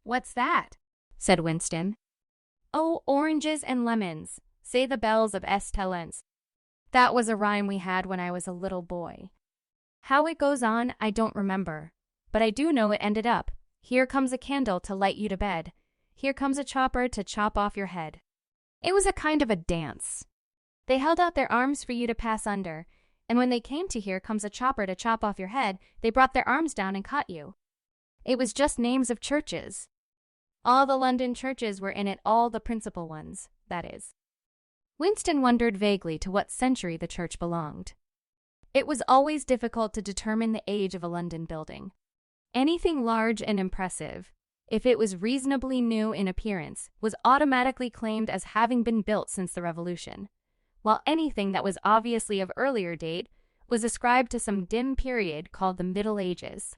"What's that?" said Winston. "Oh, oranges and lemons, say the bells of Estelens. That was a rhyme we had when I was a little boy. How it goes on, I don't remember, but I do know it ended up, here comes a candle to light you to bed. Here comes a chopper to chop off your head." It was a kind of a dance. They held out their arms for you to pass under, and when they came to "here comes a chopper to chop off your head," they brought their arms down and caught you. It was just names of churches. All the London churches were in it, all the principal ones, that is. Winston wondered vaguely to what century the church belonged. It was always difficult to determine the age of a London building. Anything large and impressive, if it was reasonably new in appearance, was automatically claimed as having been built since the Revolution, while anything that was obviously of earlier date was ascribed to some dim period called the Middle Ages.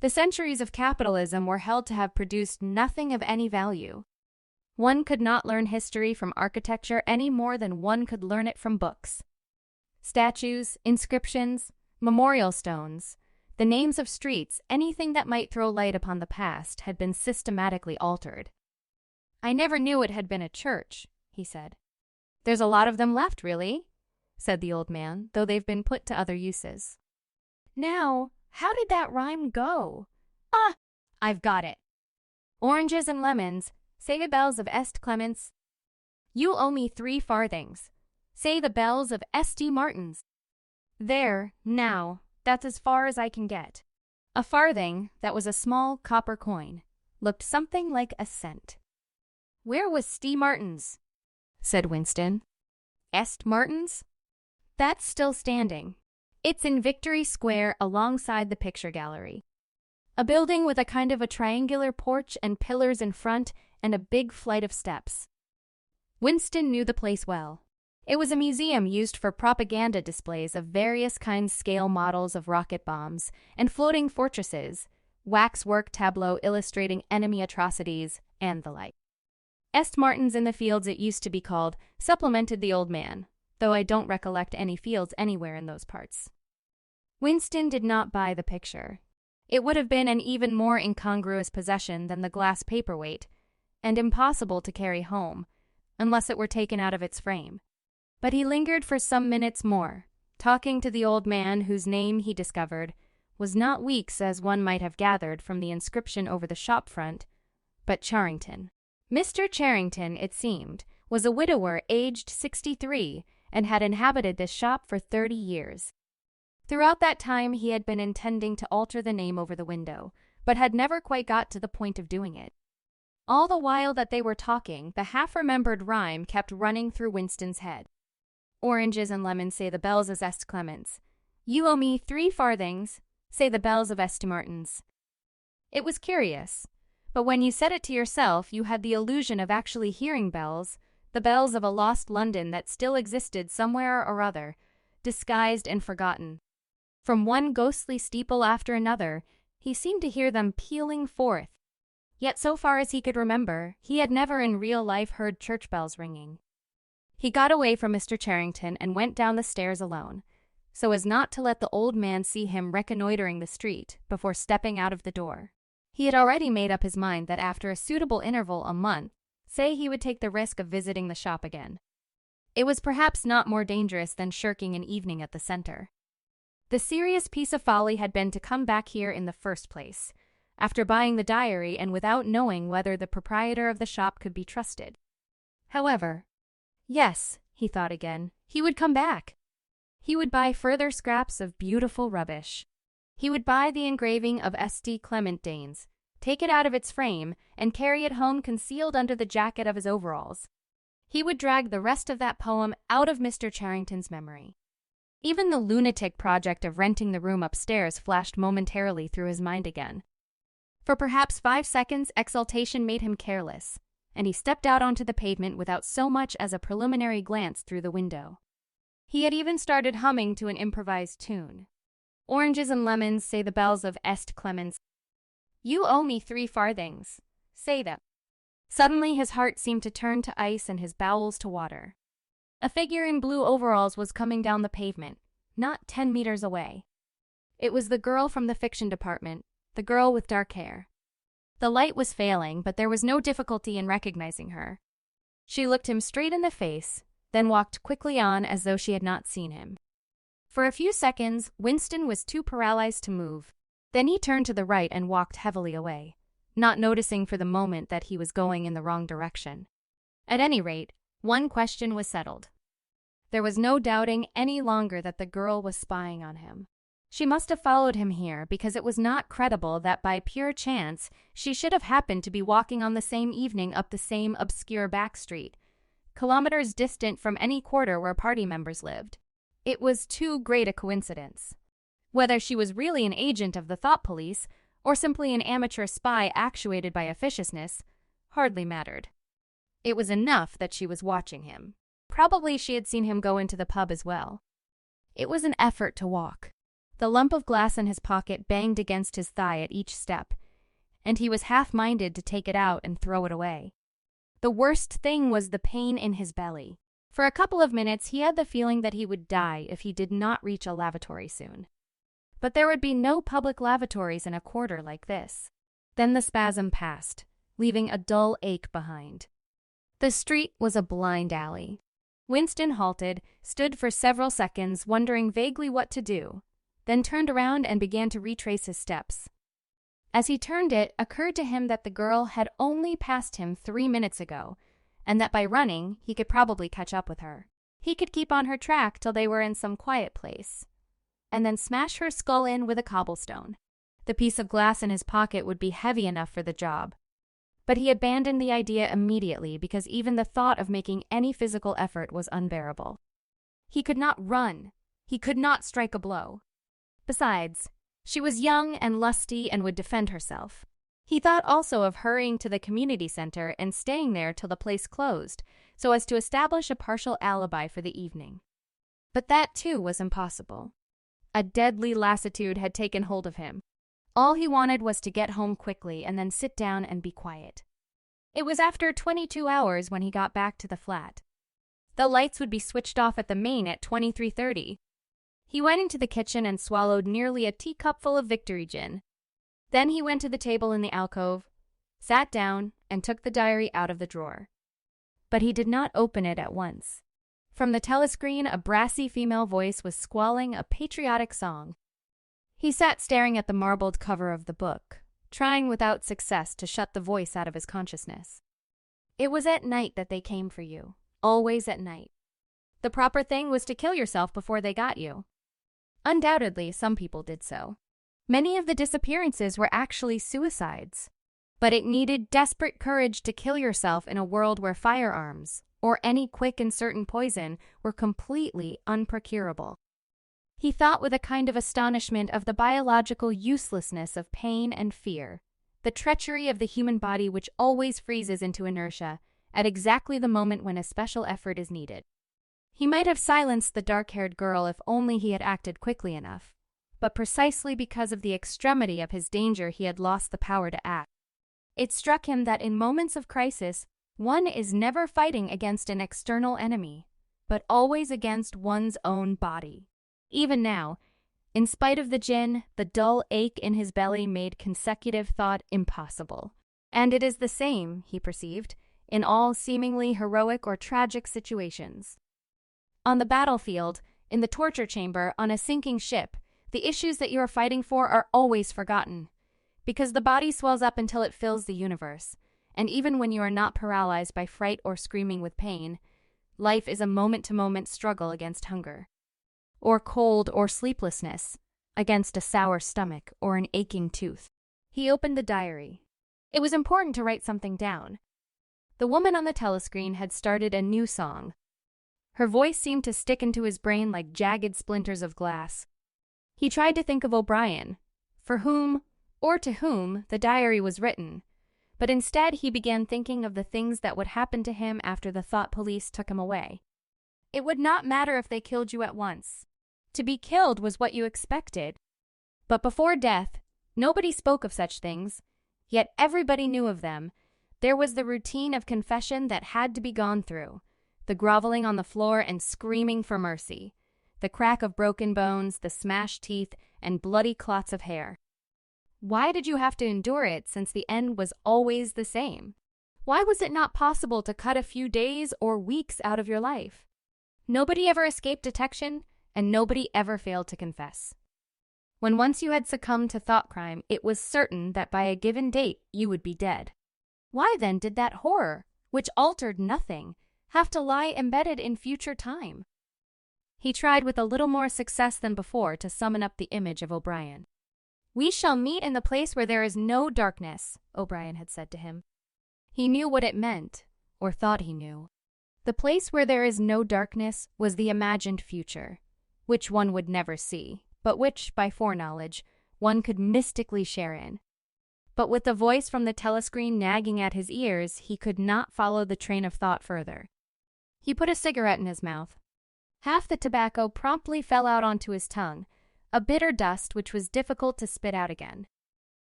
The centuries of capitalism were held to have produced nothing of any value. One could not learn history from architecture any more than one could learn it from books. Statues, inscriptions, memorial stones, the names of streets, anything that might throw light upon the past had been systematically altered. "I never knew it had been a church," he said. "There's a lot of them left, really," said the old man, "though they've been put to other uses." "Now, how did that rhyme go? Ah, I've got it. Oranges and lemons, say the bells of Est Clements. You owe me 3 farthings. Say the bells of St. Martin's. There, now, that's as far as I can get." A farthing, that was a small copper coin, looked something like a cent. "Where was St. Martin's?" said Winston. "Est Martin's? That's still standing. It's in Victory Square alongside the picture gallery. A building with a kind of a triangular porch and pillars in front and a big flight of steps." Winston knew the place well. It was a museum used for propaganda displays of various kinds, scale models of rocket bombs and floating fortresses, waxwork tableau illustrating enemy atrocities, and the like. "Est Martin's in the fields it used to be called," supplemented the old man, "though I don't recollect any fields anywhere in those parts." Winston did not buy the picture. It would have been an even more incongruous possession than the glass paperweight, and impossible to carry home, unless it were taken out of its frame. But he lingered for some minutes more, talking to the old man whose name, he discovered, was not Weeks as one might have gathered from the inscription over the shop front, but Charrington. Mr. Charrington, it seemed, was a widower aged 63 and had inhabited this shop for 30 years. Throughout that time he had been intending to alter the name over the window, but had never quite got to the point of doing it. All the while that they were talking, the half-remembered rhyme kept running through Winston's head. "Oranges and lemons, say the bells of Est Clements. You owe me 3 farthings, say the bells of St. Martin's." It was curious, but when you said it to yourself, you had the illusion of actually hearing bells, the bells of a lost London that still existed somewhere or other, disguised and forgotten. From one ghostly steeple after another, he seemed to hear them pealing forth. Yet so far as he could remember, he had never in real life heard church bells ringing. He got away from Mr. Charrington and went down the stairs alone, so as not to let the old man see him reconnoitering the street before stepping out of the door. He had already made up his mind that after a suitable interval a month, say he would take the risk of visiting the shop again. It was perhaps not more dangerous than shirking an evening at the center. The serious piece of folly had been to come back here in the first place, after buying the diary and without knowing whether the proprietor of the shop could be trusted. However, yes, he thought again, he would come back. He would buy further scraps of beautiful rubbish. He would buy the engraving of St. Clement Danes, take it out of its frame, and carry it home concealed under the jacket of his overalls. He would drag the rest of that poem out of Mr. Charrington's memory. Even the lunatic project of renting the room upstairs flashed momentarily through his mind again. For perhaps 5 seconds, exultation made him careless, and he stepped out onto the pavement without so much as a preliminary glance through the window. He had even started humming to an improvised tune. "Oranges and lemons, say the bells of Est Clements. You owe me 3 farthings, say them." Suddenly his heart seemed to turn to ice and his bowels to water. A figure in blue overalls was coming down the pavement, not 10 meters away. It was the girl from the fiction department, the girl with dark hair. The light was failing, but there was no difficulty in recognizing her. She looked him straight in the face, then walked quickly on as though she had not seen him. For a few seconds, Winston was too paralyzed to move. Then he turned to the right and walked heavily away, not noticing for the moment that he was going in the wrong direction. At any rate, one question was settled. There was no doubting any longer that the girl was spying on him. She must have followed him here because it was not credible that by pure chance she should have happened to be walking on the same evening up the same obscure back street, kilometers distant from any quarter where party members lived. It was too great a coincidence. Whether she was really an agent of the thought police or simply an amateur spy actuated by officiousness hardly mattered. It was enough that she was watching him. Probably she had seen him go into the pub as well. It was an effort to walk. The lump of glass in his pocket banged against his thigh at each step, and he was half-minded to take it out and throw it away. The worst thing was the pain in his belly. For a couple of minutes he had the feeling that he would die if he did not reach a lavatory soon. But there would be no public lavatories in a quarter like this. Then the spasm passed, leaving a dull ache behind. The street was a blind alley. Winston halted, stood for several seconds wondering vaguely what to do, then turned around and began to retrace his steps. As he turned it occurred to him that the girl had only passed him 3 minutes ago, and that by running he could probably catch up with her. He could keep on her track till they were in some quiet place, and then smash her skull in with a cobblestone. The piece of glass in his pocket would be heavy enough for the job. But he abandoned the idea immediately because even the thought of making any physical effort was unbearable. He could not run. He could not strike a blow. Besides, she was young and lusty and would defend herself. He thought also of hurrying to the community center and staying there till the place closed, so as to establish a partial alibi for the evening. But that too was impossible. A deadly lassitude had taken hold of him. All he wanted was to get home quickly and then sit down and be quiet. It was after 22 hours when he got back to the flat. The lights would be switched off at the main at 23:30. He went into the kitchen and swallowed nearly a teacupful of Victory Gin. Then he went to the table in the alcove, sat down, and took the diary out of the drawer. But he did not open it at once. From the telescreen, a brassy female voice was squalling a patriotic song. He sat staring at the marbled cover of the book, trying without success to shut the voice out of his consciousness. It was at night that they came for you, always at night. The proper thing was to kill yourself before they got you. Undoubtedly, some people did so. Many of the disappearances were actually suicides. But it needed desperate courage to kill yourself in a world where firearms, or any quick and certain poison, were completely unprocurable. He thought with a kind of astonishment of the biological uselessness of pain and fear, the treachery of the human body which always freezes into inertia at exactly the moment when a special effort is needed. He might have silenced the dark-haired girl if only he had acted quickly enough, but precisely because of the extremity of his danger he had lost the power to act. It struck him that in moments of crisis, one is never fighting against an external enemy, but always against one's own body. Even now, in spite of the gin, the dull ache in his belly made consecutive thought impossible. And it is the same, he perceived, in all seemingly heroic or tragic situations. On the battlefield, in the torture chamber, on a sinking ship, the issues that you are fighting for are always forgotten, because the body swells up until it fills the universe, and even when you are not paralyzed by fright or screaming with pain, life is a moment-to-moment struggle against hunger, or cold or sleeplessness, against a sour stomach or an aching tooth. He opened the diary. It was important to write something down. The woman on the telescreen had started a new song. Her voice seemed to stick into his brain like jagged splinters of glass. He tried to think of O'Brien, for whom, or to whom, the diary was written, but instead he began thinking of the things that would happen to him after the thought police took him away. It would not matter if they killed you at once. To be killed was what you expected. But before death, nobody spoke of such things, yet everybody knew of them. There was the routine of confession that had to be gone through, the groveling on the floor and screaming for mercy, the crack of broken bones, the smashed teeth, and bloody clots of hair. Why did you have to endure it since the end was always the same? Why was it not possible to cut a few days or weeks out of your life? Nobody ever escaped detection, and nobody ever failed to confess. When once you had succumbed to thought crime, it was certain that by a given date you would be dead. Why then did that horror, which altered nothing, have to lie embedded in future time? He tried with a little more success than before to summon up the image of O'Brien. "We shall meet in the place where there is no darkness," O'Brien had said to him. He knew what it meant, or thought he knew. The place where there is no darkness was the imagined future, which one would never see, but which, by foreknowledge, one could mystically share in. But with the voice from the telescreen nagging at his ears, he could not follow the train of thought further. He put a cigarette in his mouth. Half the tobacco promptly fell out onto his tongue, a bitter dust which was difficult to spit out again.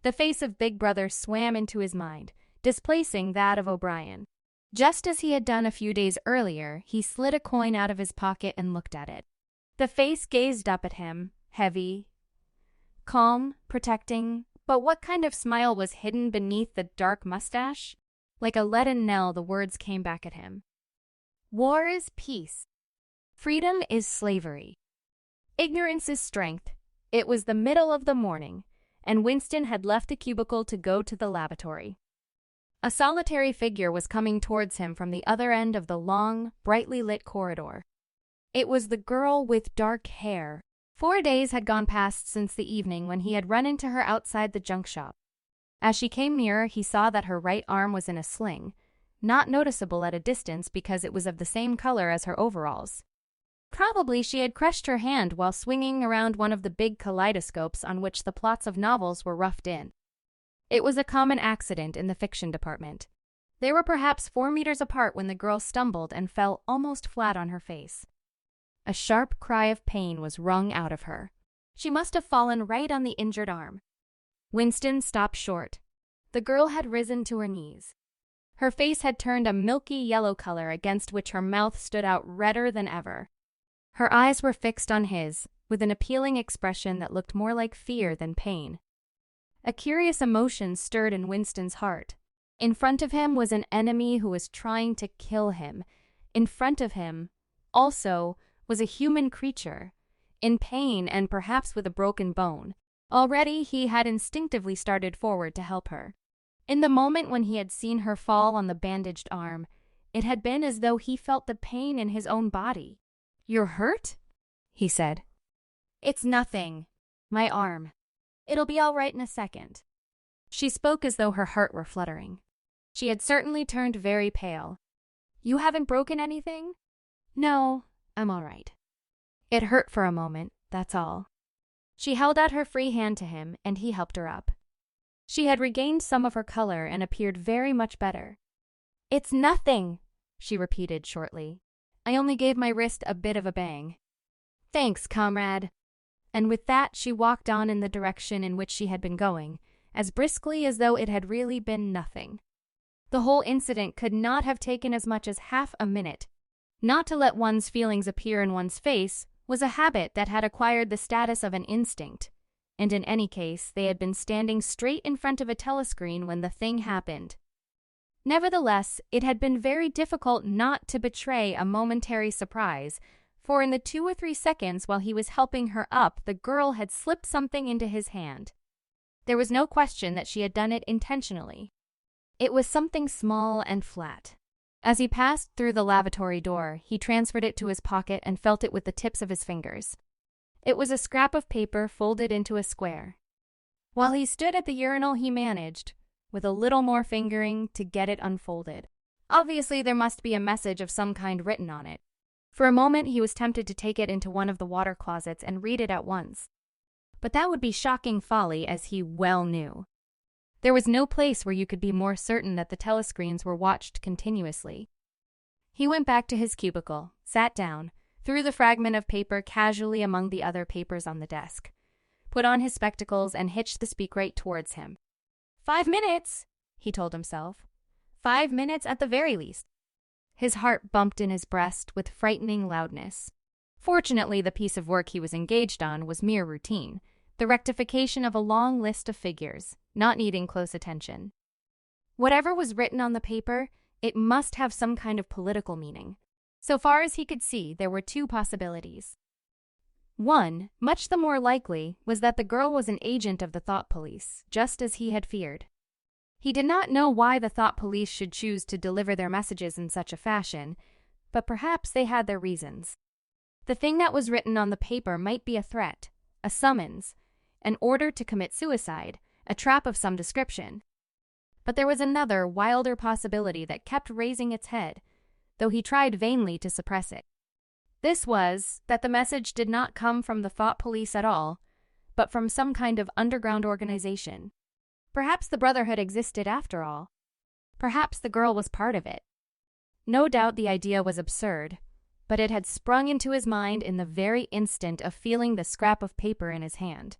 The face of Big Brother swam into his mind, displacing that of O'Brien. Just as he had done a few days earlier, he slid a coin out of his pocket and looked at it. The face gazed up at him, heavy, calm, protecting, but what kind of smile was hidden beneath the dark mustache? Like a leaden knell, the words came back at him. War is peace. Freedom is slavery. Ignorance is strength. It was the middle of the morning, and Winston had left the cubicle to go to the lavatory. A solitary figure was coming towards him from the other end of the long, brightly lit corridor. It was the girl with dark hair. 4 days had gone past since the evening when he had run into her outside the junk shop. As she came nearer, he saw that her right arm was in a sling, not noticeable at a distance because it was of the same color as her overalls. Probably she had crushed her hand while swinging around one of the big kaleidoscopes on which the plots of novels were roughed in. It was a common accident in the fiction department. They were perhaps 4 meters apart when the girl stumbled and fell almost flat on her face. A sharp cry of pain was wrung out of her. She must have fallen right on the injured arm. Winston stopped short. The girl had risen to her knees. Her face had turned a milky yellow color against which her mouth stood out redder than ever. Her eyes were fixed on his, with an appealing expression that looked more like fear than pain. A curious emotion stirred in Winston's heart. In front of him was an enemy who was trying to kill him. In front of him, also, was a human creature, in pain and perhaps with a broken bone. Already he had instinctively started forward to help her. In the moment when he had seen her fall on the bandaged arm, it had been as though he felt the pain in his own body. "You're hurt?" he said. "It's nothing. My arm. It'll be all right in a second." She spoke as though her heart were fluttering. She had certainly turned very pale. "You haven't broken anything?" "No, I'm all right." It hurt for a moment, that's all. She held out her free hand to him, and he helped her up. She had regained some of her color and appeared very much better. "It's nothing," she repeated shortly. "I only gave my wrist a bit of a bang." "Thanks, comrade." And with that she walked on in the direction in which she had been going, as briskly as though it had really been nothing. The whole incident could not have taken as much as half a minute. Not to let one's feelings appear in one's face was a habit that had acquired the status of an instinct, and in any case they had been standing straight in front of a telescreen when the thing happened. Nevertheless, it had been very difficult not to betray a momentary surprise, for in the 2 or 3 seconds while he was helping her up, the girl had slipped something into his hand. There was no question that she had done it intentionally. It was something small and flat. As he passed through the lavatory door, he transferred it to his pocket and felt it with the tips of his fingers. It was a scrap of paper folded into a square. While he stood at the urinal, he managed, with a little more fingering, to get it unfolded. Obviously, there must be a message of some kind written on it. For a moment, he was tempted to take it into one of the water closets and read it at once. But that would be shocking folly, as he well knew. There was no place where you could be more certain that the telescreens were watched continuously. He went back to his cubicle, sat down, threw the fragment of paper casually among the other papers on the desk, put on his spectacles, and hitched the speakwrite towards him. 5 minutes, he told himself. 5 minutes at the very least. His heart bumped in his breast with frightening loudness. Fortunately, the piece of work he was engaged on was mere routine, the rectification of a long list of figures, not needing close attention. Whatever was written on the paper, it must have some kind of political meaning. So far as he could see, there were two possibilities. One, much the more likely, was that the girl was an agent of the thought police, just as he had feared. He did not know why the thought police should choose to deliver their messages in such a fashion, but perhaps they had their reasons. The thing that was written on the paper might be a threat, a summons, an order to commit suicide, a trap of some description. But there was another, wilder possibility that kept raising its head, though he tried vainly to suppress it. This was that the message did not come from the thought police at all, but from some kind of underground organization. Perhaps the Brotherhood existed after all. Perhaps the girl was part of it. No doubt the idea was absurd, but it had sprung into his mind in the very instant of feeling the scrap of paper in his hand.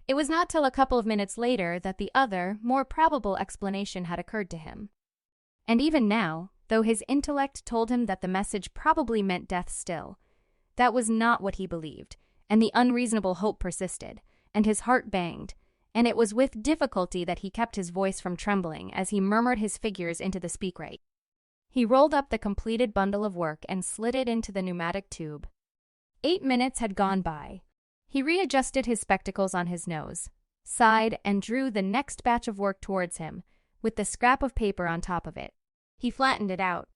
It was not till a couple of minutes later that the other, more probable explanation had occurred to him. And even now, though his intellect told him that the message probably meant death still, that was not what he believed, and the unreasonable hope persisted, and his heart banged, and it was with difficulty that he kept his voice from trembling as he murmured his figures into the speakwrite. He rolled up the completed bundle of work and slid it into the pneumatic tube. 8 minutes had gone by. He readjusted his spectacles on his nose, sighed, and drew the next batch of work towards him, with the scrap of paper on top of it. He flattened it out.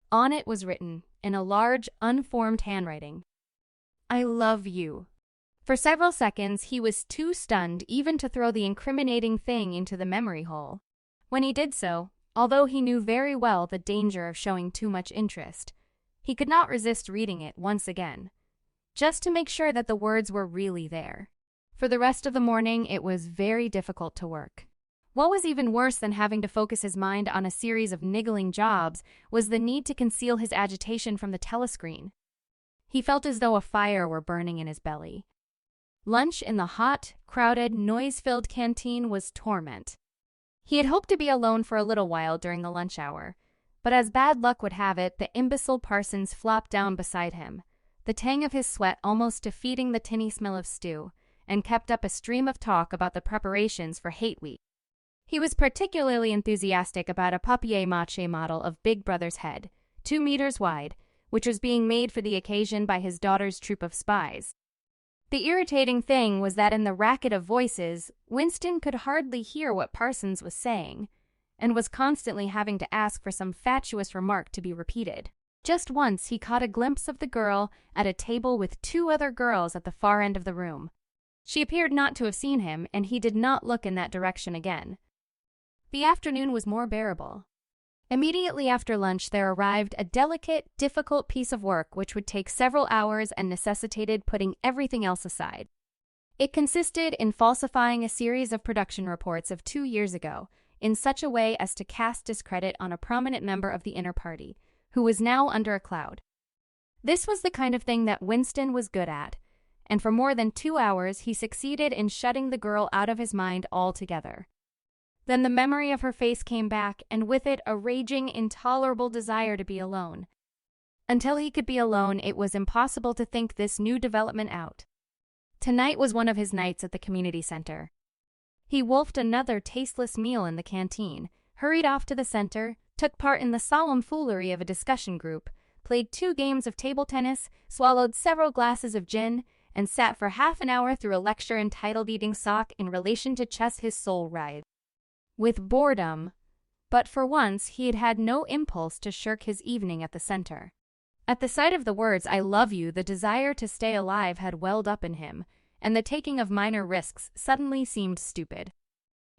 On it was written, in a large, unformed handwriting, "I love you." For several seconds, he was too stunned even to throw the incriminating thing into the memory hole. When he did so, although he knew very well the danger of showing too much interest, he could not resist reading it once again, just to make sure that the words were really there. For the rest of the morning, it was very difficult to work. What was even worse than having to focus his mind on a series of niggling jobs was the need to conceal his agitation from the telescreen. He felt as though a fire were burning in his belly. Lunch in the hot, crowded, noise-filled canteen was torment. He had hoped to be alone for a little while during the lunch hour, but as bad luck would have it, the imbecile Parsons flopped down beside him, the tang of his sweat almost defeating the tinny smell of stew, and kept up a stream of talk about the preparations for Hate Week. He was particularly enthusiastic about a papier-mâché model of Big Brother's head, 2 meters wide, which was being made for the occasion by his daughter's troop of spies. The irritating thing was that in the racket of voices, Winston could hardly hear what Parsons was saying, and was constantly having to ask for some fatuous remark to be repeated. Just once he caught a glimpse of the girl at a table with 2 other girls at the far end of the room. She appeared not to have seen him, and he did not look in that direction again. The afternoon was more bearable. Immediately after lunch there arrived a delicate, difficult piece of work which would take several hours and necessitated putting everything else aside. It consisted in falsifying a series of production reports of 2 years ago in such a way as to cast discredit on a prominent member of the inner party, who was now under a cloud. This was the kind of thing that Winston was good at, and for more than 2 hours he succeeded in shutting the girl out of his mind altogether. Then the memory of her face came back, and with it a raging, intolerable desire to be alone. Until he could be alone, it was impossible to think this new development out. Tonight was one of his nights at the community center. He wolfed another tasteless meal in the canteen, hurried off to the center, took part in the solemn foolery of a discussion group, played 2 games of table tennis, swallowed several glasses of gin, and sat for half an hour through a lecture entitled Eating Sock in relation to chess. His soul writhed with boredom, but for once he had had no impulse to shirk his evening at the center. At the sight of the words, "I love you," the desire to stay alive had welled up in him, and the taking of minor risks suddenly seemed stupid.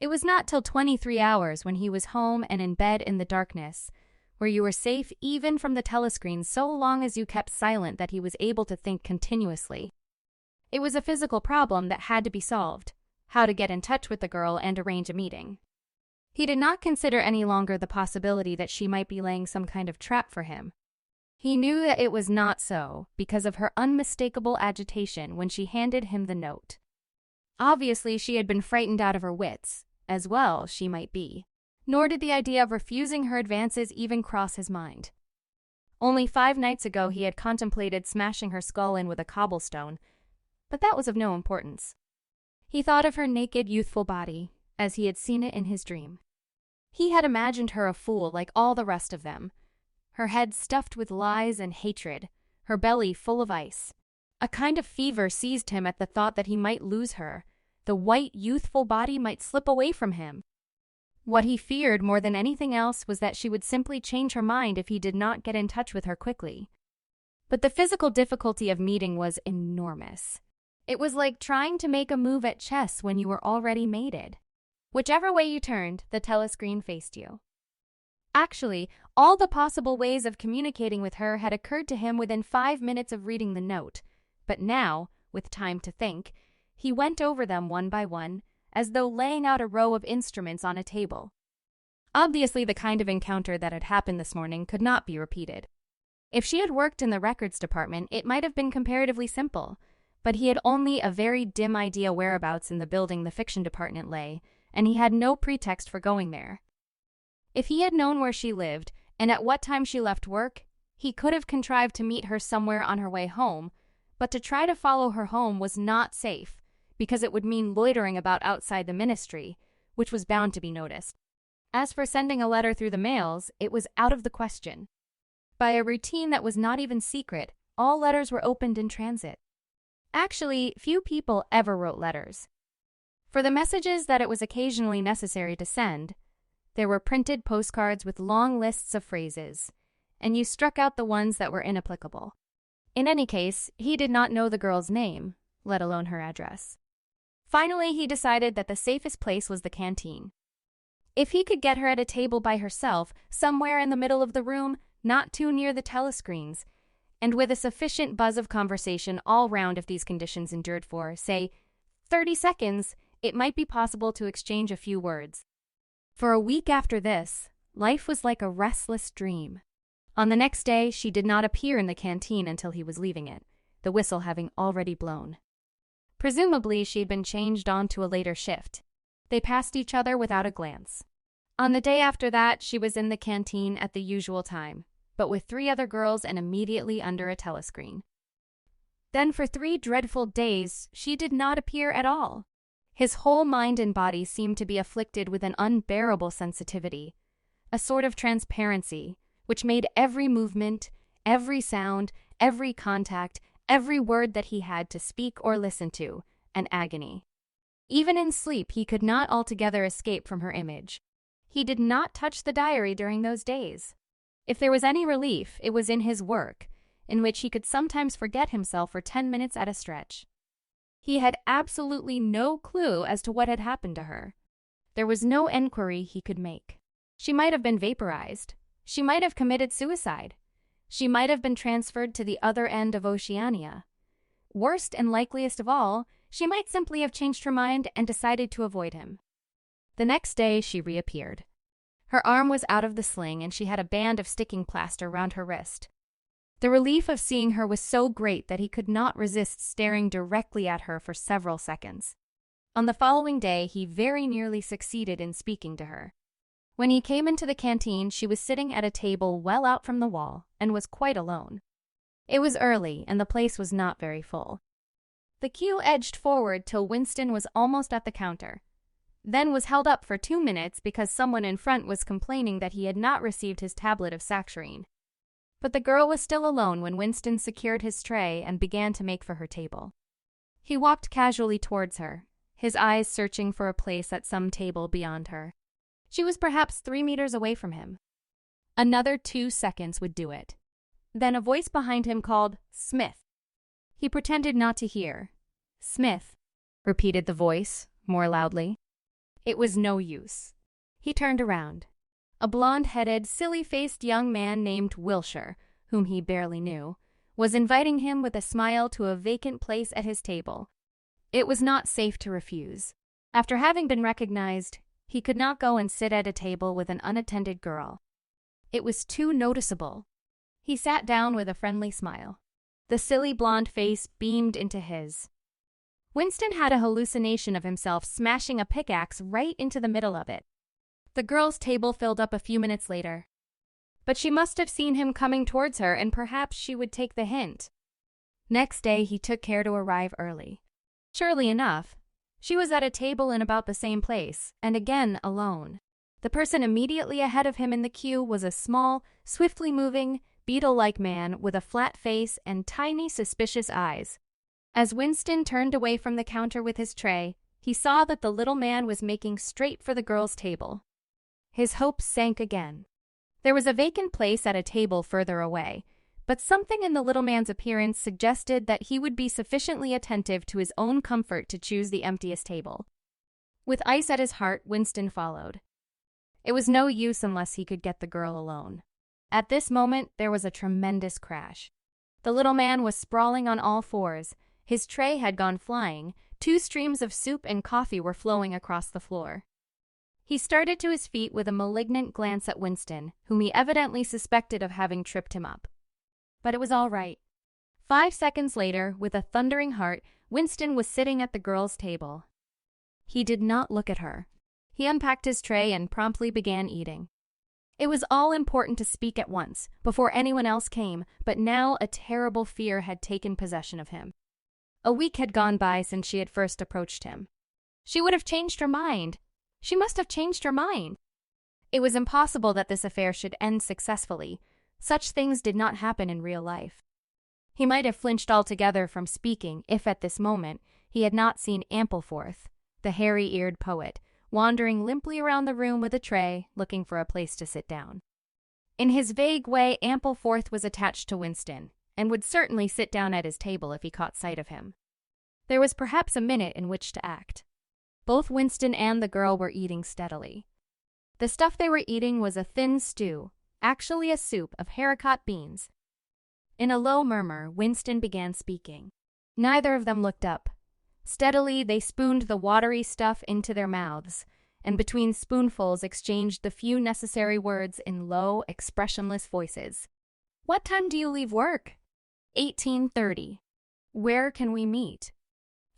It was not till 23 hours when he was home and in bed in the darkness, where you were safe even from the telescreen so long as you kept silent, that he was able to think continuously. It was a physical problem that had to be solved: how to get in touch with the girl and arrange a meeting. He did not consider any longer the possibility that she might be laying some kind of trap for him. He knew that it was not so because of her unmistakable agitation when she handed him the note. Obviously, she had been frightened out of her wits, as well she might be. Nor did the idea of refusing her advances even cross his mind. Only 5 nights ago he had contemplated smashing her skull in with a cobblestone, but that was of no importance. He thought of her naked, youthful body, as he had seen it in his dream. He had imagined her a fool like all the rest of them, her head stuffed with lies and hatred, her belly full of ice. A kind of fever seized him at the thought that he might lose her. The white, youthful body might slip away from him. What he feared more than anything else was that she would simply change her mind if he did not get in touch with her quickly. But the physical difficulty of meeting was enormous. It was like trying to make a move at chess when you were already mated. Whichever way you turned, the telescreen faced you. Actually, all the possible ways of communicating with her had occurred to him within 5 minutes of reading the note. But now, with time to think, he went over them one by one, as though laying out a row of instruments on a table. Obviously, the kind of encounter that had happened this morning could not be repeated. If she had worked in the records department, it might have been comparatively simple, but he had only a very dim idea whereabouts in the building the fiction department lay, and he had no pretext for going there. If he had known where she lived and at what time she left work, he could have contrived to meet her somewhere on her way home, but to try to follow her home was not safe, because it would mean loitering about outside the ministry, which was bound to be noticed. As for sending a letter through the mails, it was out of the question. By a routine that was not even secret, all letters were opened in transit. Actually, few people ever wrote letters. For the messages that it was occasionally necessary to send, there were printed postcards with long lists of phrases, and you struck out the ones that were inapplicable. In any case, he did not know the girl's name, let alone her address. Finally, he decided that the safest place was the canteen. If he could get her at a table by herself, somewhere in the middle of the room, not too near the telescreens, and with a sufficient buzz of conversation all round if these conditions endured for, say, 30 seconds, it might be possible to exchange a few words. For a week after this, life was like a restless dream. On the next day, she did not appear in the canteen until he was leaving it, the whistle having already blown. Presumably, she had been changed on to a later shift. They passed each other without a glance. On the day after that, she was in the canteen at the usual time, but with 3 other girls and immediately under a telescreen. Then for 3 dreadful days, she did not appear at all. His whole mind and body seemed to be afflicted with an unbearable sensitivity, a sort of transparency, which made every movement, every sound, every contact, every word that he had to speak or listen to, an agony. Even in sleep, he could not altogether escape from her image. He did not touch the diary during those days. If there was any relief, it was in his work, in which he could sometimes forget himself for 10 minutes at a stretch. He had absolutely no clue as to what had happened to her. There was no enquiry he could make. She might have been vaporized. She might have committed suicide. She might have been transferred to the other end of Oceania. Worst and likeliest of all, she might simply have changed her mind and decided to avoid him. The next day, she reappeared. Her arm was out of the sling, and she had a band of sticking plaster round her wrist. The relief of seeing her was so great that he could not resist staring directly at her for several seconds. On the following day, he very nearly succeeded in speaking to her. When he came into the canteen, she was sitting at a table well out from the wall and was quite alone. It was early, and the place was not very full. The queue edged forward till Winston was almost at the counter, then was held up for 2 minutes because someone in front was complaining that he had not received his tablet of saccharine. But the girl was still alone when Winston secured his tray and began to make for her table. He walked casually towards her, his eyes searching for a place at some table beyond her. She was perhaps 3 meters away from him. Another 2 seconds would do it. Then a voice behind him called, "Smith." He pretended not to hear. "Smith," repeated the voice, more loudly. It was no use. He turned around. A blonde-headed, silly-faced young man named Wilshire, whom he barely knew, was inviting him with a smile to a vacant place at his table. It was not safe to refuse. After having been recognized, he could not go and sit at a table with an unattended girl. It was too noticeable. He sat down with a friendly smile. The silly blonde face beamed into his. Winston had a hallucination of himself smashing a pickaxe right into the middle of it. The girl's table filled up a few minutes later. But she must have seen him coming towards her, and perhaps she would take the hint. Next day he took care to arrive early. Surely enough, She was at a table in about the same place, and again alone. The person immediately ahead of him in the queue was a small, swiftly moving, beetle-like man with a flat face and tiny, suspicious eyes. As Winston turned away from the counter with his tray, he saw that the little man was making straight for the girl's table. His hopes sank again. There was a vacant place at a table further away, but something in the little man's appearance suggested that he would be sufficiently attentive to his own comfort to choose the emptiest table. With ice at his heart, Winston followed. It was no use unless he could get the girl alone. At this moment, there was a tremendous crash. The little man was sprawling on all fours. His tray had gone flying. 2 streams of soup and coffee were flowing across the floor. He started to his feet with a malignant glance at Winston, whom he evidently suspected of having tripped him up. But it was all right. 5 seconds later, with a thundering heart, Winston was sitting at the girl's table. He did not look at her. He unpacked his tray and promptly began eating. It was all important to speak at once, before anyone else came, but now a terrible fear had taken possession of him. A week had gone by since she had first approached him. She would have changed her mind. She must have changed her mind. It was impossible that this affair should end successfully. Such things did not happen in real life. He might have flinched altogether from speaking if at this moment he had not seen Ampleforth, the hairy-eared poet, wandering limply around the room with a tray, looking for a place to sit down. In his vague way, Ampleforth was attached to Winston, and would certainly sit down at his table if he caught sight of him. There was perhaps a minute in which to act. Both Winston and the girl were eating steadily. The stuff they were eating was a thin stew, actually a soup of haricot beans. In a low murmur, Winston began speaking. Neither of them looked up. Steadily, they spooned the watery stuff into their mouths, and between spoonfuls exchanged the few necessary words in low, expressionless voices. "What time do you leave work?" 18:30. "Where can we meet?"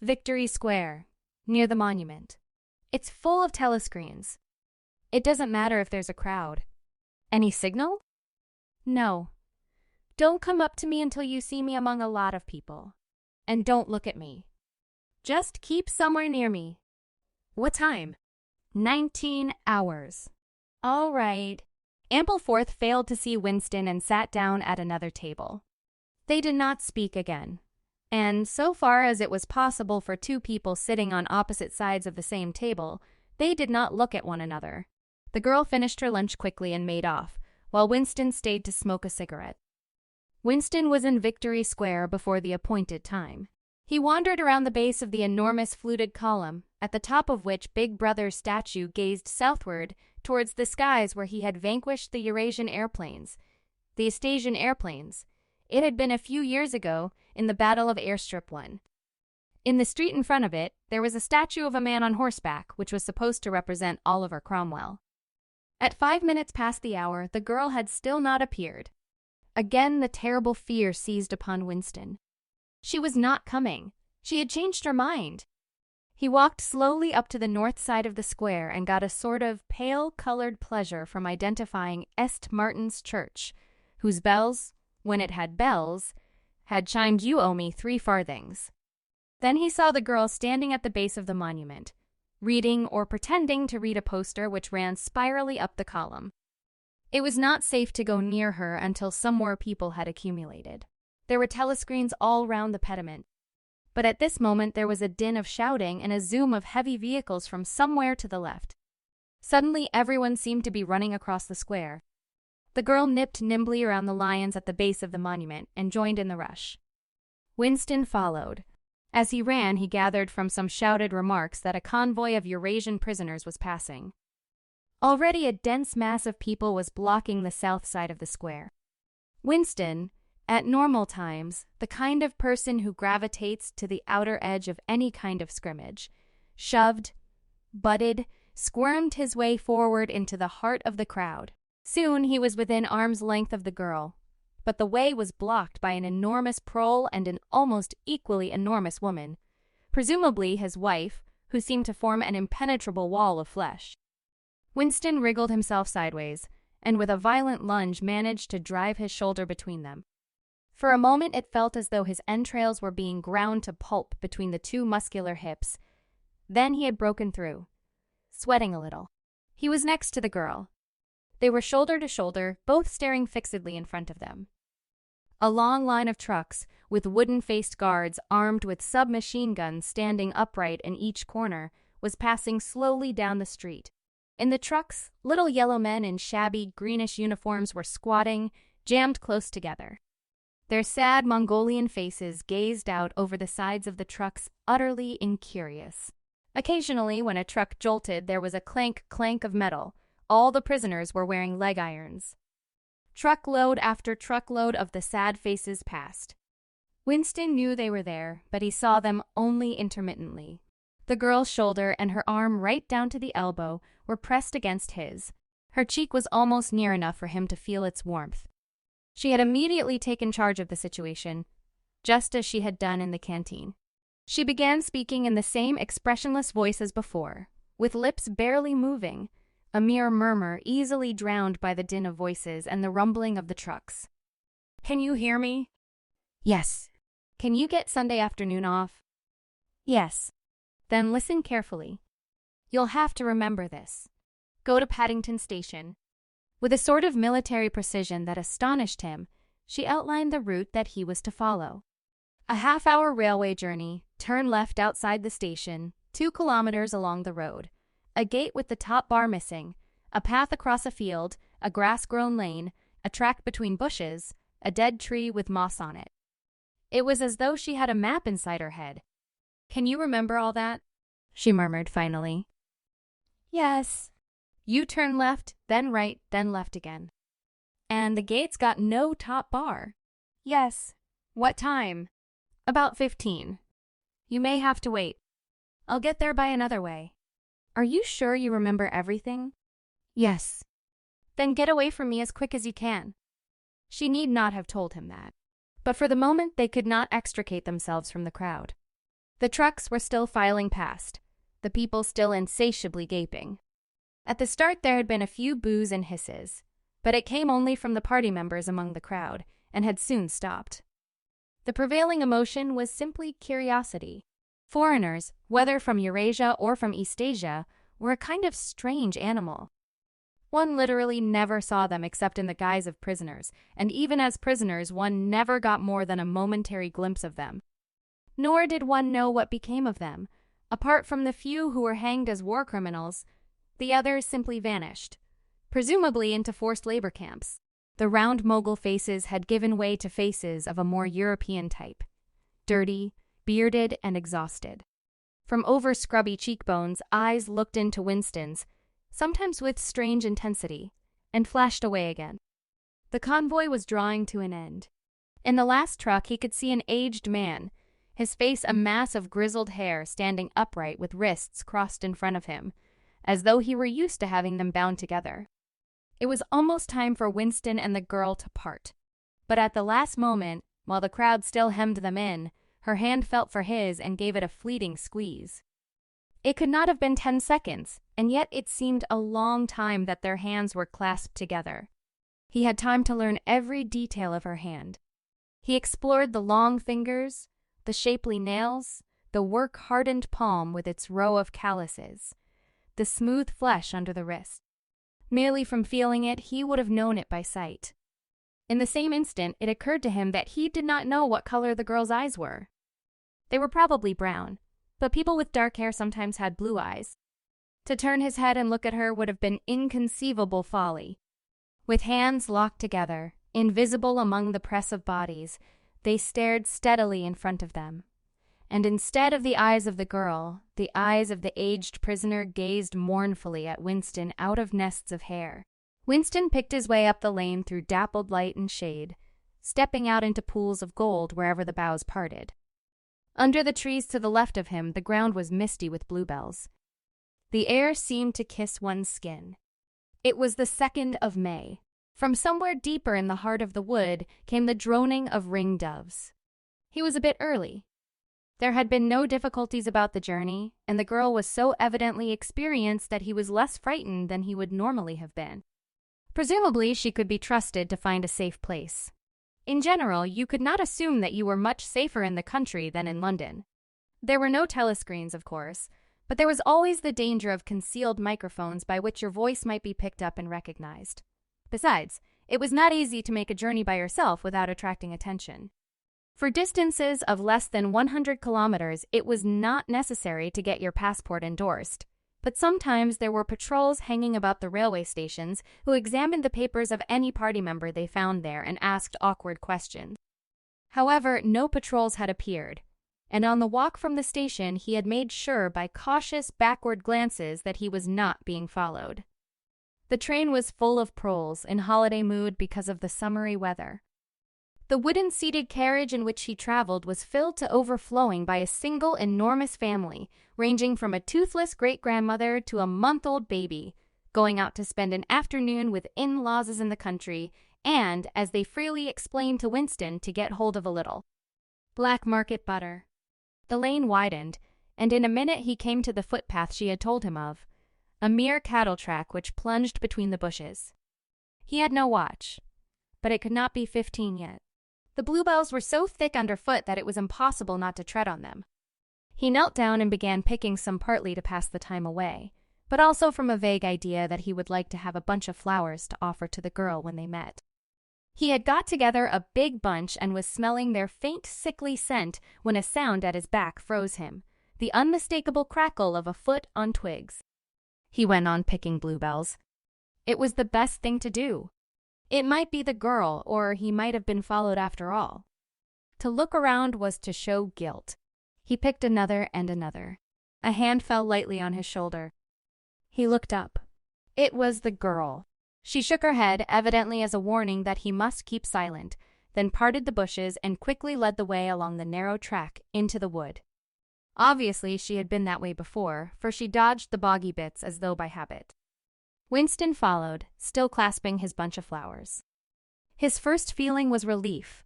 "Victory Square, near the monument. It's full of telescreens. It doesn't matter if there's a crowd." "Any signal?" "No. Don't come up to me until you see me among a lot of people. And don't look at me. Just keep somewhere near me." "What time?" 19 hours. "All right." Ampleforth failed to see Winston and sat down at another table. They did not speak again, and so far as it was possible for 2 people sitting on opposite sides of the same table, they did not look at one another. The girl finished her lunch quickly and made off, while Winston stayed to smoke a cigarette. Winston was in Victory Square before the appointed time. He wandered around the base of the enormous fluted column, at the top of which Big Brother's statue gazed southward towards the skies where he had vanquished the Eurasian airplanes, the Astasian airplanes. It had been a few years ago in the Battle of Airstrip 1. In the street in front of it, there was a statue of a man on horseback, which was supposed to represent Oliver Cromwell. At 5 minutes past the hour, the girl had still not appeared. Again, the terrible fear seized upon Winston. She was not coming. She had changed her mind. He walked slowly up to the north side of the square and got a sort of pale-colored pleasure from identifying St. Martin's Church, whose bells, when it had bells, had chimed "You owe me 3 farthings." Then he saw the girl standing at the base of the monument, reading or pretending to read a poster which ran spirally up the column. It was not safe to go near her until some more people had accumulated. There were telescreens all round the pediment. But at this moment there was a din of shouting and a zoom of heavy vehicles from somewhere to the left. Suddenly everyone seemed to be running across the square. The girl nipped nimbly around the lions at the base of the monument and joined in the rush. Winston followed. As he ran, he gathered from some shouted remarks that a convoy of Eurasian prisoners was passing. Already a dense mass of people was blocking the south side of the square. Winston, at normal times, the kind of person who gravitates to the outer edge of any kind of scrimmage, shoved, butted, squirmed his way forward into the heart of the crowd. Soon he was within arm's length of the girl, but the way was blocked by an enormous prole and an almost equally enormous woman, presumably his wife, who seemed to form an impenetrable wall of flesh. Winston wriggled himself sideways, and with a violent lunge managed to drive his shoulder between them. For a moment it felt as though his entrails were being ground to pulp between the 2 muscular hips. Then he had broken through, sweating a little. He was next to the girl. They were shoulder to shoulder, both staring fixedly in front of them. A long line of trucks, with wooden-faced guards armed with submachine guns standing upright in each corner, was passing slowly down the street. In the trucks, little yellow men in shabby, greenish uniforms were squatting, jammed close together. Their sad Mongolian faces gazed out over the sides of the trucks, utterly incurious. Occasionally, when a truck jolted, there was a clank of metal. All the prisoners were wearing leg irons. Truckload after truckload of the sad faces passed. Winston knew they were there, but he saw them only intermittently. The girl's shoulder and her arm right down to the elbow were pressed against his. Her cheek was almost near enough for him to feel its warmth. She had immediately taken charge of the situation, just as she had done in the canteen. She began speaking in the same expressionless voice as before, with lips barely moving, a mere murmur easily drowned by the din of voices and the rumbling of the trucks. "Can you hear me?" "Yes." "Can you get Sunday afternoon off?" "Yes." "Then listen carefully. You'll have to remember this. Go to Paddington Station." With a sort of military precision that astonished him, she outlined the route that he was to follow. A half-hour railway journey, turn left outside the station, 2 kilometers along the road. A gate with the top bar missing, a path across a field, a grass-grown lane, a track between bushes, a dead tree with moss on it. It was as though she had a map inside her head. "Can you remember all that?" she murmured finally. "Yes." "You turn left, then right, then left again." "And the gate's got no top bar." "Yes." "What time?" "About 15. You may have to wait. I'll get there by another way." "Are you sure you remember everything?" "Yes." "Then get away from me as quick as you can." She need not have told him that. But for the moment they could not extricate themselves from the crowd. The trucks were still filing past, the people still insatiably gaping. At the start there had been a few boos and hisses, but it came only from the party members among the crowd, and had soon stopped. The prevailing emotion was simply curiosity. Foreigners, whether from Eurasia or from Eastasia, were a kind of strange animal. One literally never saw them except in the guise of prisoners, and even as prisoners one never got more than a momentary glimpse of them. Nor did one know what became of them. Apart from the few who were hanged as war criminals, the others simply vanished, presumably into forced labor camps. The round Mogul faces had given way to faces of a more European type, dirty, bearded, and exhausted. From over scrubby cheekbones, eyes looked into Winston's, sometimes with strange intensity, and flashed away again. The convoy was drawing to an end. In the last truck he could see an aged man, his face a mass of grizzled hair, standing upright with wrists crossed in front of him, as though he were used to having them bound together. It was almost time for Winston and the girl to part. But at the last moment, while the crowd still hemmed them in, her hand felt for his and gave it a fleeting squeeze. It could not have been 10 seconds, and yet it seemed a long time that their hands were clasped together. He had time to learn every detail of her hand. He explored the long fingers, the shapely nails, the work-hardened palm with its row of calluses, the smooth flesh under the wrist. Merely from feeling it, he would have known it by sight. In the same instant, it occurred to him that he did not know what color the girl's eyes were. They were probably brown, but people with dark hair sometimes had blue eyes. To turn his head and look at her would have been inconceivable folly. With hands locked together, invisible among the press of bodies, they stared steadily in front of them. And instead of the eyes of the girl, the eyes of the aged prisoner gazed mournfully at Winston out of nests of hair. Winston picked his way up the lane through dappled light and shade, stepping out into pools of gold wherever the boughs parted. Under the trees to the left of him, the ground was misty with bluebells. The air seemed to kiss one's skin. It was the 2nd of May. From somewhere deeper in the heart of the wood came the droning of ring doves. He was a bit early. There had been no difficulties about the journey, and the girl was so evidently experienced that he was less frightened than he would normally have been. Presumably, she could be trusted to find a safe place. In general, you could not assume that you were much safer in the country than in London. There were no telescreens, of course, But there was always the danger of concealed microphones by which your voice might be picked up and recognized. Besides, it was not easy to make a journey by yourself without attracting attention. For distances of less than 100 kilometers, it was not necessary to get your passport endorsed. But sometimes there were patrols hanging about the railway stations who examined the papers of any party member they found there and asked awkward questions. However, no patrols had appeared, and on the walk from the station he had made sure by cautious backward glances that he was not being followed. The train was full of proles in holiday mood because of the summery weather. The wooden-seated carriage in which he traveled was filled to overflowing by a single enormous family, ranging from a toothless great-grandmother to a month-old baby, going out to spend an afternoon with in-laws in the country, and, as they freely explained to Winston, to get hold of a little black market butter. The lane widened, and in a minute he came to the footpath she had told him of, a mere cattle track which plunged between the bushes. He had no watch, but it could not be 15 yet. The bluebells were so thick underfoot that it was impossible not to tread on them. He knelt down and began picking some partly to pass the time away, but also from a vague idea that he would like to have a bunch of flowers to offer to the girl when they met. He had got together a big bunch and was smelling their faint, sickly scent when a sound at his back froze him, the unmistakable crackle of a foot on twigs. He went on picking bluebells. It was the best thing to do. It might be the girl, or he might have been followed after all. To look around was to show guilt. He picked another and another. A hand fell lightly on his shoulder. He looked up. It was the girl. She shook her head, evidently as a warning that he must keep silent, then parted the bushes and quickly led the way along the narrow track into the wood. Obviously, she had been that way before, for she dodged the boggy bits as though by habit. Winston followed, still clasping his bunch of flowers. His first feeling was relief,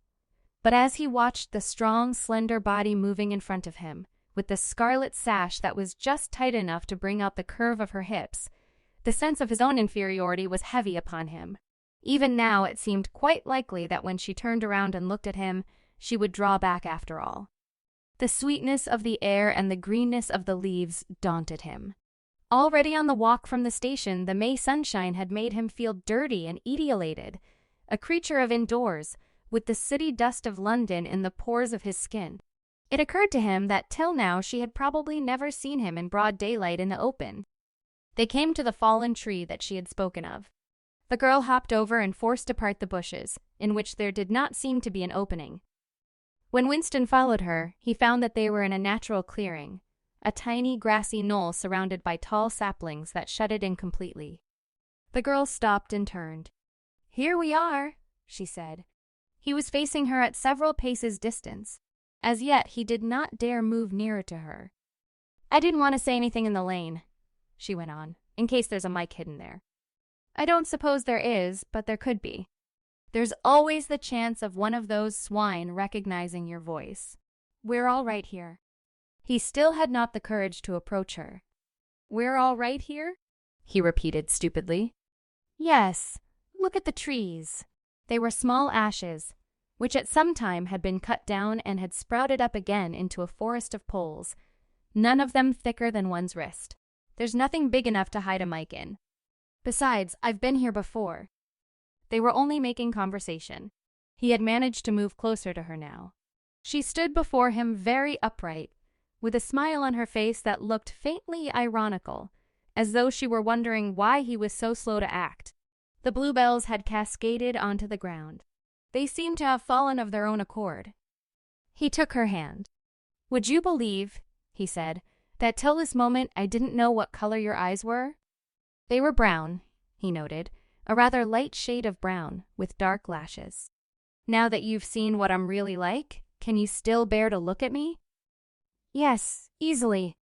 but as he watched the strong, slender body moving in front of him, with the scarlet sash that was just tight enough to bring out the curve of her hips, the sense of his own inferiority was heavy upon him. Even now it seemed quite likely that when she turned around and looked at him, she would draw back after all. The sweetness of the air and the greenness of the leaves daunted him. Already on the walk from the station, the May sunshine had made him feel dirty and etiolated, a creature of indoors, with the city dust of London in the pores of his skin. It occurred to him that till now she had probably never seen him in broad daylight in the open. They came to the fallen tree that she had spoken of. The girl hopped over and forced apart the bushes, in which there did not seem to be an opening. When Winston followed her, he found that they were in a natural clearing, a tiny grassy knoll surrounded by tall saplings that shut it in completely. The girl stopped and turned. "Here we are," she said. He was facing her at several paces distance. As yet, he did not dare move nearer to her. "I didn't want to say anything in the lane," she went on, "in case there's a mic hidden there. I don't suppose there is, but there could be. There's always the chance of one of those swine recognizing your voice. We're all right here." He still had not the courage to approach her. "We're all right here?" he repeated stupidly. "Yes, look at the trees." They were small ashes, which at some time had been cut down and had sprouted up again into a forest of poles, none of them thicker than one's wrist. "There's nothing big enough to hide a mic in. Besides, I've been here before." They were only making conversation. He had managed to move closer to her now. She stood before him very upright, with a smile on her face that looked faintly ironical, as though she were wondering why he was so slow to act. The bluebells had cascaded onto the ground. They seemed to have fallen of their own accord. He took her hand. "Would you believe," he said, "that till this moment I didn't know what color your eyes were?" They were brown, he noted, a rather light shade of brown, with dark lashes. "Now that you've seen what I'm really like, can you still bear to look at me?" "Yes, easily.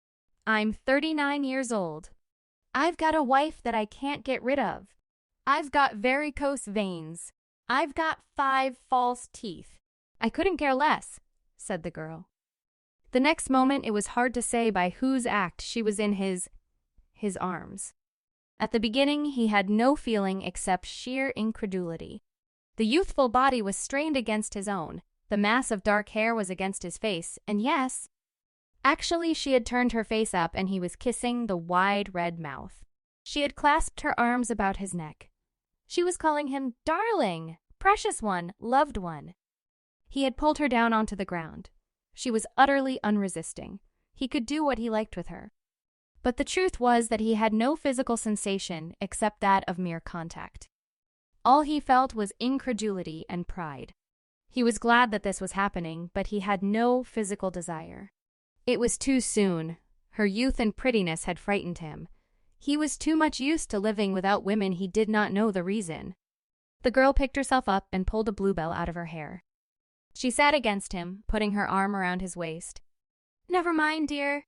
I'm 39 years old. I've got a wife that I can't get rid of. I've got varicose veins. I've got 5 false teeth. I couldn't care less," said the girl. The next moment it was hard to say by whose act she was in his arms. At the beginning he had no feeling except sheer incredulity. The youthful body was strained against his own, the mass of dark hair was against his face, and yes, Actually, she had turned her face up and he was kissing the wide red mouth. She had clasped her arms about his neck. She was calling him darling, precious one, loved one. He had pulled her down onto the ground. She was utterly unresisting. He could do what he liked with her. But the truth was that he had no physical sensation except that of mere contact. All he felt was incredulity and pride. He was glad that this was happening, but he had no physical desire. It was too soon. Her youth and prettiness had frightened him. He was too much used to living without women he did not know the reason. The girl picked herself up and pulled a bluebell out of her hair. She sat against him, putting her arm around his waist. "Never mind, dear.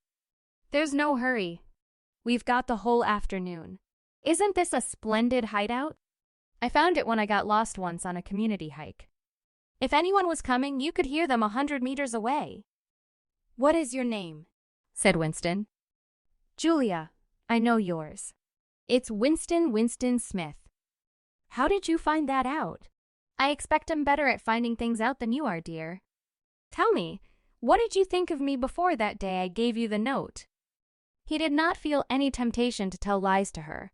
There's no hurry. We've got the whole afternoon. Isn't this a splendid hideout? I found it when I got lost once on a community hike. If anyone was coming, you could hear them 100 meters away." "What is your name?" said Winston. "Julia. I know yours. It's Winston Smith." "How did you find that out?" "I expect I'm better at finding things out than you are, dear. Tell me, what did you think of me before that day I gave you the note?" He did not feel any temptation to tell lies to her.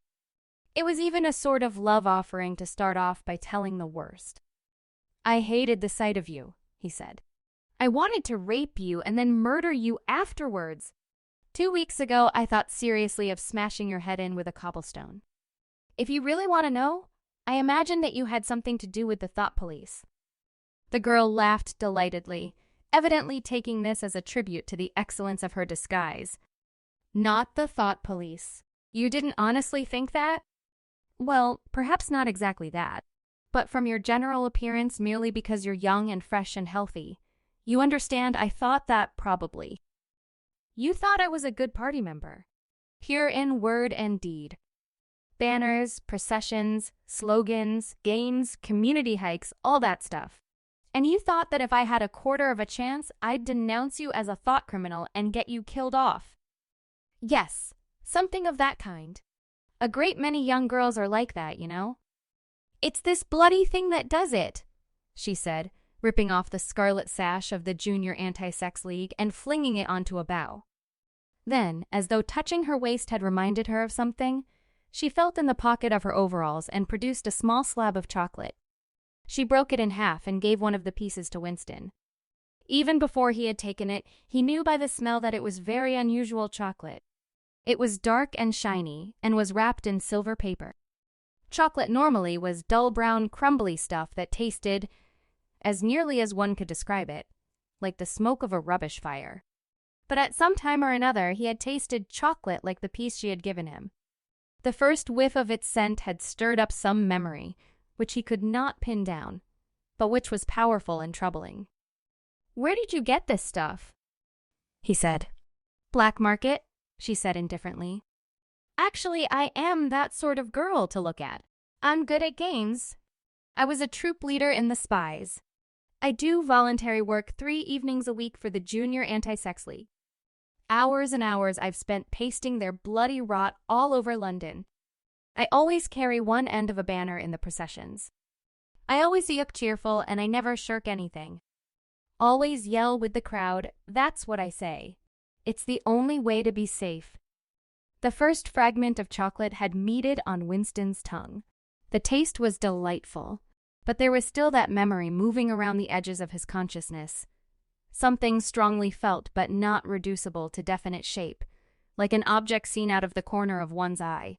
It was even a sort of love offering to start off by telling the worst. "I hated the sight of you," he said. "I wanted to rape you and then murder you afterwards. 2 weeks ago, I thought seriously of smashing your head in with a cobblestone. If you really want to know, I imagine that you had something to do with the thought police." The girl laughed delightedly, evidently taking this as a tribute to the excellence of her disguise. "Not the thought police. You didn't honestly think that?" "Well, perhaps not exactly that. But from your general appearance, merely because you're young and fresh and healthy. You understand, I thought that probably. You thought I was a good party member. Pure in word and deed. Banners, processions, slogans, games, community hikes, all that stuff. And you thought that if I had a quarter of a chance, I'd denounce you as a thought criminal and get you killed off." "Yes, something of that kind. A great many young girls are like that, you know." "It's this bloody thing that does it," she said, ripping off the scarlet sash of the Junior Anti-Sex League and flinging it onto a bough. Then, as though touching her waist had reminded her of something, she felt in the pocket of her overalls and produced a small slab of chocolate. She broke it in half and gave one of the pieces to Winston. Even before he had taken it, he knew by the smell that it was very unusual chocolate. It was dark and shiny and was wrapped in silver paper. Chocolate normally was dull brown, crumbly stuff that tasted, as nearly as one could describe it, like the smoke of a rubbish fire. But at some time or another, he had tasted chocolate like the piece she had given him. The first whiff of its scent had stirred up some memory, which he could not pin down, but which was powerful and troubling. "Where did you get this stuff?" he said. "Black market," she said indifferently. "Actually, I am that sort of girl to look at. I'm good at games. I was a troop leader in the Spies. I do voluntary work 3 evenings a week for the Junior Anti-Sex League. Hours and hours I've spent pasting their bloody rot all over London. I always carry one end of a banner in the processions. I always look cheerful and I never shirk anything. Always yell with the crowd, that's what I say. It's the only way to be safe." The first fragment of chocolate had meated on Winston's tongue. The taste was delightful, but there was still that memory moving around the edges of his consciousness. Something strongly felt but not reducible to definite shape, like an object seen out of the corner of one's eye.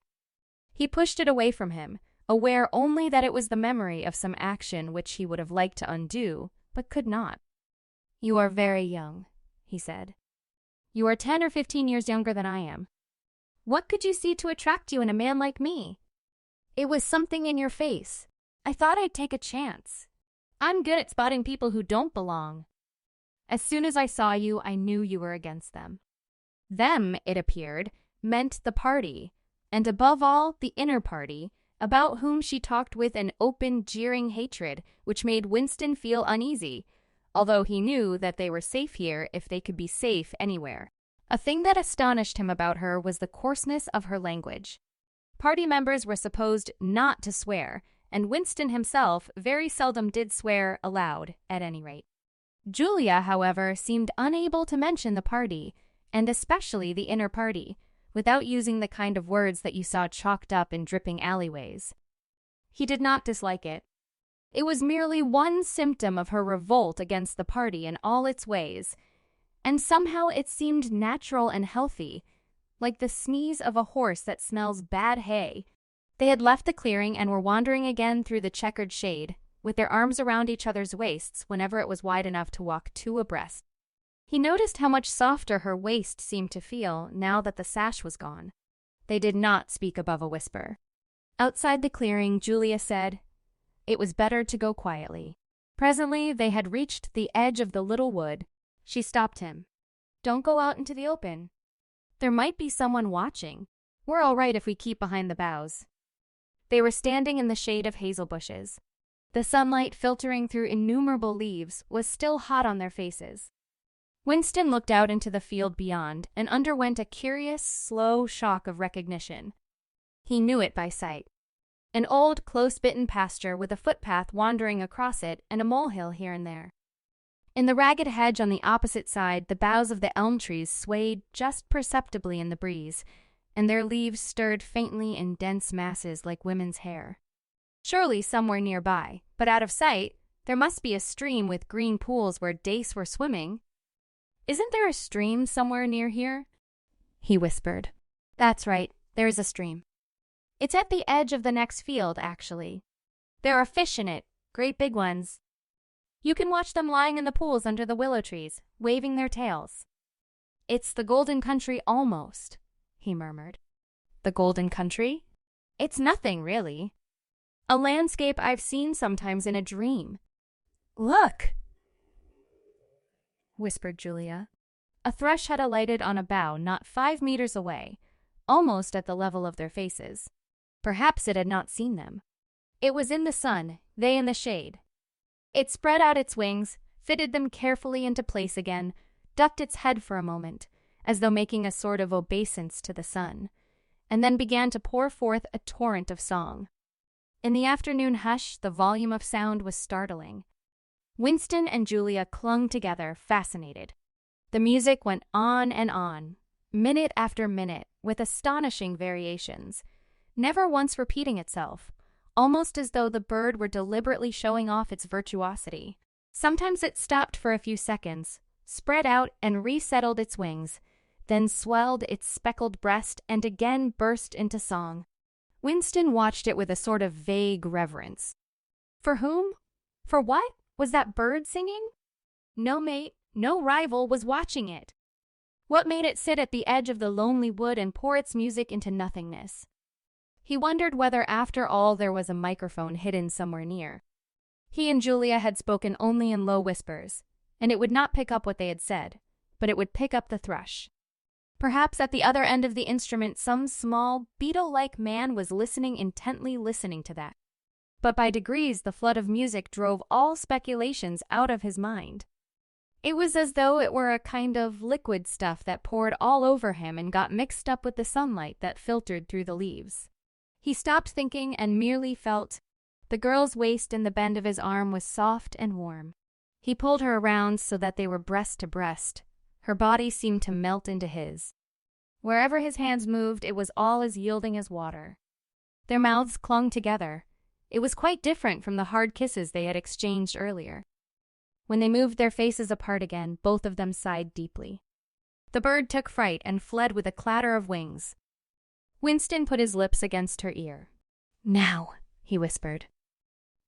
He pushed it away from him, aware only that it was the memory of some action which he would have liked to undo, but could not. "You are very young," he said. "You are 10 or 15 years younger than I am. What could you see to attract you in a man like me? It was something in your face. I thought I'd take a chance. I'm good at spotting people who don't belong. As soon as I saw you, I knew you were against them." Them, it appeared, meant the party, and above all, the inner party, about whom she talked with an open, jeering hatred which made Winston feel uneasy, although he knew that they were safe here if they could be safe anywhere. A thing that astonished him about her was the coarseness of her language. Party members were supposed not to swear, and Winston himself very seldom did swear aloud, at any rate. Julia, however, seemed unable to mention the party, and especially the inner party, without using the kind of words that you saw chalked up in dripping alleyways. He did not dislike it. It was merely one symptom of her revolt against the party in all its ways, and somehow it seemed natural and healthy, like the sneeze of a horse that smells bad hay. They had left the clearing and were wandering again through the checkered shade, with their arms around each other's waists whenever it was wide enough to walk two abreast. He noticed how much softer her waist seemed to feel now that the sash was gone. They did not speak above a whisper. Outside the clearing, Julia said, "It was better to go quietly." Presently, they had reached the edge of the little wood. She stopped him. "Don't go out into the open. There might be someone watching. We're all right if we keep behind the boughs." They were standing in the shade of hazel bushes. The sunlight filtering through innumerable leaves was still hot on their faces. Winston looked out into the field beyond and underwent a curious, slow shock of recognition. He knew it by sight. An old, close-bitten pasture with a footpath wandering across it and a molehill here and there. In the ragged hedge on the opposite side, the boughs of the elm trees swayed just perceptibly in the breeze, and their leaves stirred faintly in dense masses like women's hair. Surely somewhere nearby, but out of sight, there must be a stream with green pools where dace were swimming. "Isn't there a stream somewhere near here?" he whispered. "That's right, there is a stream. It's at the edge of the next field, actually. There are fish in it, great big ones. You can watch them lying in the pools under the willow trees, waving their tails." "It's the Golden Country almost," he murmured. "The Golden Country? It's nothing, really. A landscape I've seen sometimes in a dream." "Look," whispered Julia. A thrush had alighted on a bough not 5 meters away, almost at the level of their faces. Perhaps it had not seen them. It was in the sun, they in the shade. It spread out its wings, fitted them carefully into place again, ducked its head for a moment, as though making a sort of obeisance to the sun, and then began to pour forth a torrent of song. In the afternoon hush, the volume of sound was startling. Winston and Julia clung together, fascinated. The music went on, minute after minute, with astonishing variations, never once repeating itself, almost as though the bird were deliberately showing off its virtuosity. Sometimes it stopped for a few seconds, spread out and resettled its wings, then swelled its speckled breast and again burst into song. Winston watched it with a sort of vague reverence. For whom? For what? Was that bird singing? No mate, no rival was watching it. What made it sit at the edge of the lonely wood and pour its music into nothingness? He wondered whether after all there was a microphone hidden somewhere near. He and Julia had spoken only in low whispers, and it would not pick up what they had said, but it would pick up the thrush. Perhaps at the other end of the instrument some small, beetle-like man was intently listening to that. But by degrees the flood of music drove all speculations out of his mind. It was as though it were a kind of liquid stuff that poured all over him and got mixed up with the sunlight that filtered through the leaves. He stopped thinking and merely felt. The girl's waist in the bend of his arm was soft and warm. He pulled her around so that they were breast to breast. Her body seemed to melt into his. Wherever his hands moved, it was all as yielding as water. Their mouths clung together. It was quite different from the hard kisses they had exchanged earlier. When they moved their faces apart again, both of them sighed deeply. The bird took fright and fled with a clatter of wings. Winston put his lips against her ear. "Now," he whispered.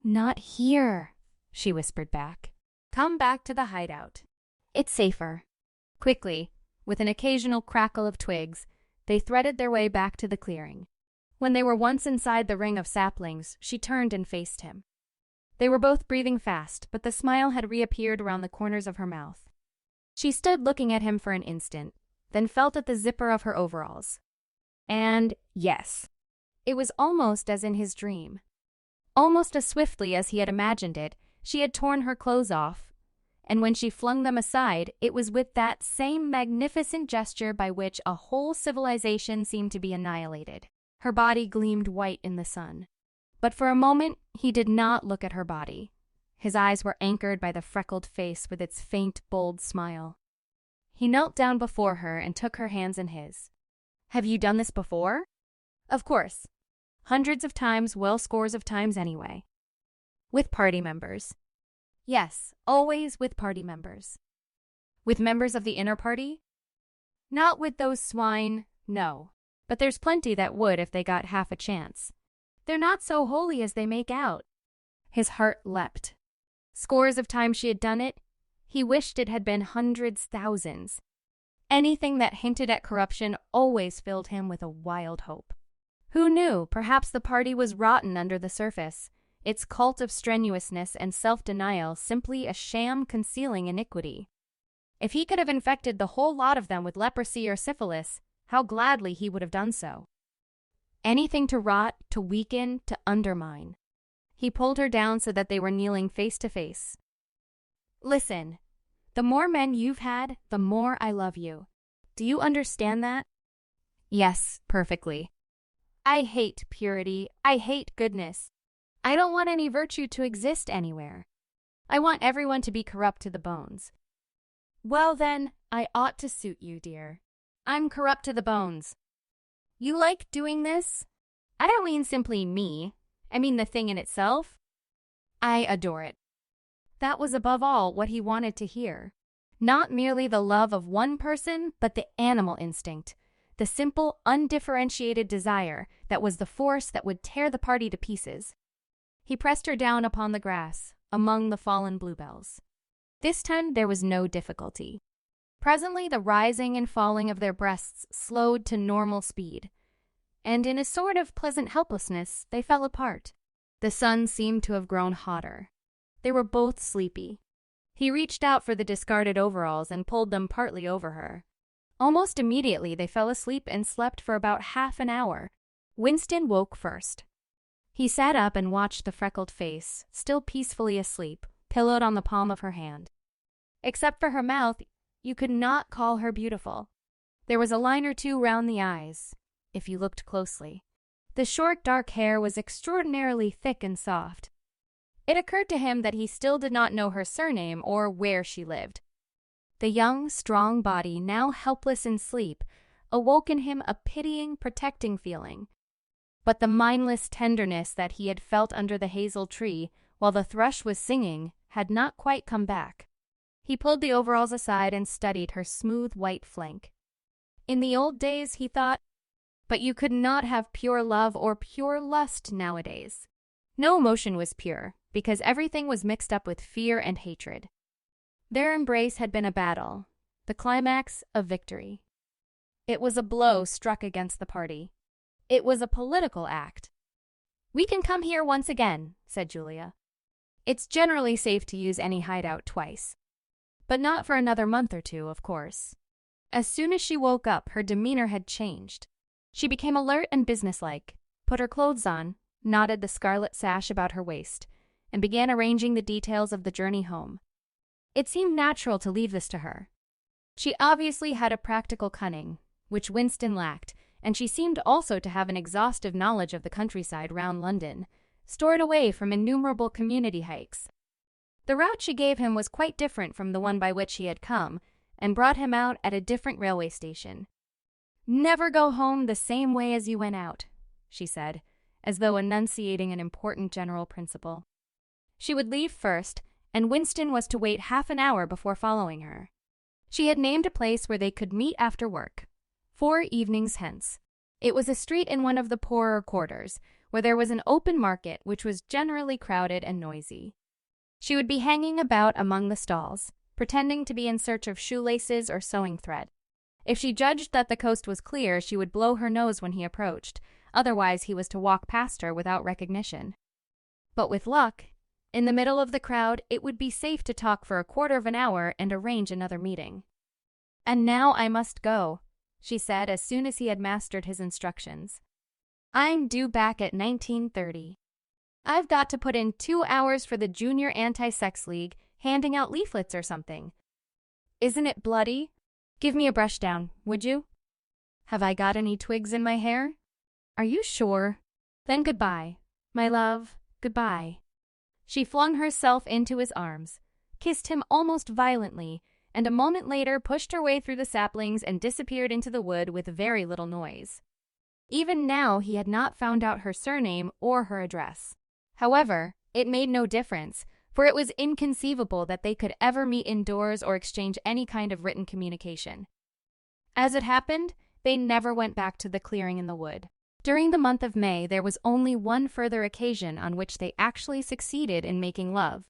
"Not here," she whispered back. "Come back to the hideout. It's safer." Quickly, with an occasional crackle of twigs, they threaded their way back to the clearing. When they were once inside the ring of saplings, she turned and faced him. They were both breathing fast, but the smile had reappeared around the corners of her mouth. She stood looking at him for an instant, then felt at the zipper of her overalls. And yes, it was almost as in his dream. Almost as swiftly as he had imagined it, she had torn her clothes off, and when she flung them aside, it was with that same magnificent gesture by which a whole civilization seemed to be annihilated. Her body gleamed white in the sun. But for a moment, he did not look at her body. His eyes were anchored by the freckled face with its faint, bold smile. He knelt down before her and took her hands in his. Have you done this before? Of course. Hundreds of times, well, scores of times anyway. With party members. Yes, always with party members. With members of the inner party? Not with those swine, no. But there's plenty that would if they got half a chance. They're not so holy as they make out. His heart leapt. Scores of times she had done it. He wished it had been hundreds, thousands. Anything that hinted at corruption always filled him with a wild hope. Who knew? Perhaps the party was rotten under the surface, its cult of strenuousness and self-denial simply a sham concealing iniquity. If he could have infected the whole lot of them with leprosy or syphilis, how gladly he would have done so. Anything to rot, to weaken, to undermine. He pulled her down so that they were kneeling face to face. Listen, the more men you've had, the more I love you. Do you understand that? Yes, perfectly. I hate purity. I hate goodness. I don't want any virtue to exist anywhere. I want everyone to be corrupt to the bones. Well then, I ought to suit you, dear. I'm corrupt to the bones. You like doing this? I don't mean simply me. I mean the thing in itself. I adore it. That was above all what he wanted to hear. Not merely the love of one person, but the animal instinct. The simple, undifferentiated desire that was the force that would tear the party to pieces. He pressed her down upon the grass, among the fallen bluebells. This time there was no difficulty. Presently the rising and falling of their breasts slowed to normal speed, and in a sort of pleasant helplessness they fell apart. The sun seemed to have grown hotter. They were both sleepy. He reached out for the discarded overalls and pulled them partly over her. Almost immediately they fell asleep and slept for about half an hour. Winston woke first. He sat up and watched the freckled face, still peacefully asleep, pillowed on the palm of her hand. Except for her mouth, you could not call her beautiful. There was a line or two round the eyes, if you looked closely. The short, dark hair was extraordinarily thick and soft. It occurred to him that he still did not know her surname or where she lived. The young, strong body, now helpless in sleep, awoke in him a pitying, protecting feeling. But the mindless tenderness that he had felt under the hazel tree while the thrush was singing had not quite come back. He pulled the overalls aside and studied her smooth white flank. In the old days, he thought, but you could not have pure love or pure lust nowadays. No emotion was pure, because everything was mixed up with fear and hatred. Their embrace had been a battle, the climax a victory. It was a blow struck against the party. It was a political act. We can come here once again, said Julia. It's generally safe to use any hideout twice. But not for another month or two, of course. As soon as she woke up, her demeanor had changed. She became alert and businesslike, put her clothes on, knotted the scarlet sash about her waist, and began arranging the details of the journey home. It seemed natural to leave this to her. She obviously had a practical cunning, which Winston lacked, and she seemed also to have an exhaustive knowledge of the countryside round London, stored away from innumerable community hikes. The route she gave him was quite different from the one by which he had come, and brought him out at a different railway station. Never go home the same way as you went out, she said, as though enunciating an important general principle. She would leave first, and Winston was to wait half an hour before following her. She had named a place where they could meet after work, 4 evenings hence. It was a street in one of the poorer quarters, where there was an open market which was generally crowded and noisy. She would be hanging about among the stalls, pretending to be in search of shoelaces or sewing thread. If she judged that the coast was clear, she would blow her nose when he approached, otherwise he was to walk past her without recognition. But with luck, in the middle of the crowd, it would be safe to talk for a quarter of an hour and arrange another meeting. And now I must go, she said as soon as he had mastered his instructions. I'm due back at 19:30. I've got to put in 2 hours for the Junior Anti-Sex League, handing out leaflets or something. Isn't it bloody? Give me a brush down, would you? Have I got any twigs in my hair? Are you sure? Then goodbye, my love, goodbye. She flung herself into his arms, kissed him almost violently, and a moment later pushed her way through the saplings and disappeared into the wood with very little noise. Even now, he had not found out her surname or her address. However, it made no difference, for it was inconceivable that they could ever meet indoors or exchange any kind of written communication. As it happened, they never went back to the clearing in the wood. During the month of May, there was only one further occasion on which they actually succeeded in making love.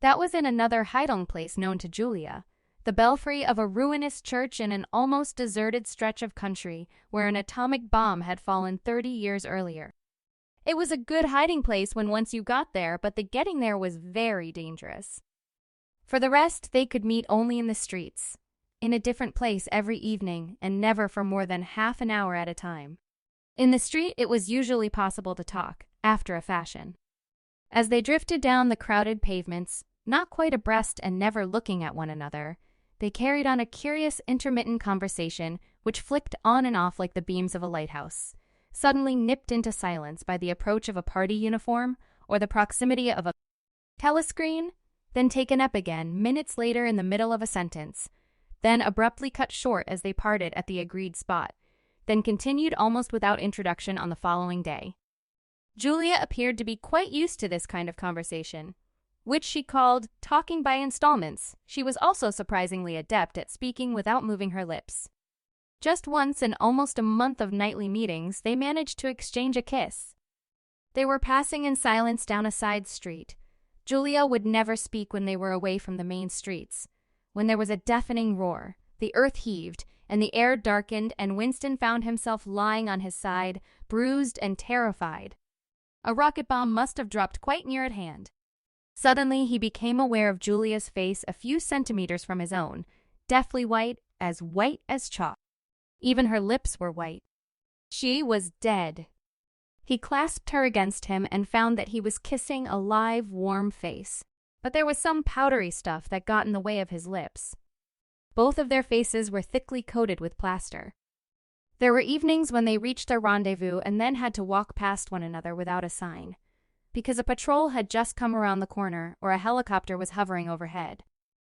That was in another hiding place known to Julia, the belfry of a ruinous church in an almost deserted stretch of country where an atomic bomb had fallen 30 years earlier. It was a good hiding place when once you got there, but the getting there was very dangerous. For the rest, they could meet only in the streets, in a different place every evening, and never for more than half an hour at a time. In the street, it was usually possible to talk, after a fashion. As they drifted down the crowded pavements, not quite abreast and never looking at one another, they carried on a curious intermittent conversation which flicked on and off like the beams of a lighthouse, suddenly nipped into silence by the approach of a party uniform or the proximity of a telescreen, then taken up again minutes later in the middle of a sentence, then abruptly cut short as they parted at the agreed spot, then continued almost without introduction on the following day. Julia appeared to be quite used to this kind of conversation, which she called talking by installments. She was also surprisingly adept at speaking without moving her lips. Just once in almost a month of nightly meetings, they managed to exchange a kiss. They were passing in silence down a side street. Julia would never speak when they were away from the main streets. When there was a deafening roar, the earth heaved, and the air darkened, and Winston found himself lying on his side, bruised and terrified. A rocket bomb must have dropped quite near at hand. Suddenly, he became aware of Julia's face a few centimeters from his own, deathly white as chalk. Even her lips were white. She was dead. He clasped her against him and found that he was kissing a live, warm face. But there was some powdery stuff that got in the way of his lips. Both of their faces were thickly coated with plaster. There were evenings when they reached their rendezvous and then had to walk past one another without a sign, because a patrol had just come around the corner or a helicopter was hovering overhead.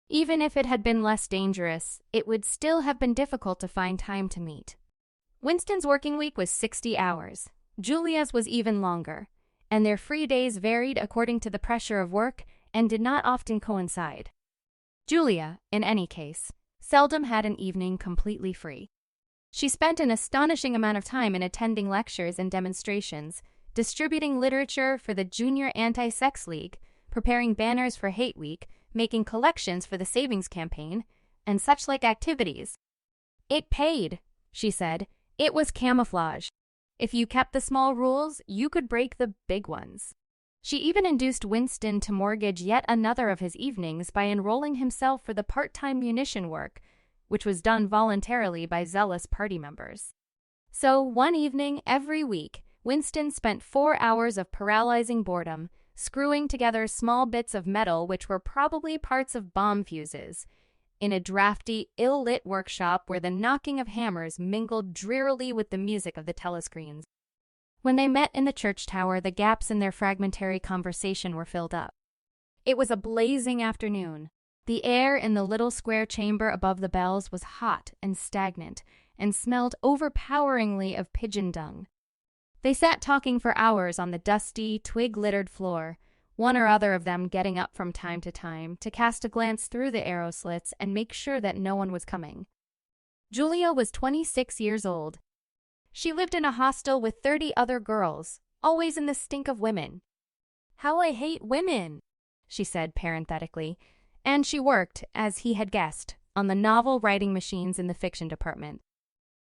Even if it had been less dangerous, it would still have been difficult to find time to meet. Winston's working week was 60 hours. Julia's was even longer, and their free days varied according to the pressure of work and did not often coincide. Julia, in any case, seldom had an evening completely free. She spent an astonishing amount of time in attending lectures and demonstrations, distributing literature for the Junior Anti-Sex League, preparing banners for Hate Week, making collections for the savings campaign, and such like activities. It paid, she said. It was camouflage. If you kept the small rules, you could break the big ones. She even induced Winston to mortgage yet another of his evenings by enrolling himself for the part-time munition work, which was done voluntarily by zealous party members. So, one evening every week, Winston spent 4 hours of paralyzing boredom, screwing together small bits of metal which were probably parts of bomb fuses, in a drafty, ill-lit workshop where the knocking of hammers mingled drearily with the music of the telescreens. When they met in the church tower, the gaps in their fragmentary conversation were filled up. It was a blazing afternoon. The air in the little square chamber above the bells was hot and stagnant, and smelled overpoweringly of pigeon dung. They sat talking for hours on the dusty, twig-littered floor, one or other of them getting up from time to time to cast a glance through the arrow slits and make sure that no one was coming. Julia was 26 years old. She lived in a hostel with 30 other girls, always in the stink of women. "How I hate women," she said parenthetically, and she worked, as he had guessed, on the novel writing machines in the fiction department.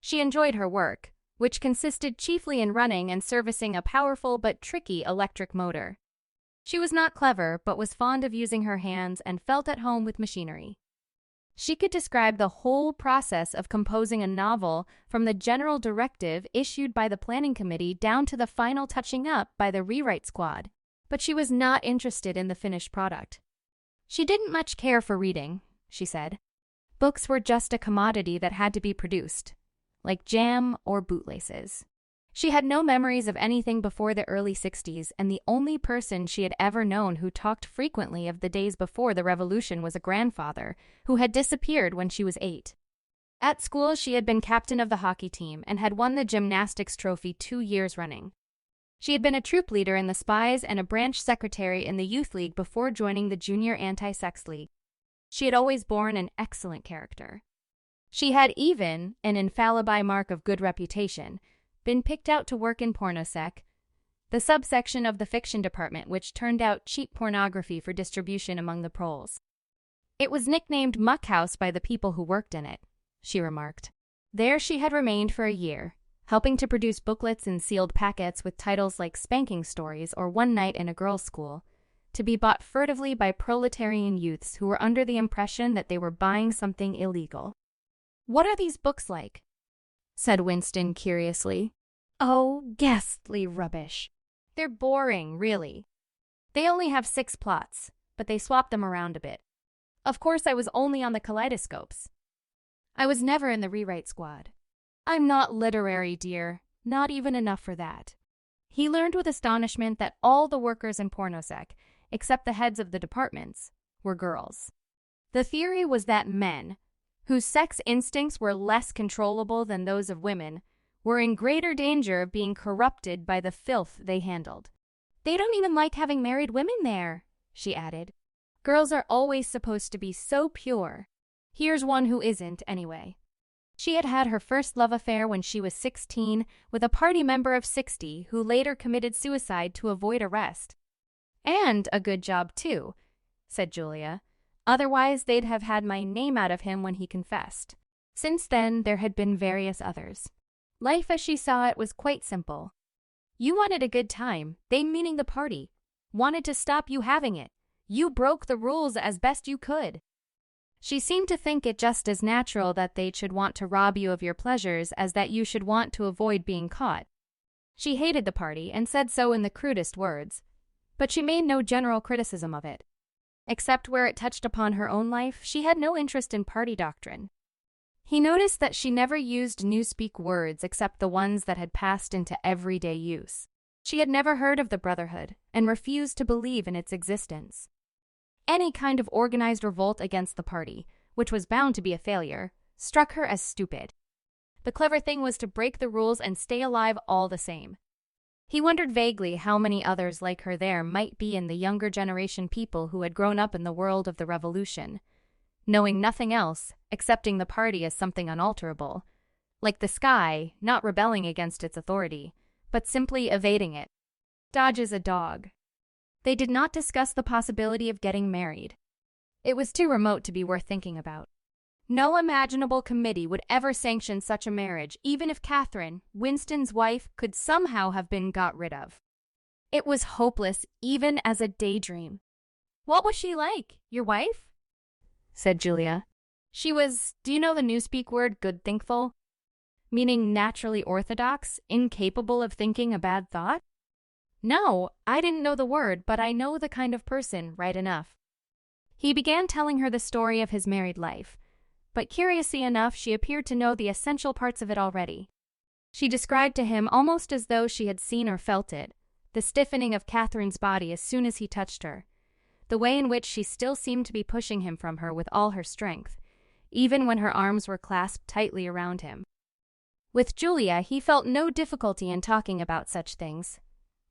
She enjoyed her work, which consisted chiefly in running and servicing a powerful but tricky electric motor. She was not clever, but was fond of using her hands and felt at home with machinery. She could describe the whole process of composing a novel from the general directive issued by the planning committee down to the final touching up by the rewrite squad, but she was not interested in the finished product. She didn't much care for reading, she said. Books were just a commodity that had to be produced, like jam or bootlaces. She had no memories of anything before the early 60s, and the only person she had ever known who talked frequently of the days before the revolution was a grandfather who had disappeared when she was 8. At school, she had been captain of the hockey team and had won the gymnastics trophy 2 years running. She had been a troop leader in the Spies and a branch secretary in the youth league before joining the junior anti-sex league. She had always borne an excellent character. She had even, an infallible mark of good reputation, been picked out to work in pornosec, the subsection of the fiction department which turned out cheap pornography for distribution among the proles. It was nicknamed Muck House by the people who worked in it, she remarked. There she had remained for a year, helping to produce booklets in sealed packets with titles like Spanking Stories or One Night in a Girls' School, to be bought furtively by proletarian youths who were under the impression that they were buying something illegal. "What are these books like?" said Winston curiously. "Oh, ghastly rubbish. They're boring, really. They only have 6 plots, but they swap them around a bit. Of course, I was only on the kaleidoscopes. I was never in the rewrite squad. I'm not literary, dear, not even enough for that." He learned with astonishment that all the workers in pornosec, except the heads of the departments, were girls. The theory was that men, whose sex instincts were less controllable than those of women, were in greater danger of being corrupted by the filth they handled. "They don't even like having married women there," she added. "Girls are always supposed to be so pure. Here's one who isn't, anyway." She had had her first love affair when she was 16 with a party member of 60 who later committed suicide to avoid arrest. "And a good job, too," said Julia. "Otherwise, they'd have had my name out of him when he confessed." Since then, there had been various others. Life as she saw it was quite simple. You wanted a good time, they, meaning the party, wanted to stop you having it. You broke the rules as best you could. She seemed to think it just as natural that they should want to rob you of your pleasures as that you should want to avoid being caught. She hated the party and said so in the crudest words, but she made no general criticism of it. Except where it touched upon her own life, she had no interest in party doctrine. He noticed that she never used newspeak words except the ones that had passed into everyday use. She had never heard of the Brotherhood and refused to believe in its existence. Any kind of organized revolt against the party, which was bound to be a failure, struck her as stupid. The clever thing was to break the rules and stay alive all the same. He wondered vaguely how many others like her there might be in the younger generation, people who had grown up in the world of the revolution, knowing nothing else, accepting the party as something unalterable, like the sky, not rebelling against its authority, but simply evading it. Dodge is a dog. They did not discuss the possibility of getting married. It was too remote to be worth thinking about. No imaginable committee would ever sanction such a marriage, even if Catherine, Winston's wife, could somehow have been got rid of. It was hopeless, even as a daydream. "What was she like, your wife?" said Julia. "She was, do you know the newspeak word good thinkful? Meaning naturally orthodox, incapable of thinking a bad thought?" "No, I didn't know the word, but I know the kind of person right enough." He began telling her the story of his married life, but curiously enough, she appeared to know the essential parts of it already. She described to him, almost as though she had seen or felt it, the stiffening of Catherine's body as soon as he touched her, the way in which she still seemed to be pushing him from her with all her strength, even when her arms were clasped tightly around him. With Julia, he felt no difficulty in talking about such things.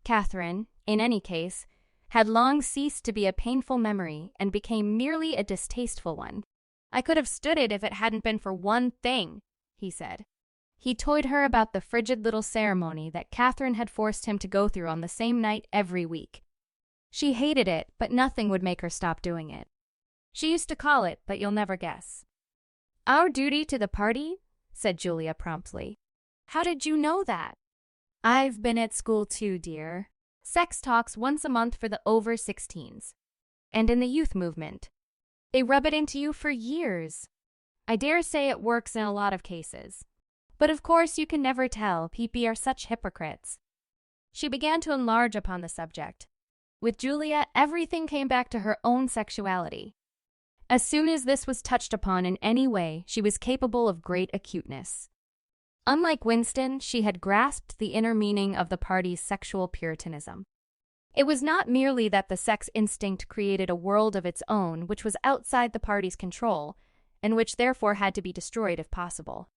Catherine, in any case, had long ceased to be a painful memory and became merely a distasteful one. "I could have stood it if it hadn't been for one thing," he said. He told her about the frigid little ceremony that Catherine had forced him to go through on the same night every week. She hated it, but nothing would make her stop doing it. She used to call it, but you'll never guess. "Our duty to the party?" said Julia promptly. "How did you know that?" "I've been at school too, dear. Sex talks once a month for the over 16s. And in the youth movement. They rub it into you for years. I dare say it works in a lot of cases. But of course you can never tell, people are such hypocrites." She began to enlarge upon the subject. With Julia, everything came back to her own sexuality. As soon as this was touched upon in any way, she was capable of great acuteness. Unlike Winston, she had grasped the inner meaning of the party's sexual puritanism. It was not merely that the sex instinct created a world of its own which was outside the party's control, and which therefore had to be destroyed if possible.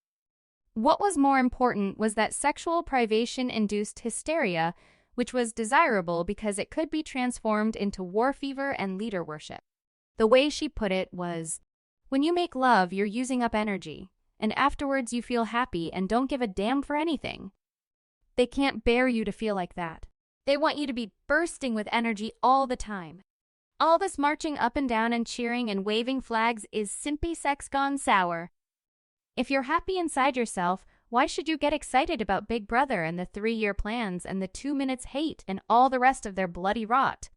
What was more important was that sexual privation induced hysteria, which was desirable because it could be transformed into war fever and leader worship. The way she put it was, when you make love, you're using up energy, and afterwards you feel happy and don't give a damn for anything. They can't bear you to feel like that. They want you to be bursting with energy all the time. All this marching up and down and cheering and waving flags is simpy sex gone sour. If you're happy inside yourself, why should you get excited about Big Brother and the 3-year plans and the 2 minutes hate and all the rest of their bloody rot?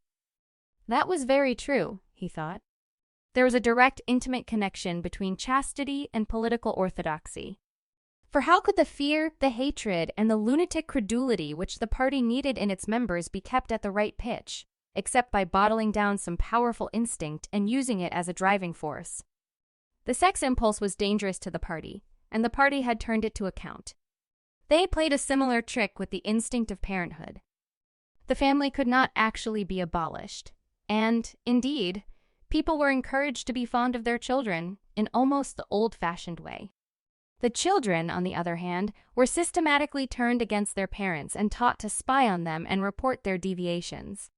That was very true, he thought. There was a direct, intimate connection between chastity and political orthodoxy. For how could the fear, the hatred, and the lunatic credulity which the party needed in its members be kept at the right pitch, except by bottling down some powerful instinct and using it as a driving force? The sex impulse was dangerous to the party, and the party had turned it to account. They played a similar trick with the instinct of parenthood. The family could not actually be abolished, and, indeed, people were encouraged to be fond of their children in almost the old-fashioned way. The children, on the other hand, were systematically turned against their parents and taught to spy on them and report their deviations.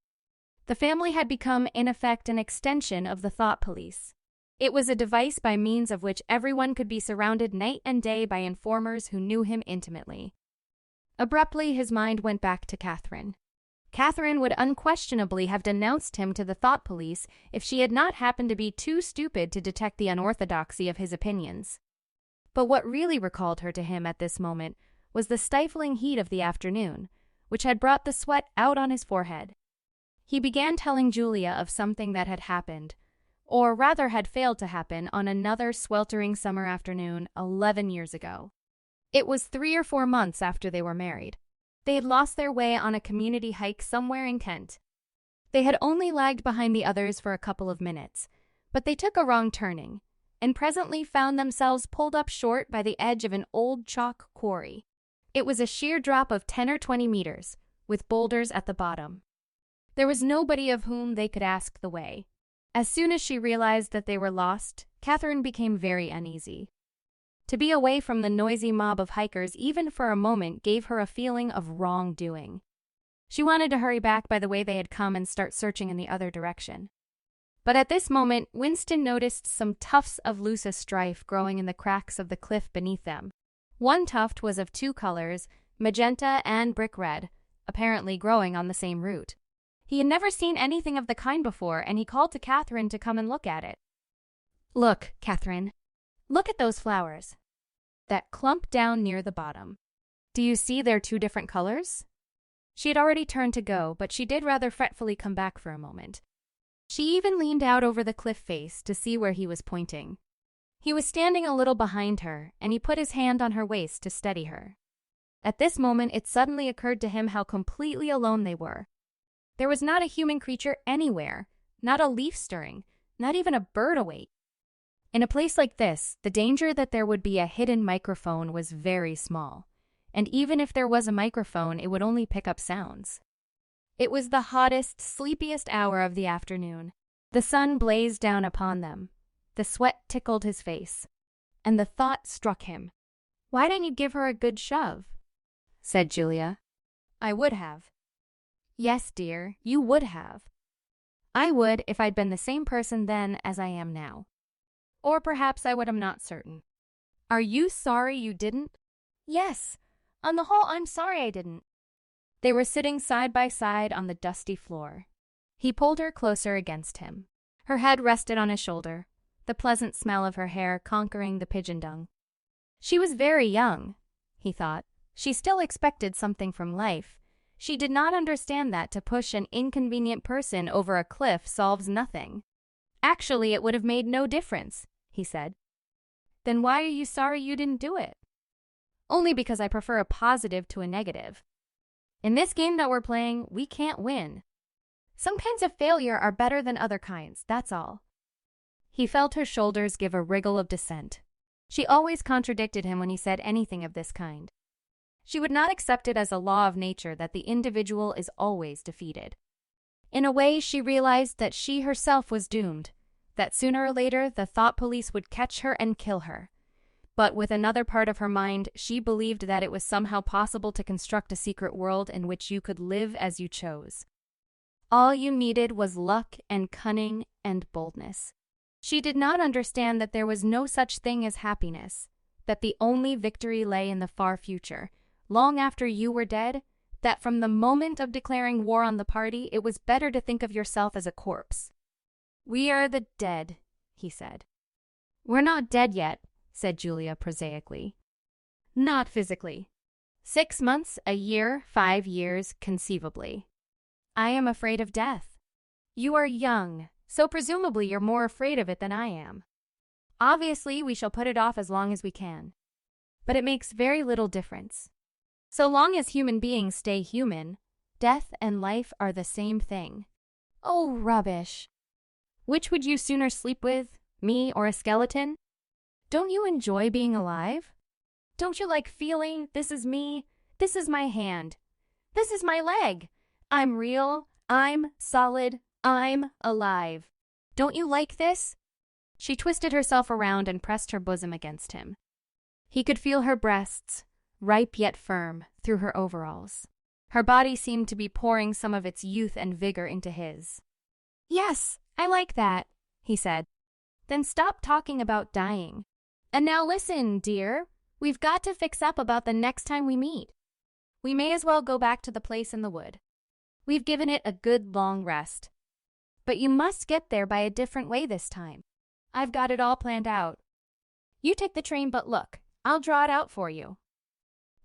The family had become, in effect, an extension of the thought police. It was a device by means of which everyone could be surrounded night and day by informers who knew him intimately. Abruptly, his mind went back to Catherine. Catherine would unquestionably have denounced him to the thought police if she had not happened to be too stupid to detect the unorthodoxy of his opinions. But what really recalled her to him at this moment was the stifling heat of the afternoon, which had brought the sweat out on his forehead. He began telling Julia of something that had happened, or rather had failed to happen, on another sweltering summer afternoon 11 years ago. It was 3 or 4 months after they were married. They had lost their way on a community hike somewhere in Kent. They had only lagged behind the others for a couple of minutes, but they took a wrong turning, and presently found themselves pulled up short by the edge of an old chalk quarry. It was a sheer drop of 10 or 20 meters, with boulders at the bottom. There was nobody of whom they could ask the way. As soon as she realized that they were lost, Catherine became very uneasy. To be away from the noisy mob of hikers even for a moment gave her a feeling of wrongdoing. She wanted to hurry back by the way they had come and start searching in the other direction. But at this moment, Winston noticed some tufts of Lusa strife growing in the cracks of the cliff beneath them. One tuft was of 2 colors, magenta and brick red, apparently growing on the same root. He had never seen anything of the kind before, and he called to Catherine to come and look at it. "Look, Catherine. Look at those flowers. That clump down near the bottom. Do you see they're 2 different colors?" She had already turned to go, but she did rather fretfully come back for a moment. She even leaned out over the cliff face to see where he was pointing. He was standing a little behind her, and he put his hand on her waist to steady her. At this moment, it suddenly occurred to him how completely alone they were. There was not a human creature anywhere, not a leaf stirring, not even a bird awake. In a place like this, the danger that there would be a hidden microphone was very small, and even if there was a microphone, it would only pick up sounds. It was the hottest, sleepiest hour of the afternoon. The sun blazed down upon them. The sweat tickled his face, and the thought struck him. "Why don't you give her a good shove?" said Julia. "I would have." "Yes, dear, you would have. I would if I'd been the same person then as I am now. Or perhaps I would, I'm not certain." "Are you sorry you didn't?" "Yes. On the whole, I'm sorry I didn't." They were sitting side by side on the dusty floor. He pulled her closer against him. Her head rested on his shoulder, the pleasant smell of her hair conquering the pigeon dung. She was very young, he thought. She still expected something from life. She did not understand that to push an inconvenient person over a cliff solves nothing. "Actually, it would have made no difference," he said. "Then why are you sorry you didn't do it?" "Only because I prefer a positive to a negative. In this game that we're playing, we can't win. Some kinds of failure are better than other kinds, that's all." He felt her shoulders give a wriggle of dissent. She always contradicted him when he said anything of this kind. She would not accept it as a law of nature that the individual is always defeated. In a way, she realized that she herself was doomed, that sooner or later the thought police would catch her and kill her. But with another part of her mind, she believed that it was somehow possible to construct a secret world in which you could live as you chose. All you needed was luck and cunning and boldness. She did not understand that there was no such thing as happiness, that the only victory lay in the far future, long after you were dead, that from the moment of declaring war on the party, it was better to think of yourself as a corpse. "We are the dead," he said. "We're not dead yet," said Julia prosaically. "Not physically. 6 months, a year, 5 years, conceivably. I am afraid of death. You are young, so presumably you're more afraid of it than I am. Obviously, we shall put it off as long as we can. But it makes very little difference. So long as human beings stay human, death and life are the same thing." "Oh, rubbish. Which would you sooner sleep with, me or a skeleton? Don't you enjoy being alive? Don't you like feeling, this is me, this is my hand, this is my leg, I'm real, I'm solid, I'm alive. Don't you like this?" She twisted herself around and pressed her bosom against him. He could feel her breasts, ripe yet firm, through her overalls. Her body seemed to be pouring some of its youth and vigor into his. "Yes, I like that," he said. "Then stop talking about dying. And now listen, dear, we've got to fix up about the next time we meet. We may as well go back to the place in the wood. We've given it a good long rest. But you must get there by a different way this time. I've got it all planned out. You take the train, but look, I'll draw it out for you."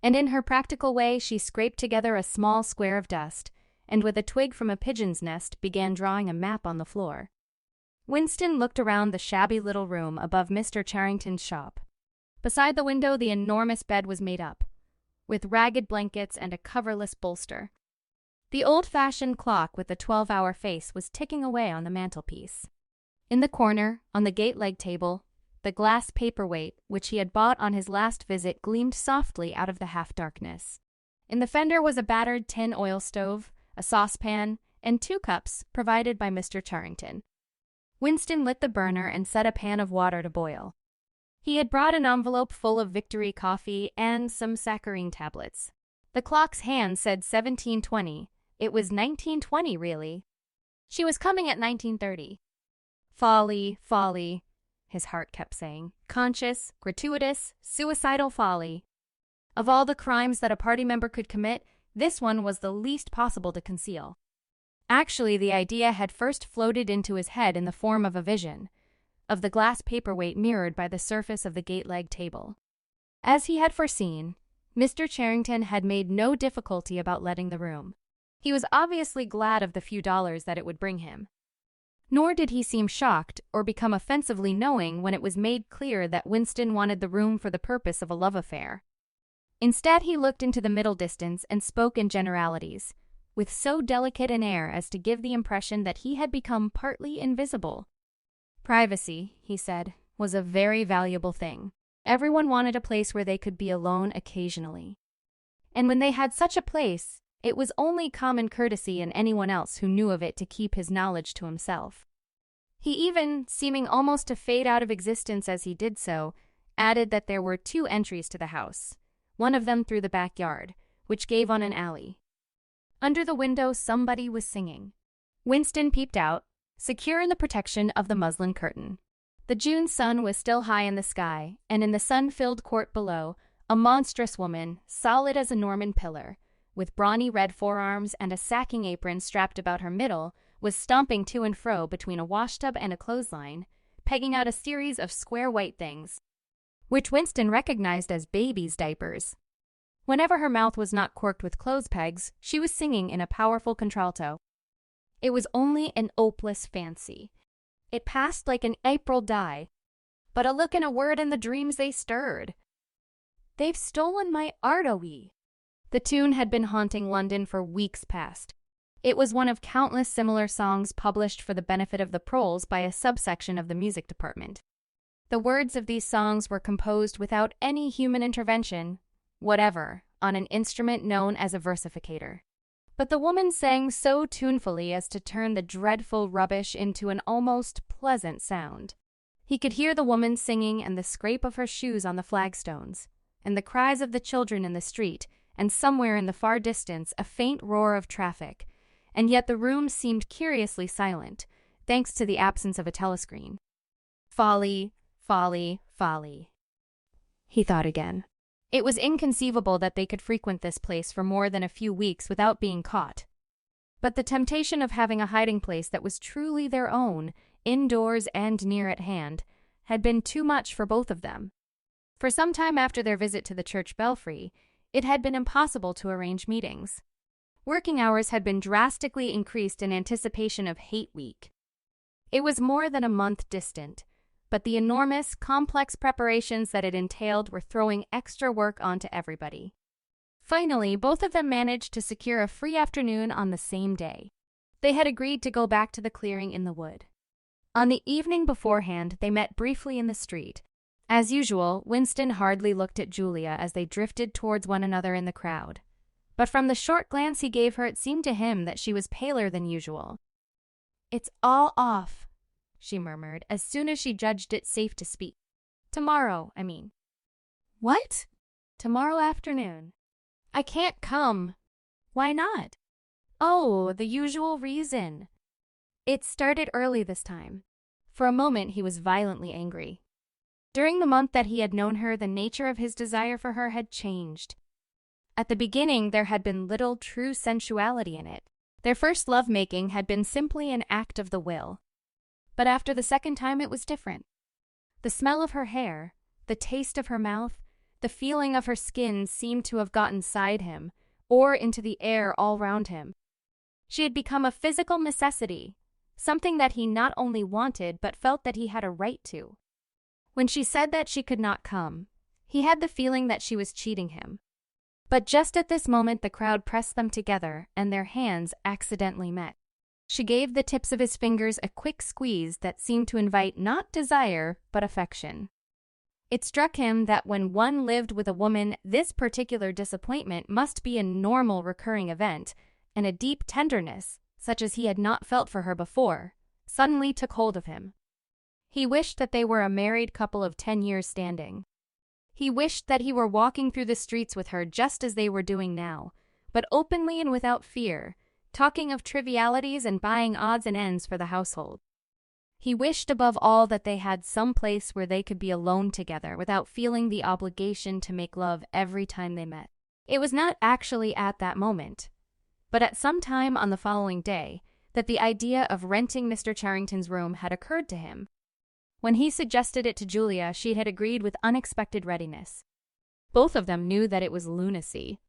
And in her practical way, she scraped together a small square of dust, and with a twig from a pigeon's nest began drawing a map on the floor. Winston looked around the shabby little room above Mr. Charrington's shop. Beside the window, the enormous bed was made up, with ragged blankets and a coverless bolster. The old-fashioned clock with the 12-hour face was ticking away on the mantelpiece. In the corner, on the gate-leg table, the glass paperweight, which he had bought on his last visit, gleamed softly out of the half-darkness. In the fender was a battered tin oil stove, a saucepan, and 2 cups provided by Mr. Charrington. Winston lit the burner and set a pan of water to boil. He had brought an envelope full of Victory coffee and some saccharine tablets. The clock's hand said 17:20. It was 19:20, really. She was coming at 19:30. Folly, folly, his heart kept saying. Conscious, gratuitous, suicidal folly. Of all the crimes that a party member could commit, this one was the least possible to conceal. Actually, the idea had first floated into his head in the form of a vision, of the glass paperweight mirrored by the surface of the gate-leg table. As he had foreseen, Mr. Charrington had made no difficulty about letting the room. He was obviously glad of the few dollars that it would bring him. Nor did he seem shocked or become offensively knowing when it was made clear that Winston wanted the room for the purpose of a love affair. Instead, he looked into the middle distance and spoke in generalities, with so delicate an air as to give the impression that he had become partly invisible. Privacy, he said, was a very valuable thing. Everyone wanted a place where they could be alone occasionally. And when they had such a place, it was only common courtesy in anyone else who knew of it to keep his knowledge to himself. He even, seeming almost to fade out of existence as he did so, added that there were 2 entries to the house, one of them through the backyard, which gave on an alley. Under the window, somebody was singing. Winston peeped out, secure in the protection of the muslin curtain. The June sun was still high in the sky, and in the sun-filled court below, a monstrous woman, solid as a Norman pillar, with brawny red forearms and a sacking apron strapped about her middle, was stomping to and fro between a washtub and a clothesline, pegging out a series of square white things, which Winston recognized as babies' diapers. Whenever her mouth was not corked with clothes pegs, she was singing in a powerful contralto. It was only an opeless fancy. It passed like an April dye, but a look and a word and the dreams they stirred. They've stolen my Ardoe. The tune had been haunting London for weeks past. It was one of countless similar songs published for the benefit of the proles by a subsection of the music department. The words of these songs were composed without any human intervention, whatever, on an instrument known as a versificator. But the woman sang so tunefully as to turn the dreadful rubbish into an almost pleasant sound. He could hear the woman singing and the scrape of her shoes on the flagstones, and the cries of the children in the street, and somewhere in the far distance a faint roar of traffic, and yet the room seemed curiously silent, thanks to the absence of a telescreen. Folly, folly, folly. He thought again. It was inconceivable that they could frequent this place for more than a few weeks without being caught. But the temptation of having a hiding place that was truly their own, indoors and near at hand, had been too much for both of them. For some time after their visit to the church belfry, it had been impossible to arrange meetings. Working hours had been drastically increased in anticipation of Hate Week. It was more than a month distant, but the enormous, complex preparations that it entailed were throwing extra work onto everybody. Finally, both of them managed to secure a free afternoon on the same day. They had agreed to go back to the clearing in the wood. On the evening beforehand, they met briefly in the street. As usual, Winston hardly looked at Julia as they drifted towards one another in the crowd. But from the short glance he gave her, it seemed to him that she was paler than usual. "It's all off," she murmured, as soon as she judged it safe to speak. "Tomorrow, I mean." "What?" "Tomorrow afternoon." "I can't come." "Why not?" "Oh, the usual reason." It started early this time. For a moment he was violently angry. During the month that he had known her, the nature of his desire for her had changed. At the beginning, there had been little true sensuality in it. Their first love-making had been simply an act of the will. But after the second time, it was different. The smell of her hair, the taste of her mouth, the feeling of her skin seemed to have gotten inside him, or into the air all round him. She had become a physical necessity, something that he not only wanted but felt that he had a right to. When she said that she could not come, he had the feeling that she was cheating him. But just at this moment the crowd pressed them together and their hands accidentally met. She gave the tips of his fingers a quick squeeze that seemed to invite not desire but affection. It struck him that when one lived with a woman, this particular disappointment must be a normal recurring event, and a deep tenderness, such as he had not felt for her before, suddenly took hold of him. He wished that they were a married couple of 10 years standing. He wished that he were walking through the streets with her just as they were doing now, but openly and without fear, talking of trivialities and buying odds and ends for the household. He wished above all that they had some place where they could be alone together without feeling the obligation to make love every time they met. It was not actually at that moment, but at some time on the following day, that the idea of renting Mr. Charrington's room had occurred to him. When he suggested it to Julia, she had agreed with unexpected readiness. Both of them knew that it was lunacy.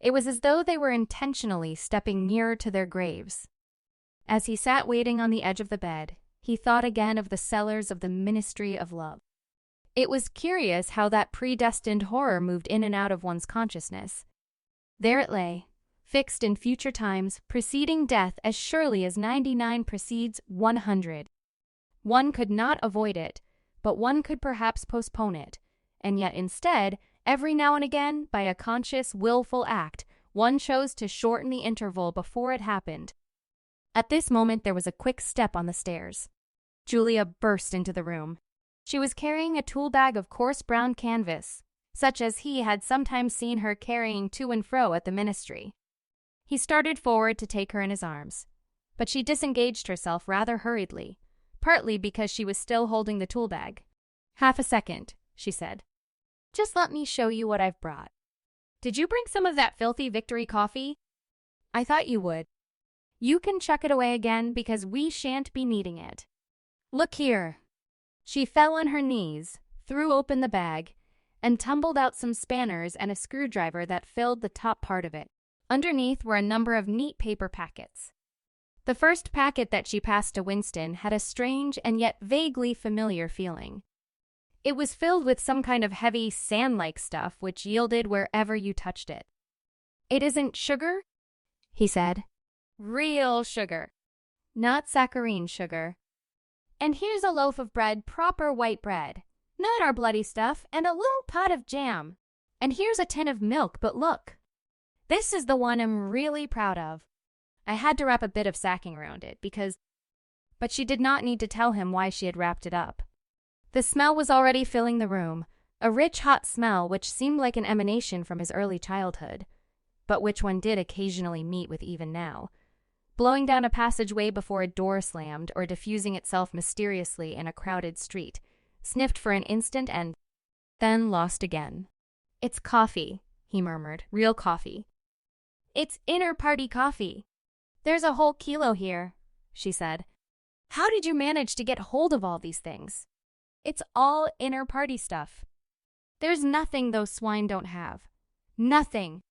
It was as though they were intentionally stepping nearer to their graves. As he sat waiting on the edge of the bed, he thought again of the cellars of the Ministry of Love. It was curious how that predestined horror moved in and out of one's consciousness. There it lay, fixed in future times, preceding death as surely as 99 precedes 100. One could not avoid it, but one could perhaps postpone it, and yet instead, every now and again, by a conscious, willful act, one chose to shorten the interval before it happened. At this moment there was a quick step on the stairs. Julia burst into the room. She was carrying a tool bag of coarse brown canvas, such as he had sometimes seen her carrying to and fro at the ministry. He started forward to take her in his arms, but she disengaged herself rather hurriedly, partly because she was still holding the tool bag. "Half a second," she said. "Just let me show you what I've brought. Did you bring some of that filthy Victory coffee? I thought you would. You can chuck it away again because we shan't be needing it. Look here." She fell on her knees, threw open the bag, and tumbled out some spanners and a screwdriver that filled the top part of it. Underneath were a number of neat paper packets. The first packet that she passed to Winston had a strange and yet vaguely familiar feeling. It was filled with some kind of heavy, sand-like stuff which yielded wherever you touched it. "It isn't sugar?" he said. "Real sugar. Not saccharine sugar. And here's a loaf of bread, proper white bread. Not our bloody stuff, and a little pot of jam. And here's a tin of milk, but look. This is the one I'm really proud of. I had to wrap a bit of sacking around it, But she did not need to tell him why she had wrapped it up. The smell was already filling the room, a rich, hot smell which seemed like an emanation from his early childhood, but which one did occasionally meet with even now, blowing down a passageway before a door slammed or diffusing itself mysteriously in a crowded street, sniffed for an instant and then lost again. It's coffee, he murmured, real coffee. It's inner-party coffee. There's a whole kilo here, she said. How did you manage to get hold of all these things? It's all inner-party stuff. There's nothing those swine don't have. Nothing.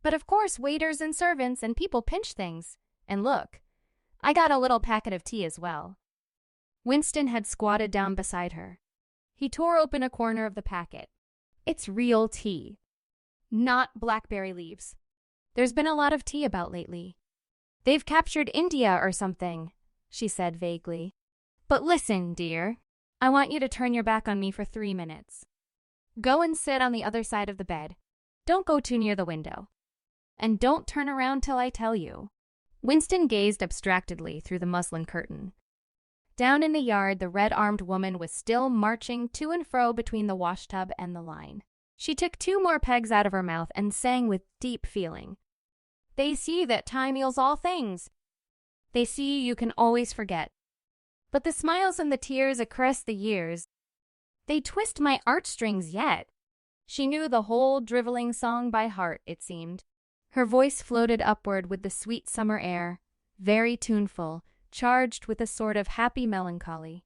But of course waiters and servants and people pinch things. And look, I got a little packet of tea as well. Winston had squatted down beside her. He tore open a corner of the packet. It's real tea. Not blackberry leaves. There's been a lot of tea about lately. They've captured India or something, she said vaguely. But listen, dear, I want you to turn your back on me for 3 minutes. Go and sit on the other side of the bed. Don't go too near the window. And don't turn around till I tell you. Winston gazed abstractedly through the muslin curtain. Down in the yard, the red-armed woman was still marching to and fro between the washtub and the line. She took 2 more pegs out of her mouth and sang with deep feeling. They see that time heals all things. They see you can always forget. But the smiles and the tears across the years, they twist my heartstrings yet. She knew the whole driveling song by heart, it seemed. Her voice floated upward with the sweet summer air, very tuneful, charged with a sort of happy melancholy.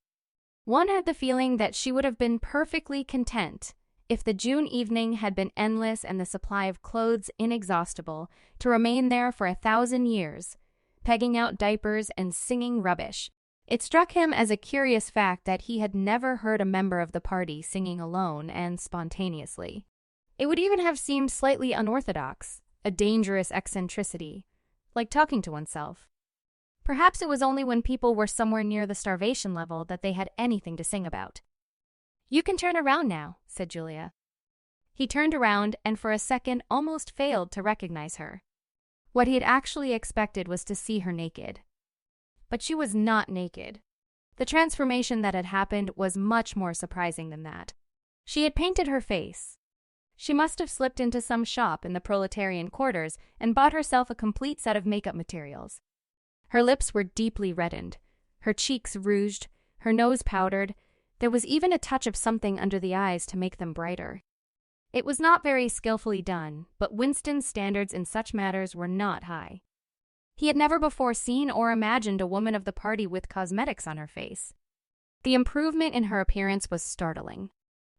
One had the feeling that she would have been perfectly content if the June evening had been endless and the supply of clothes inexhaustible, to remain there for 1,000 years, pegging out diapers and singing rubbish. It struck him as a curious fact that he had never heard a member of the party singing alone and spontaneously. It would even have seemed slightly unorthodox, a dangerous eccentricity, like talking to oneself. Perhaps it was only when people were somewhere near the starvation level that they had anything to sing about. You can turn around now, said Julia. He turned around and for a second almost failed to recognize her. What he had actually expected was to see her naked. But she was not naked. The transformation that had happened was much more surprising than that. She had painted her face. She must have slipped into some shop in the proletarian quarters and bought herself a complete set of makeup materials. Her lips were deeply reddened, her cheeks rouged, her nose powdered. There was even a touch of something under the eyes to make them brighter. It was not very skillfully done, but Winston's standards in such matters were not high. He had never before seen or imagined a woman of the party with cosmetics on her face. The improvement in her appearance was startling.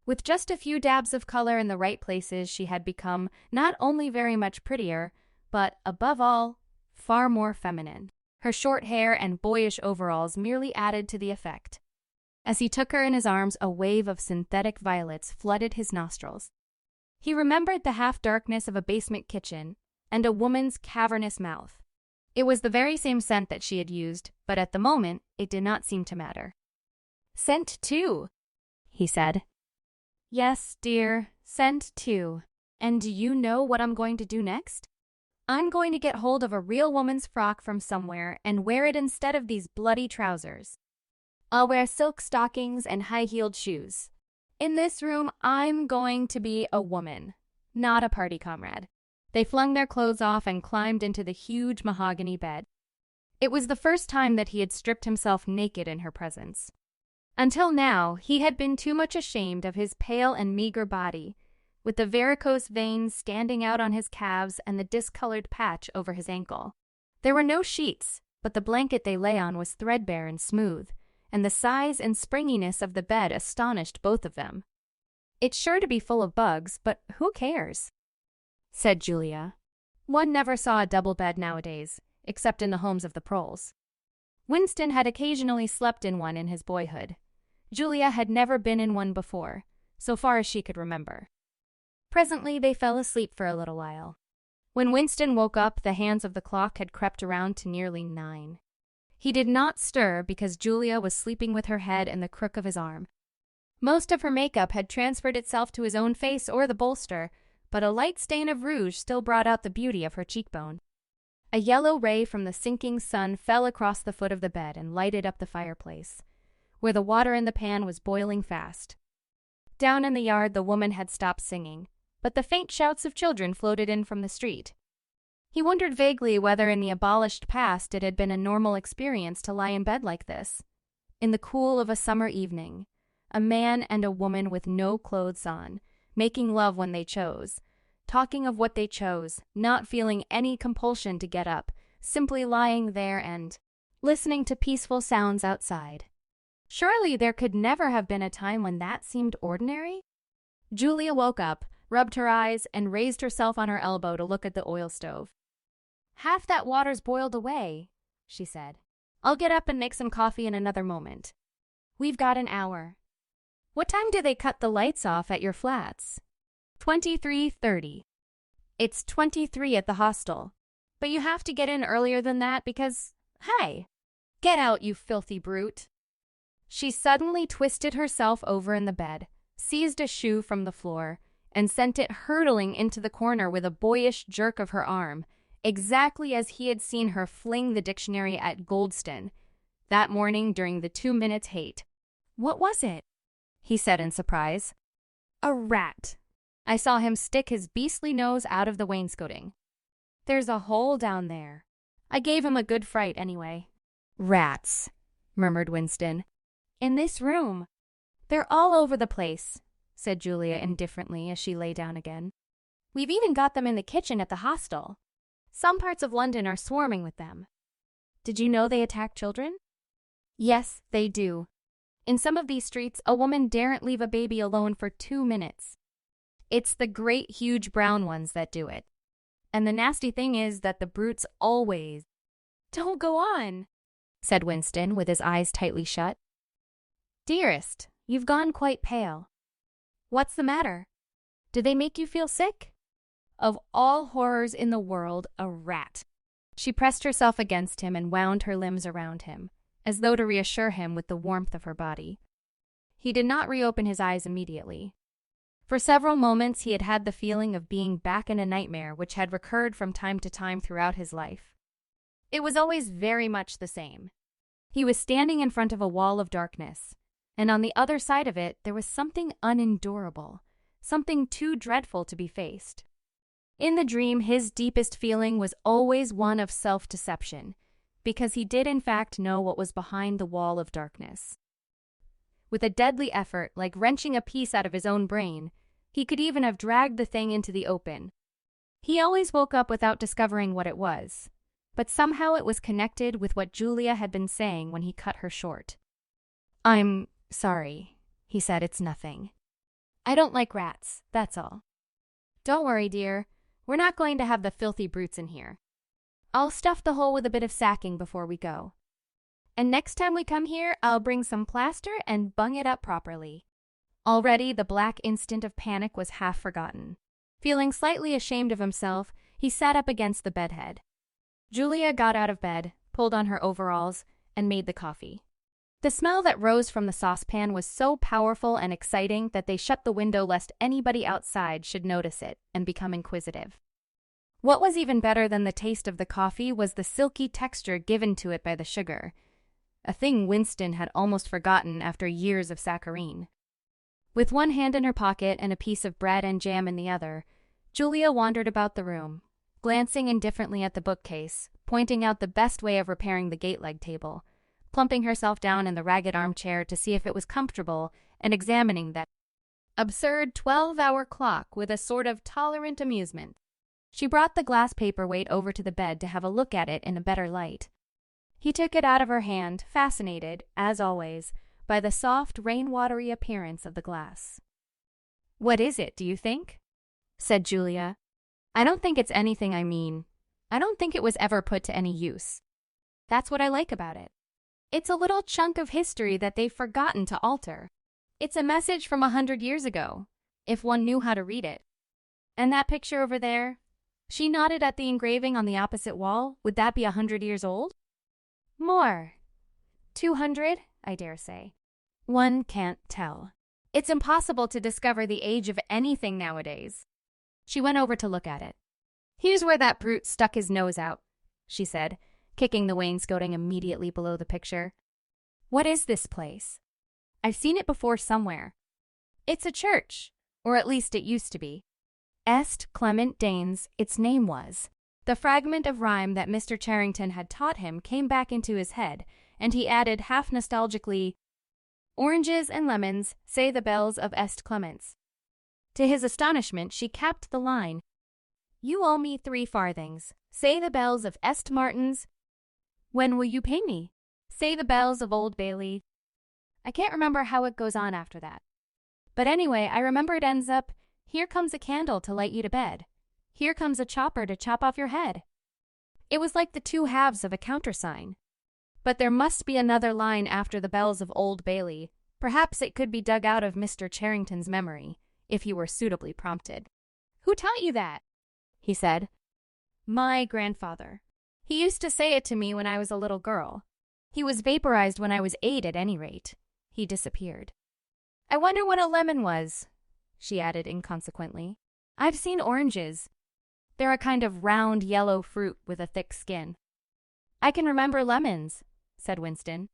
With just a few dabs of color in the right places, she had become not only very much prettier, but, above all, far more feminine. Her short hair and boyish overalls merely added to the effect. As he took her in his arms, a wave of synthetic violets flooded his nostrils. He remembered the half-darkness of a basement kitchen and a woman's cavernous mouth. It was the very same scent that she had used, but at the moment, it did not seem to matter. Scent too, he said. Yes, dear, scent too. And do you know what I'm going to do next? I'm going to get hold of a real woman's frock from somewhere and wear it instead of these bloody trousers. I'll wear silk stockings and high-heeled shoes. In this room, I'm going to be a woman, not a party comrade. They flung their clothes off and climbed into the huge mahogany bed. It was the first time that he had stripped himself naked in her presence. Until now, he had been too much ashamed of his pale and meager body, with the varicose veins standing out on his calves and the discolored patch over his ankle. There were no sheets, but the blanket they lay on was threadbare and smooth, and the size and springiness of the bed astonished both of them. It's sure to be full of bugs, but who cares? Said Julia. One never saw a double bed nowadays, except in the homes of the proles. Winston had occasionally slept in one in his boyhood. Julia had never been in one before, so far as she could remember. Presently they fell asleep for a little while. When Winston woke up, the hands of the clock had crept around to nearly 9. He did not stir because Julia was sleeping with her head in the crook of his arm. Most of her makeup had transferred itself to his own face or the bolster, but a light stain of rouge still brought out the beauty of her cheekbone. A yellow ray from the sinking sun fell across the foot of the bed and lighted up the fireplace, where the water in the pan was boiling fast. Down in the yard, the woman had stopped singing, but the faint shouts of children floated in from the street. He wondered vaguely whether in the abolished past it had been a normal experience to lie in bed like this, in the cool of a summer evening, a man and a woman with no clothes on, making love when they chose, talking of what they chose, not feeling any compulsion to get up, simply lying there and listening to peaceful sounds outside. Surely there could never have been a time when that seemed ordinary? Julia woke up, rubbed her eyes, and raised herself on her elbow to look at the oil stove. "Half that water's boiled away," she said. "I'll get up and make some coffee in another moment. We've got an hour." "What time do they cut the lights off at your flats?" 23:30. "It's 23 at the hostel. But you have to get in earlier than that because, hey, get out, you filthy brute." She suddenly twisted herself over in the bed, seized a shoe from the floor, and sent it hurtling into the corner with a boyish jerk of her arm, exactly as he had seen her fling the dictionary at Goldston that morning during the 2 minutes hate. "What was it?" he said in surprise. "A rat. I saw him stick his beastly nose out of the wainscoting. There's a hole down there. I gave him a good fright anyway." "Rats," murmured Winston. "In this room." "They're all over the place," said Julia indifferently as she lay down again. "We've even got them in the kitchen at the hostel. Some parts of London are swarming with them." "Did you know they attack children?" "Yes, they do. In some of these streets, a woman daren't leave a baby alone for 2 minutes. It's the great, huge brown ones that do it. And the nasty thing is that the brutes always—" "Don't go on," said Winston with his eyes tightly shut. "Dearest, you've gone quite pale. What's the matter? Did they make you feel sick? Of all horrors in the world, a rat." She pressed herself against him and wound her limbs around him, as though to reassure him with the warmth of her body. He did not reopen his eyes immediately. For several moments he had had the feeling of being back in a nightmare which had recurred from time to time throughout his life. It was always very much the same. He was standing in front of a wall of darkness, and on the other side of it there was something unendurable, something too dreadful to be faced. In the dream, his deepest feeling was always one of self-deception, because he did in fact know what was behind the wall of darkness. With a deadly effort, like wrenching a piece out of his own brain, he could even have dragged the thing into the open. He always woke up without discovering what it was, but somehow it was connected with what Julia had been saying when he cut her short. "I'm sorry," he said. "It's nothing. I don't like rats, that's all. Don't worry, dear. We're not going to have the filthy brutes in here. I'll stuff the hole with a bit of sacking before we go. And next time we come here, I'll bring some plaster and bung it up properly." Already the black instant of panic was half forgotten. Feeling slightly ashamed of himself, he sat up against the bedhead. Julia got out of bed, pulled on her overalls, and made the coffee. The smell that rose from the saucepan was so powerful and exciting that they shut the window lest anybody outside should notice it and become inquisitive. What was even better than the taste of the coffee was the silky texture given to it by the sugar, a thing Winston had almost forgotten after years of saccharine. With one hand in her pocket and a piece of bread and jam in the other, Julia wandered about the room, glancing indifferently at the bookcase, pointing out the best way of repairing the gate-leg table, plumping herself down in the ragged armchair to see if it was comfortable, and examining that absurd 12-hour clock with a sort of tolerant amusement. She brought the glass paperweight over to the bed to have a look at it in a better light. He took it out of her hand, fascinated, as always, by the soft, rain-watery appearance of the glass. "What is it, do you think?" said Julia. "I don't think it's anything I don't think it was ever put to any use. That's what I like about it. It's a little chunk of history that they've forgotten to alter. It's a message from 100 years ago, if one knew how to read it. And that picture over there," she nodded at the engraving on the opposite wall, "would that be 100 years old?" "More. 200, I dare say. One can't tell." It's impossible to discover the age of anything nowadays. She went over to look at it. Here's where that brute stuck his nose out, she said, kicking the wainscoting immediately below the picture. What is this place? I've seen it before somewhere. It's a church, or at least it used to be. Est Clement Danes, its name was. The fragment of rhyme that Mr. Charrington had taught him came back into his head, and he added half nostalgically, Oranges and lemons, say the bells of Est Clements. To his astonishment, she capped the line, You owe me 3 farthings. Say the bells of Est Martins. When will you pay me? Say the bells of Old Bailey. I can't remember how it goes on after that. But anyway, I remember it ends up, Here comes a candle to light you to bed. Here comes a chopper to chop off your head. It was like the 2 halves of a countersign. But there must be another line after the bells of Old Bailey. Perhaps it could be dug out of Mr. Charrington's memory, if he were suitably prompted. Who taught you that? He said. My grandfather. He used to say it to me when I was a little girl. He was vaporized when I was 8 at any rate. He disappeared. I wonder what a lemon was, she added inconsequently. I've seen oranges. They're a kind of round yellow fruit with a thick skin. I can remember lemons, said Winston.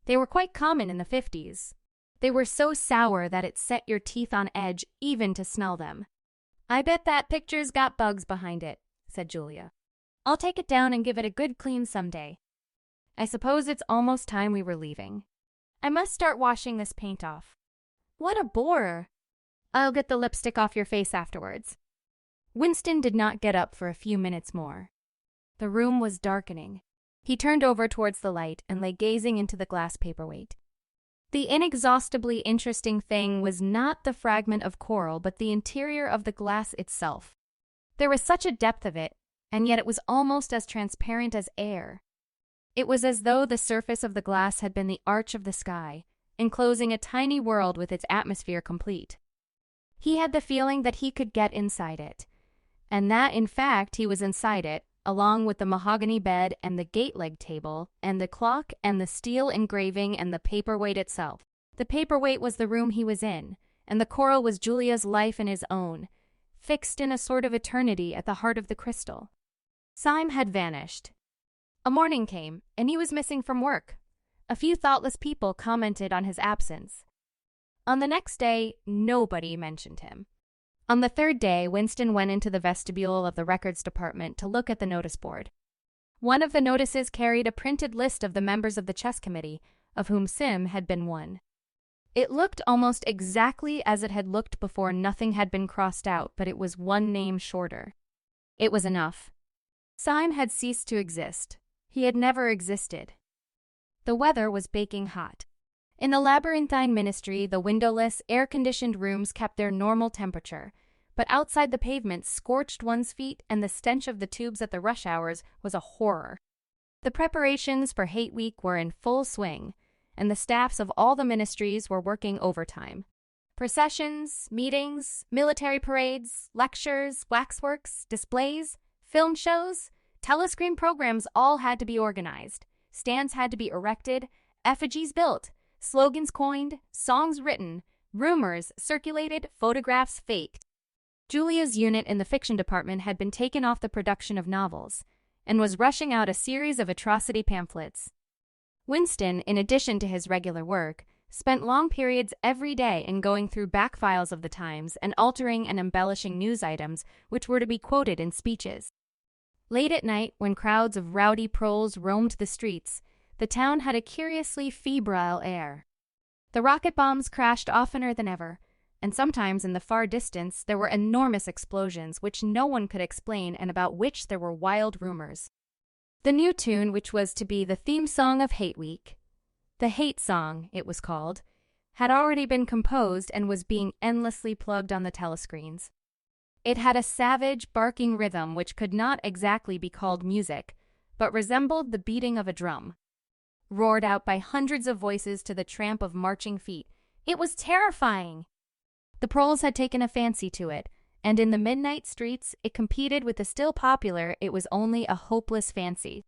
They were quite common in the 50s. They were so sour that it set your teeth on edge even to smell them. I bet that picture's got bugs behind it, said Julia. I'll take it down and give it a good clean someday. I suppose it's almost time we were leaving. I must start washing this paint off. What a bore! I'll get the lipstick off your face afterwards. Winston did not get up for a few minutes more. The room was darkening. He turned over towards the light and lay gazing into the glass paperweight. The inexhaustibly interesting thing was not the fragment of coral, but the interior of the glass itself. There was such a depth of it, and yet it was almost as transparent as air. It was as though the surface of the glass had been the arch of the sky, enclosing a tiny world with its atmosphere complete. He had the feeling that he could get inside it, and that, in fact, he was inside it, along with the mahogany bed and the gate-leg table and the clock and the steel engraving and the paperweight itself. The paperweight was the room he was in, and the coral was Julia's life and his own, fixed in a sort of eternity at the heart of the crystal. Syme had vanished. A morning came, and he was missing from work. A few thoughtless people commented on his absence. On the next day, nobody mentioned him. On the 3rd day, Winston went into the vestibule of the records department to look at the notice board. One of the notices carried a printed list of the members of the chess committee, of whom Sim had been one. It looked almost exactly as it had looked before nothing had been crossed out, but it was 1 name shorter. It was enough. Syme had ceased to exist. He had never existed. The weather was baking hot. In the labyrinthine ministry, the windowless, air-conditioned rooms kept their normal temperature, but outside the pavement scorched one's feet, and the stench of the tubes at the rush hours was a horror. The preparations for Hate Week were in full swing, and the staffs of all the ministries were working overtime. Processions, meetings, military parades, lectures, waxworks, displays, film shows, telescreen programs all had to be organized. Stands had to be erected, effigies built, slogans coined, songs written, rumors circulated, photographs faked. Julia's unit in the fiction department had been taken off the production of novels and was rushing out a series of atrocity pamphlets. Winston, in addition to his regular work, spent long periods every day in going through back files of the Times and altering and embellishing news items which were to be quoted in speeches. Late at night, when crowds of rowdy proles roamed the streets, the town had a curiously febrile air. The rocket bombs crashed oftener than ever, and sometimes in the far distance there were enormous explosions which no one could explain and about which there were wild rumors. The new tune, which was to be the theme song of Hate Week, the Hate Song, it was called, had already been composed and was being endlessly plugged on the telescreens. It had a savage, barking rhythm which could not exactly be called music, but resembled the beating of a drum. Roared out by hundreds of voices to the tramp of marching feet. It was terrifying! The proles had taken a fancy to it, and in the midnight streets it competed with the still popular It Was Only a Hopeless Fancy.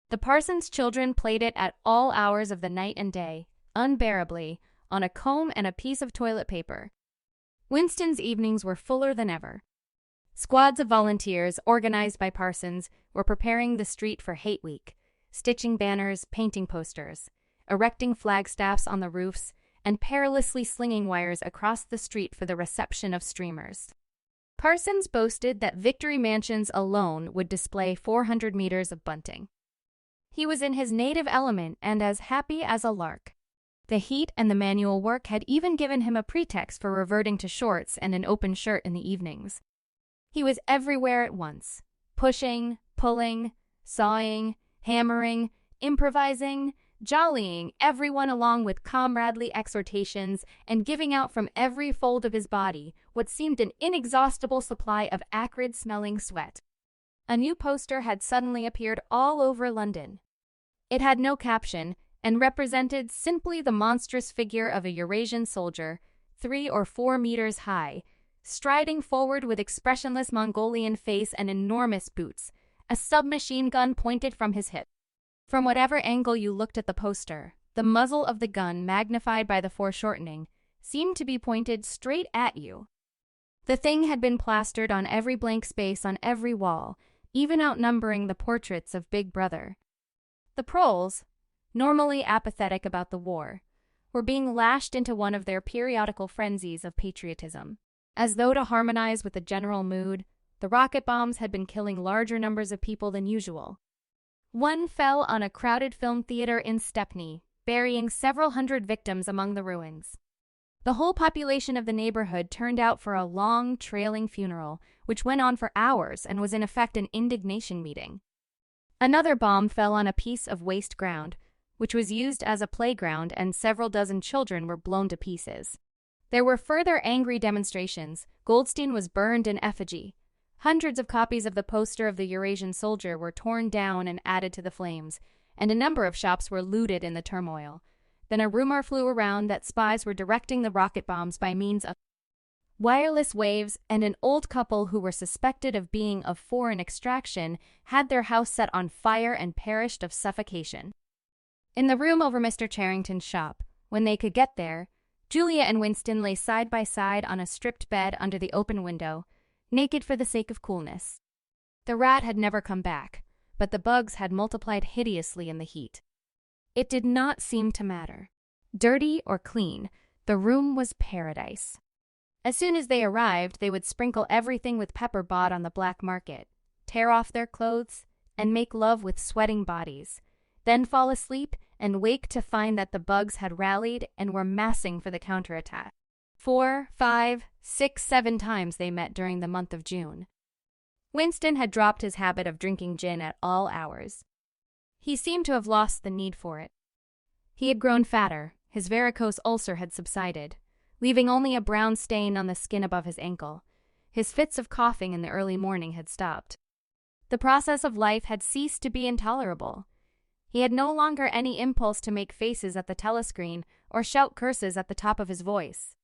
The parson's children played it at all hours of the night and day, unbearably, on a comb and a piece of toilet paper. Winston's evenings were fuller than ever. Squads of volunteers, organized by Parsons, were preparing the street for Hate Week, stitching banners, painting posters, erecting flagstaffs on the roofs, and perilously slinging wires across the street for the reception of streamers. Parsons boasted that Victory Mansions alone would display 400 meters of bunting. He was in his native element and as happy as a lark. The heat and the manual work had even given him a pretext for reverting to shorts and an open shirt in the evenings. He was everywhere at once, pushing, pulling, sawing, hammering, improvising, jollying everyone along with comradely exhortations and giving out from every fold of his body what seemed an inexhaustible supply of acrid-smelling sweat. A new poster had suddenly appeared all over London. It had no caption and represented simply the monstrous figure of a Eurasian soldier, 3 or 4 meters high, striding forward with expressionless Mongolian face and enormous boots, a submachine gun pointed from his hip. From whatever angle you looked at the poster, the muzzle of the gun, magnified by the foreshortening, seemed to be pointed straight at you. The thing had been plastered on every blank space on every wall, even outnumbering the portraits of Big Brother. The proles, normally apathetic about the war, were being lashed into one of their periodical frenzies of patriotism. As though to harmonize with the general mood, the rocket bombs had been killing larger numbers of people than usual. One fell on a crowded film theater in Stepney, burying several hundred victims among the ruins. The whole population of the neighborhood turned out for a long, trailing funeral, which went on for hours and was in effect an indignation meeting. Another bomb fell on a piece of waste ground, which was used as a playground, and several dozen children were blown to pieces. There were further angry demonstrations. Goldstein was burned in effigy. Hundreds of copies of the poster of the Eurasian soldier were torn down and added to the flames, and a number of shops were looted in the turmoil. Then a rumor flew around that spies were directing the rocket bombs by means of wireless waves, and an old couple who were suspected of being of foreign extraction had their house set on fire and perished of suffocation. In the room over Mr. Charrington's shop, when they could get there, Julia and Winston lay side by side on a stripped bed under the open window, naked for the sake of coolness. The rat had never come back, but the bugs had multiplied hideously in the heat. It did not seem to matter. Dirty or clean, the room was paradise. As soon as they arrived, they would sprinkle everything with pepper bought on the black market, tear off their clothes, and make love with sweating bodies, then fall asleep and wake to find that the bugs had rallied and were massing for the counterattack. 4, 5, 6, 7 times they met during the month of June. Winston had dropped his habit of drinking gin at all hours. He seemed to have lost the need for it. He had grown fatter, his varicose ulcer had subsided, leaving only a brown stain on the skin above his ankle. His fits of coughing in the early morning had stopped. The process of life had ceased to be intolerable. He had no longer any impulse to make faces at the telescreen or shout curses at the top of his voice.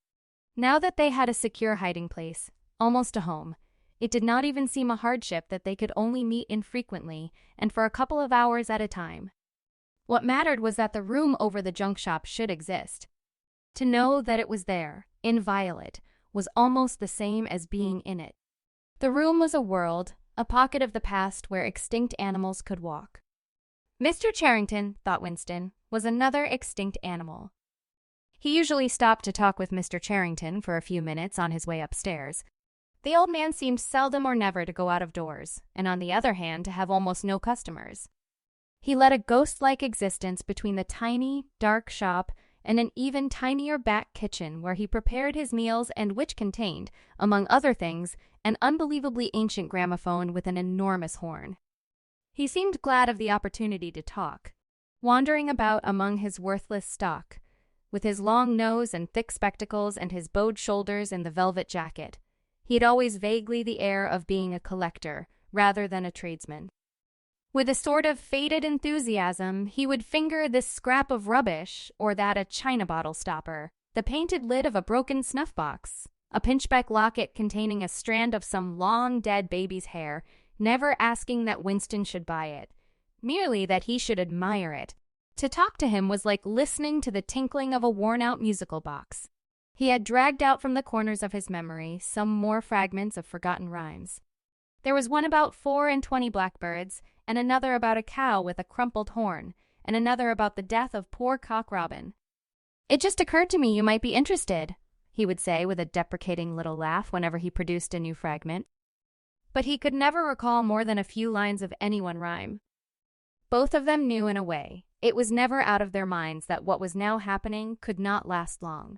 Now that they had a secure hiding place, almost a home, it did not even seem a hardship that they could only meet infrequently and for a couple of hours at a time. What mattered was that the room over the junk shop should exist. To know that it was there, inviolate, was almost the same as being in it. The room was a world, a pocket of the past where extinct animals could walk. Mr. Charrington, thought Winston, was another extinct animal. He usually stopped to talk with Mr. Charrington for a few minutes on his way upstairs. The old man seemed seldom or never to go out of doors, and on the other hand to have almost no customers. He led a ghost-like existence between the tiny, dark shop and an even tinier back kitchen where he prepared his meals and which contained, among other things, an unbelievably ancient gramophone with an enormous horn. He seemed glad of the opportunity to talk, wandering about among his worthless stock, with his long nose and thick spectacles and his bowed shoulders in the velvet jacket. He had always vaguely the air of being a collector rather than a tradesman. With a sort of faded enthusiasm, he would finger this scrap of rubbish or that a china bottle stopper, the painted lid of a broken snuff box, a pinchbeck locket containing a strand of some long-dead baby's hair, never asking that Winston should buy it, merely that he should admire it, To talk to him was like listening to the tinkling of a worn-out musical box. He had dragged out from the corners of his memory some more fragments of forgotten rhymes. There was one about 24 blackbirds, and another about a cow with a crumpled horn, and another about the death of poor Cock Robin. "It just occurred to me you might be interested," he would say with a deprecating little laugh whenever he produced a new fragment. But he could never recall more than a few lines of any one rhyme. Both of them knew in a way. It was never out of their minds that what was now happening could not last long.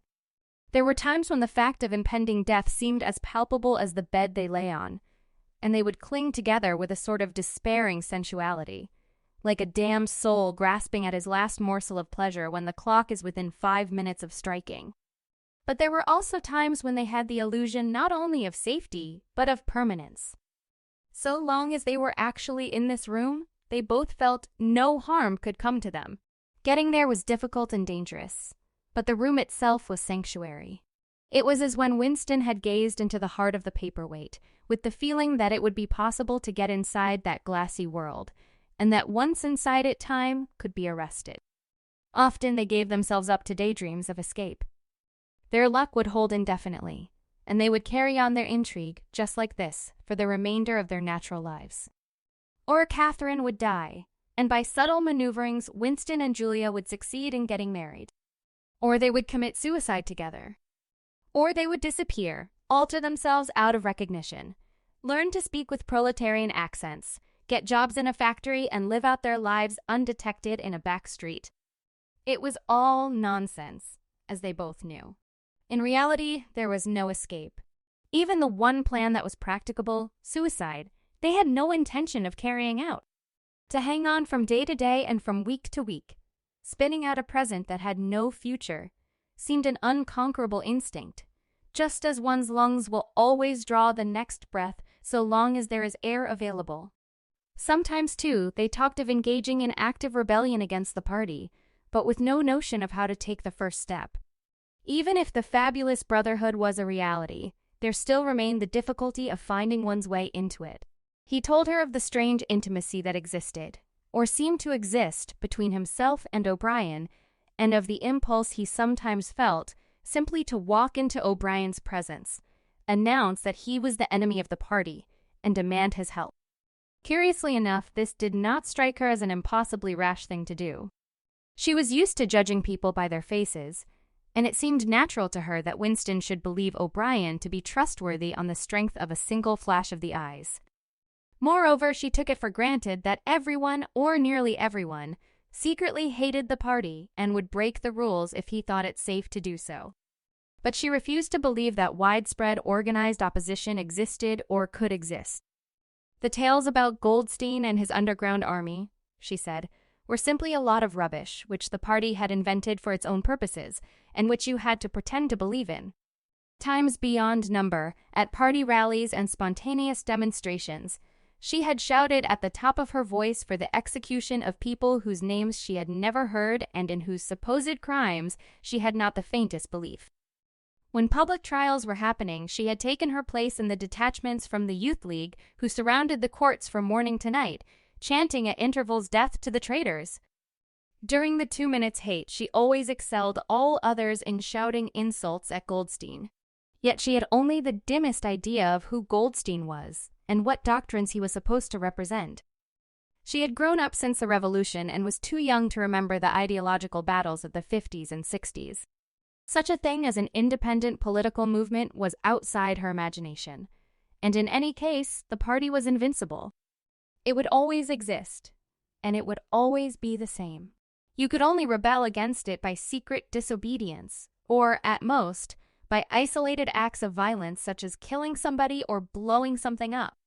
There were times when the fact of impending death seemed as palpable as the bed they lay on, and they would cling together with a sort of despairing sensuality, like a damned soul grasping at his last morsel of pleasure when the clock is within 5 minutes of striking. But there were also times when they had the illusion not only of safety, but of permanence. So long as they were actually in this room, they both felt no harm could come to them. Getting there was difficult and dangerous, but the room itself was sanctuary. It was as when Winston had gazed into the heart of the paperweight, with the feeling that it would be possible to get inside that glassy world, and that once inside it time could be arrested. Often they gave themselves up to daydreams of escape. Their luck would hold indefinitely, and they would carry on their intrigue just like this for the remainder of their natural lives. Or Catherine would die, and by subtle maneuverings Winston and Julia would succeed in getting married. Or they would commit suicide together. Or they would disappear, alter themselves out of recognition, learn to speak with proletarian accents, get jobs in a factory, and live out their lives undetected in a back street. It was all nonsense, as they both knew. In reality, there was no escape. Even the one plan that was practicable, suicide, they had no intention of carrying out. To hang on from day to day and from week to week, spinning out a present that had no future, seemed an unconquerable instinct, just as one's lungs will always draw the next breath so long as there is air available. Sometimes, too, they talked of engaging in active rebellion against the party, but with no notion of how to take the first step. Even if the fabulous brotherhood was a reality, there still remained the difficulty of finding one's way into it. He told her of the strange intimacy that existed, or seemed to exist, between himself and O'Brien, and of the impulse he sometimes felt simply to walk into O'Brien's presence, announce that he was the enemy of the party, and demand his help. Curiously enough, this did not strike her as an impossibly rash thing to do. She was used to judging people by their faces, and it seemed natural to her that Winston should believe O'Brien to be trustworthy on the strength of a single flash of the eyes. Moreover, she took it for granted that everyone, or nearly everyone, secretly hated the party and would break the rules if he thought it safe to do so. But she refused to believe that widespread organized opposition existed or could exist. The tales about Goldstein and his underground army, she said, were simply a lot of rubbish which the party had invented for its own purposes, and which you had to pretend to believe in. Times beyond number, at party rallies and spontaneous demonstrations, she had shouted at the top of her voice for the execution of people whose names she had never heard and in whose supposed crimes she had not the faintest belief. When public trials were happening, she had taken her place in the detachments from the Youth League who surrounded the courts from morning to night, chanting at intervals death to the traitors. During the 2 minutes' hate, she always excelled all others in shouting insults at Goldstein. Yet she had only the dimmest idea of who Goldstein was and what doctrines he was supposed to represent. She had grown up since the Revolution and was too young to remember the ideological battles of the 50s and 60s. Such a thing as an independent political movement was outside her imagination, and in any case, the party was invincible. It would always exist, and it would always be the same. You could only rebel against it by secret disobedience, or, at most, by isolated acts of violence such as killing somebody or blowing something up.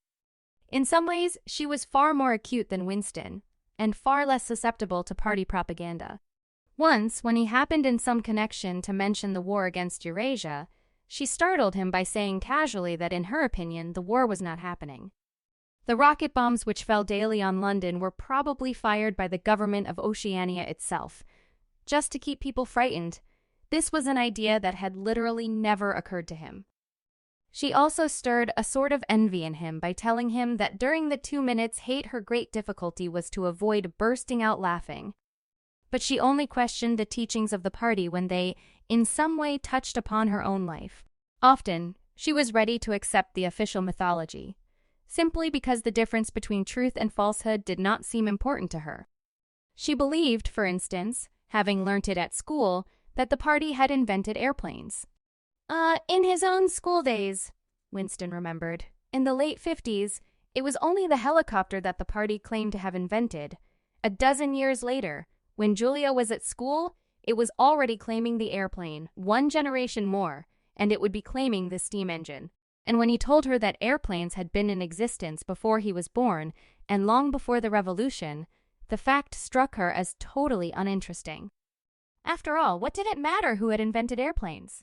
In some ways, she was far more acute than Winston, and far less susceptible to party propaganda. Once, when he happened in some connection to mention the war against Eurasia, she startled him by saying casually that in her opinion the war was not happening. The rocket bombs which fell daily on London were probably fired by the government of Oceania itself, just to keep people frightened. This was an idea that had literally never occurred to him. She also stirred a sort of envy in him by telling him that during the 2 minutes' hate her great difficulty was to avoid bursting out laughing. but she only questioned the teachings of the party when they, in some way, touched upon her own life. Often, she was ready to accept the official mythology, simply because the difference between truth and falsehood did not seem important to her. She believed, for instance, having learnt it at school, that the party had invented airplanes. In his own school days, Winston remembered, in the late 50s, it was only the helicopter that the party claimed to have invented. A dozen years later, when Julia was at school, it was already claiming the airplane, one generation more, and it would be claiming the steam engine. And when he told her that airplanes had been in existence before he was born and long before the Revolution, the fact struck her as totally uninteresting. After all, what did it matter who had invented airplanes?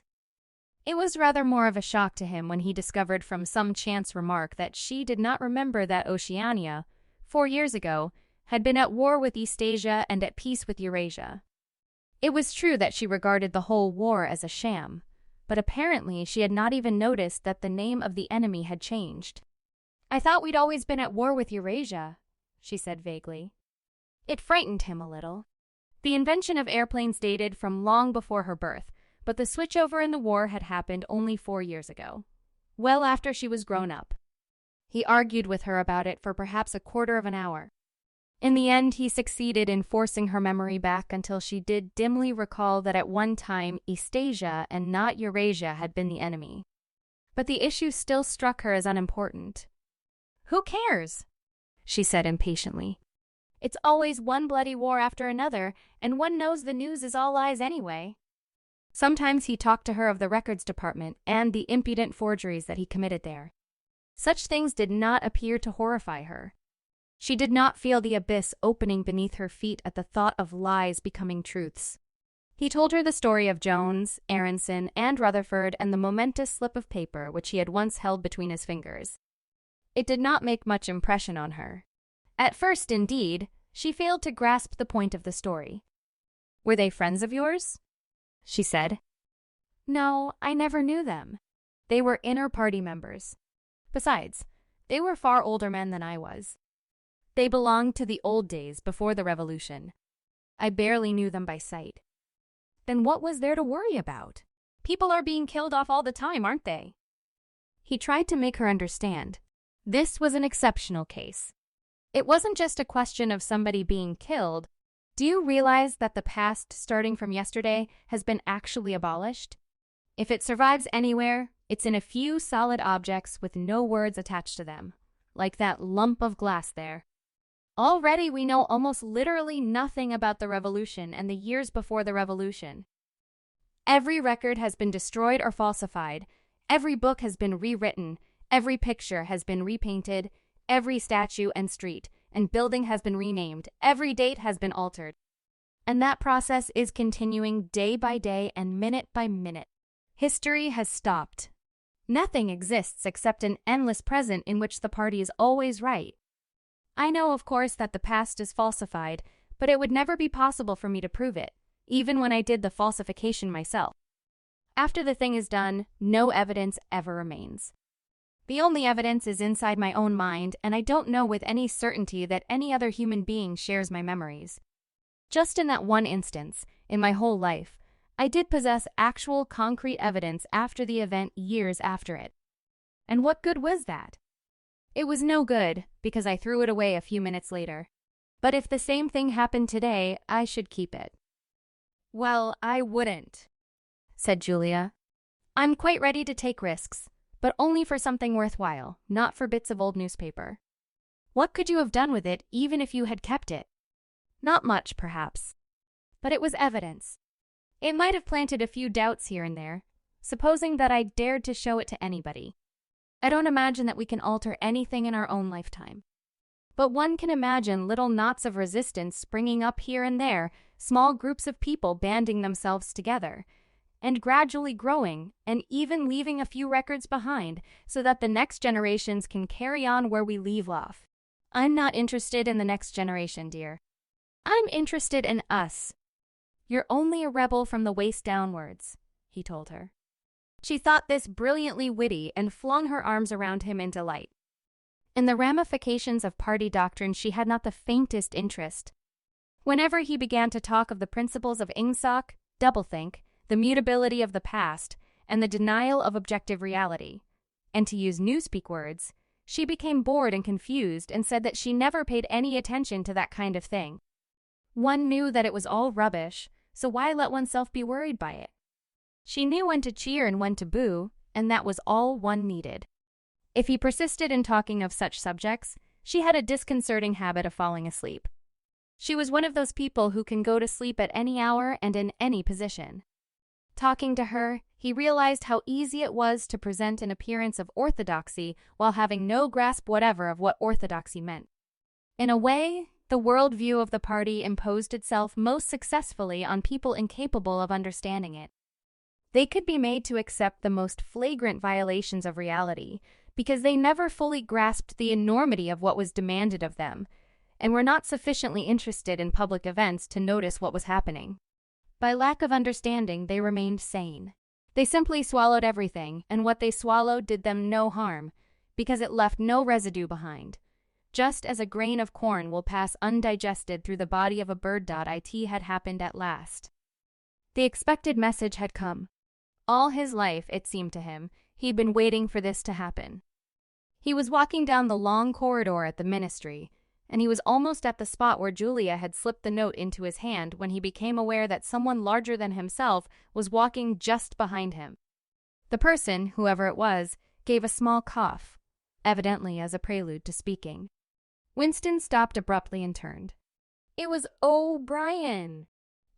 It was rather more of a shock to him when he discovered from some chance remark that she did not remember that Oceania, 4 years ago, had been at war with Eastasia and at peace with Eurasia. It was true that she regarded the whole war as a sham, but apparently she had not even noticed that the name of the enemy had changed. "I thought we'd always been at war with Eurasia," she said vaguely. It frightened him a little. The invention of airplanes dated from long before her birth, but the switchover in the war had happened only 4 years ago, well after she was grown up. He argued with her about it for perhaps a quarter of an hour. In the end, he succeeded in forcing her memory back until she did dimly recall that at one time Eastasia and not Eurasia had been the enemy. But the issue still struck her as unimportant. "Who cares?" she said impatiently. "It's always one bloody war after another, and one knows the news is all lies anyway." Sometimes he talked to her of the records department and the impudent forgeries that he committed there. Such things did not appear to horrify her. She did not feel the abyss opening beneath her feet at the thought of lies becoming truths. He told her the story of Jones, Aronson, and Rutherford and the momentous slip of paper which he had once held between his fingers. It did not make much impression on her. At first, indeed, she failed to grasp the point of the story. "Were they friends of yours?" she said. "No, I never knew them. They were inner party members. Besides, they were far older men than I was. They belonged to the old days before the Revolution. I barely knew them by sight." "Then what was there to worry about? People are being killed off all the time, aren't they?" He tried to make her understand. This was an exceptional case. It wasn't just a question of somebody being killed. Do you realize that the past, starting from yesterday, has been actually abolished? If it survives anywhere, it's in a few solid objects with no words attached to them, like that lump of glass there. Already we know almost literally nothing about the Revolution and the years before the Revolution. Every record has been destroyed or falsified, every book has been rewritten, every picture has been repainted, every statue and street and building has been renamed, every date has been altered. And that process is continuing day by day and minute by minute. History has stopped. Nothing exists except an endless present in which the party is always right. I know, of course, that the past is falsified, but it would never be possible for me to prove it, even when I did the falsification myself. After the thing is done, no evidence ever remains. The only evidence is inside my own mind, and I don't know with any certainty that any other human being shares my memories. Just in that one instance, in my whole life, I did possess actual concrete evidence after the event years after it. And what good was that? It was no good, because I threw it away a few minutes later. But if the same thing happened today, I should keep it. "Well, I wouldn't," said Julia. "I'm quite ready to take risks, but only for something worthwhile, not for bits of old newspaper. What could you have done with it even if you had kept it? Not much, perhaps. But it was evidence. It might have planted a few doubts here and there, supposing that I dared to show it to anybody. I don't imagine that we can alter anything in our own lifetime. But one can imagine little knots of resistance springing up here and there, small groups of people banding themselves together, and gradually growing, and even leaving a few records behind so that the next generations can carry on where we leave off. I'm not interested in the next generation, dear. I'm interested in us. You're only a rebel from the waist downwards," he told her. She thought this brilliantly witty and flung her arms around him in delight. In the ramifications of party doctrine she had not the faintest interest. Whenever he began to talk of the principles of Ingsoc, doublethink, the mutability of the past, and the denial of objective reality, and to use newspeak words, she became bored and confused and said that she never paid any attention to that kind of thing. One knew that it was all rubbish, so why let oneself be worried by it? She knew when to cheer and when to boo, and that was all one needed. If he persisted in talking of such subjects, she had a disconcerting habit of falling asleep. She was one of those people who can go to sleep at any hour and in any position. Talking to her, he realized how easy it was to present an appearance of orthodoxy while having no grasp whatever of what orthodoxy meant. In a way, the worldview of the party imposed itself most successfully on people incapable of understanding it. They could be made to accept the most flagrant violations of reality because they never fully grasped the enormity of what was demanded of them, and were not sufficiently interested in public events to notice what was happening. By lack of understanding, they remained sane. They simply swallowed everything, and what they swallowed did them no harm, because it left no residue behind. Just as a grain of corn will pass undigested through the body of a bird. It had happened at last. The expected message had come. All his life, it seemed to him, he'd been waiting for this to happen. He was walking down the long corridor at the ministry, and he was almost at the spot where Julia had slipped the note into his hand when he became aware that someone larger than himself was walking just behind him. The person, whoever it was, gave a small cough, evidently as a prelude to speaking. Winston stopped abruptly and turned. It was O'Brien!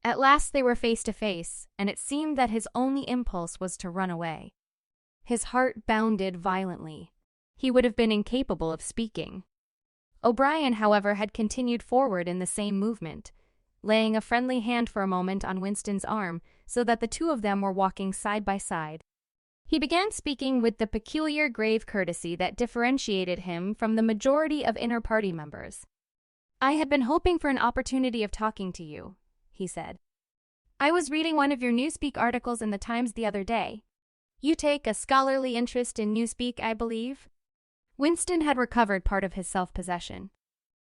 At last they were face to face, and it seemed that his only impulse was to run away. His heart bounded violently. He would have been incapable of speaking. O'Brien, however, had continued forward in the same movement, laying a friendly hand for a moment on Winston's arm so that the two of them were walking side by side. He began speaking with the peculiar grave courtesy that differentiated him from the majority of inner party members. "I had been hoping for an opportunity of talking to you," he said. "I was reading one of your Newspeak articles in the Times the other day. You take a scholarly interest in Newspeak, I believe?" Winston had recovered part of his self-possession.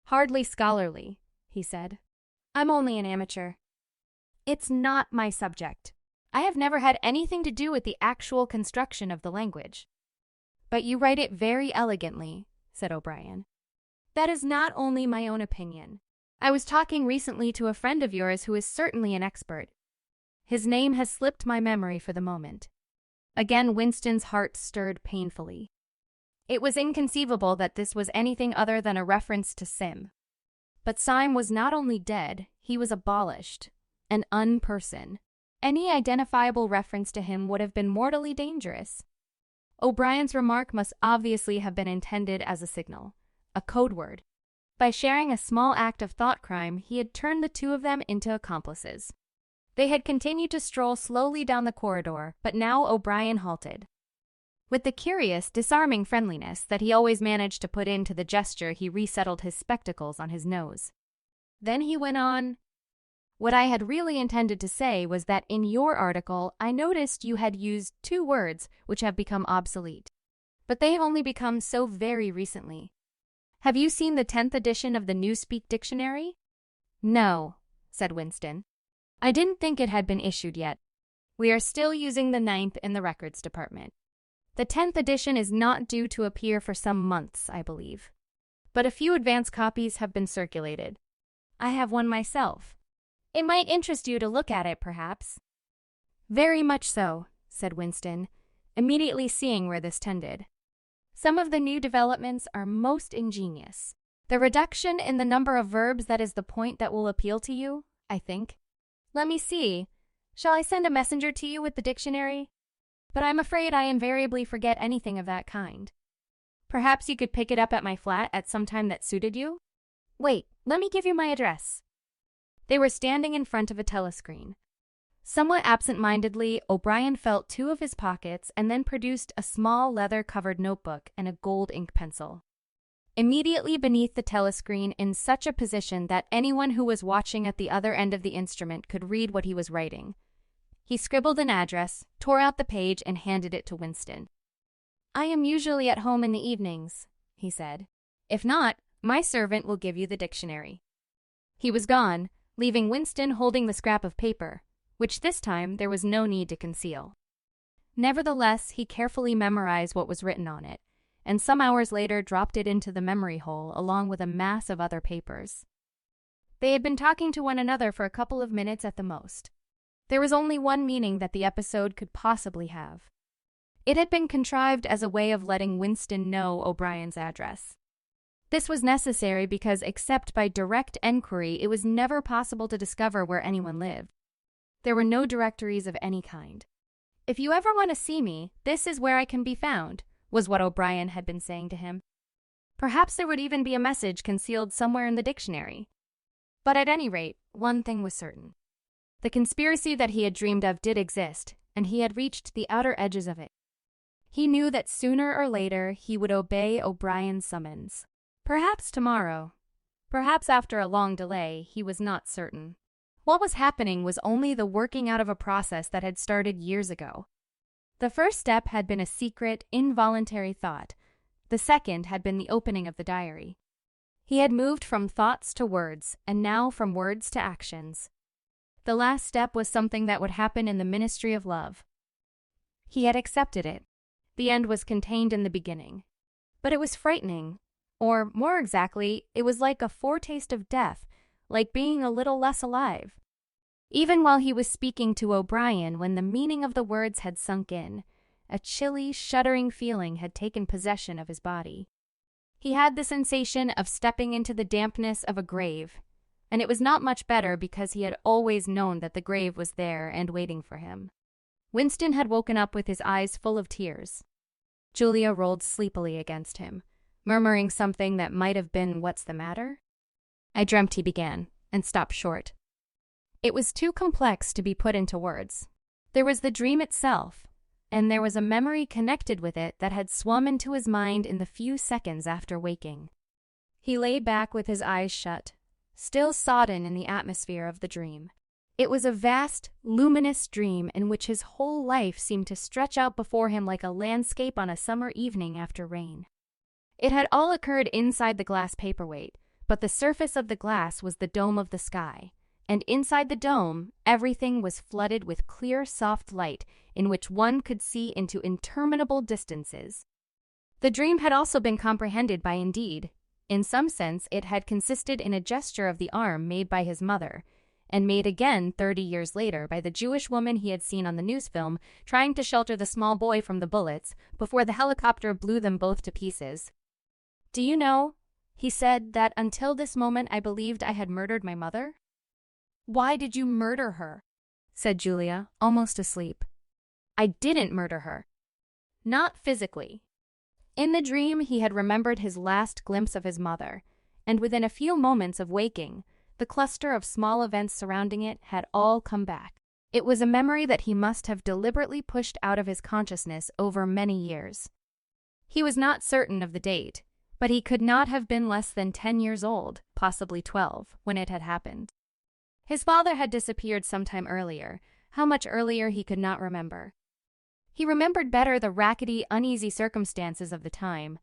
"Hardly scholarly," he said. "I'm only an amateur. It's not my subject. I have never had anything to do with the actual construction of the language." "But you write it very elegantly," said O'Brien. "That is not only my own opinion. I was talking recently to a friend of yours who is certainly an expert. His name has slipped my memory for the moment." Again Winston's heart stirred painfully. It was inconceivable that this was anything other than a reference to Sim. But Syme was not only dead, he was abolished, an unperson. Any identifiable reference to him would have been mortally dangerous. O'Brien's remark must obviously have been intended as a signal, a code word. By sharing a small act of thought crime, he had turned the two of them into accomplices. They had continued to stroll slowly down the corridor, but now O'Brien halted. With the curious, disarming friendliness that he always managed to put into the gesture, he resettled his spectacles on his nose. Then he went on, "What I had really intended to say was that in your article I noticed you had used two words which have become obsolete. But they have only become so very recently. Have you seen the 10th edition of the Newspeak Dictionary?" "No," said Winston. "I didn't think it had been issued yet. We are still using the 9th in the records department. The 10th edition is not due to appear for some months, I believe. But a few advance copies have been circulated. I have one myself. It might interest you to look at it, perhaps." "Very much so," said Winston, immediately seeing where this tended. "Some of the new developments are most ingenious. The reduction in the number of verbs that is the point that will appeal to you, I think. Let me see. Shall I send a messenger to you with the dictionary? But I'm afraid I invariably forget anything of that kind. Perhaps you could pick it up at my flat at some time that suited you? Wait, let me give you my address." They were standing in front of a telescreen. Somewhat absent-mindedly, O'Brien felt two of his pockets and then produced a small leather-covered notebook and a gold ink pencil. Immediately beneath the telescreen, in such a position that anyone who was watching at the other end of the instrument could read what he was writing, he scribbled an address, tore out the page, and handed it to Winston. "I am usually at home in the evenings," he said. "If not, my servant will give you the dictionary." He was gone, leaving Winston holding the scrap of paper, which this time there was no need to conceal. Nevertheless, he carefully memorized what was written on it, and some hours later dropped it into the memory hole along with a mass of other papers. They had been talking to one another for a couple of minutes at the most. There was only one meaning that the episode could possibly have. It had been contrived as a way of letting Winston know O'Brien's address. This was necessary because, except by direct enquiry, it was never possible to discover where anyone lived. There were no directories of any kind. "If you ever want to see me, this is where I can be found," was what O'Brien had been saying to him. Perhaps there would even be a message concealed somewhere in the dictionary. But at any rate, one thing was certain. The conspiracy that he had dreamed of did exist, and he had reached the outer edges of it. He knew that sooner or later he would obey O'Brien's summons. Perhaps tomorrow. Perhaps after a long delay, he was not certain. What was happening was only the working out of a process that had started years ago. The first step had been a secret, involuntary thought. The second had been the opening of the diary. He had moved from thoughts to words, and now from words to actions. The last step was something that would happen in the ministry of love. He had accepted it. The end was contained in the beginning. But it was frightening. Or, more exactly, it was like a foretaste of death, like being a little less alive. Even while he was speaking to O'Brien, when the meaning of the words had sunk in, a chilly, shuddering feeling had taken possession of his body. He had the sensation of stepping into the dampness of a grave, and it was not much better because he had always known that the grave was there and waiting for him. Winston had woken up with his eyes full of tears. Julia rolled sleepily against him, murmuring something that might have been, "What's the matter?" "I dreamt," he began, and stopped short. It was too complex to be put into words. There was the dream itself, and there was a memory connected with it that had swum into his mind in the few seconds after waking. He lay back with his eyes shut, still sodden in the atmosphere of the dream. It was a vast, luminous dream in which his whole life seemed to stretch out before him like a landscape on a summer evening after rain. It had all occurred inside the glass paperweight, but the surface of the glass was the dome of the sky, and inside the dome, everything was flooded with clear, soft light in which one could see into interminable distances. The dream had also been comprehended by Indeed. In some sense, it had consisted in a gesture of the arm made by his mother, and made again 30 years later by the Jewish woman he had seen on the news film trying to shelter the small boy from the bullets before the helicopter blew them both to pieces. "Do you know," he said, "that until this moment I believed I had murdered my mother?" "Why did you murder her?" said Julia, almost asleep. "I didn't murder her. Not physically." In the dream, he had remembered his last glimpse of his mother, and within a few moments of waking, the cluster of small events surrounding it had all come back. It was a memory that he must have deliberately pushed out of his consciousness over many years. He was not certain of the date, but he could not have been less than 10 years old, possibly 12, when it had happened. His father had disappeared some time earlier. How much earlier he could not remember. He remembered better the rackety, uneasy circumstances of the time,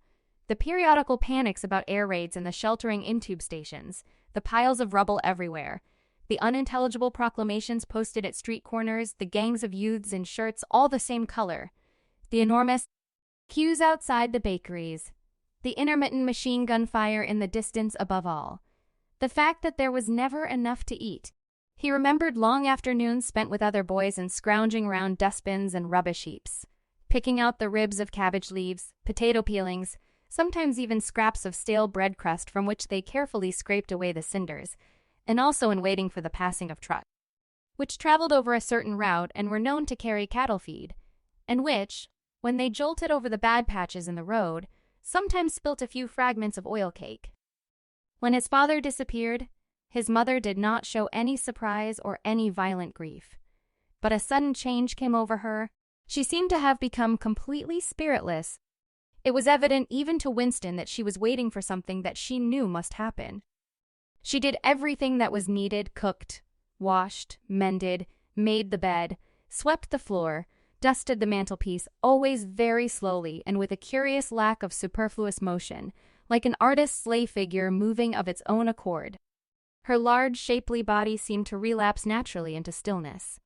the periodical panics about air raids and the sheltering in-tube stations, the piles of rubble everywhere, the unintelligible proclamations posted at street corners, the gangs of youths in shirts all the same color, the enormous queues outside the bakeries, the intermittent machine gun fire in the distance above all, the fact that there was never enough to eat. He remembered long afternoons spent with other boys and scrounging around dustbins and rubbish heaps, picking out the ribs of cabbage leaves, potato peelings, sometimes even scraps of stale bread crust from which they carefully scraped away the cinders, and also in waiting for the passing of trucks, which traveled over a certain route and were known to carry cattle feed, and which, when they jolted over the bad patches in the road, sometimes spilt a few fragments of oil cake. When his father disappeared, his mother did not show any surprise or any violent grief, but a sudden change came over her. She seemed to have become completely spiritless. It was evident even to Winston that she was waiting for something that she knew must happen. She did everything that was needed, cooked, washed, mended, made the bed, swept the floor, dusted the mantelpiece, always very slowly and with a curious lack of superfluous motion, like an artist's lay figure moving of its own accord. Her large, shapely body seemed to relapse naturally into stillness.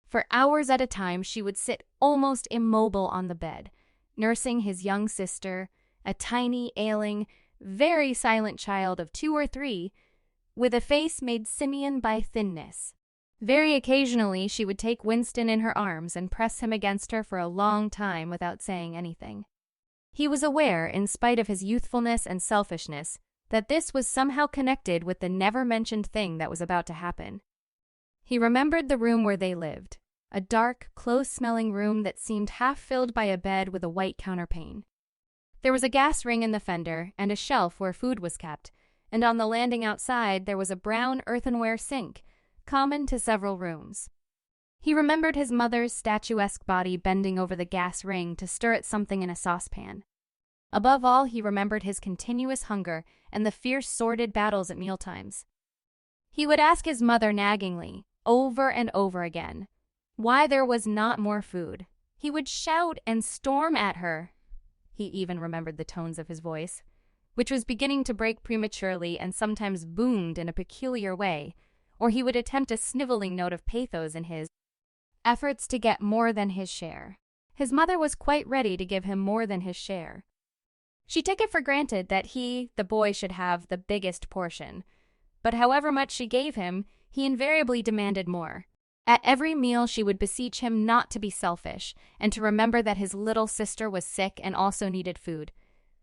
For hours at a time, she would sit almost immobile on the bed, nursing his young sister, a tiny, ailing, very silent child of 2 or 3, with a face made simian by thinness. Very occasionally, she would take Winston in her arms and press him against her for a long time without saying anything. He was aware, in spite of his youthfulness and selfishness, that this was somehow connected with the never-mentioned thing that was about to happen. He remembered the room where they lived, a dark, close-smelling room that seemed half-filled by a bed with a white counterpane. There was a gas ring in the fender and a shelf where food was kept, and on the landing outside there was a brown earthenware sink, common to several rooms. He remembered his mother's statuesque body bending over the gas ring to stir at something in a saucepan. Above all, he remembered his continuous hunger and the fierce sordid battles at mealtimes. He would ask his mother naggingly, over and over again, why there was not more food. He would shout and storm at her. He even remembered the tones of his voice, which was beginning to break prematurely and sometimes boomed in a peculiar way, or he would attempt a sniveling note of pathos in his efforts to get more than his share. His mother was quite ready to give him more than his share. She took it for granted that he, the boy, should have the biggest portion, but however much she gave him, he invariably demanded more. At every meal she would beseech him not to be selfish and to remember that his little sister was sick and also needed food,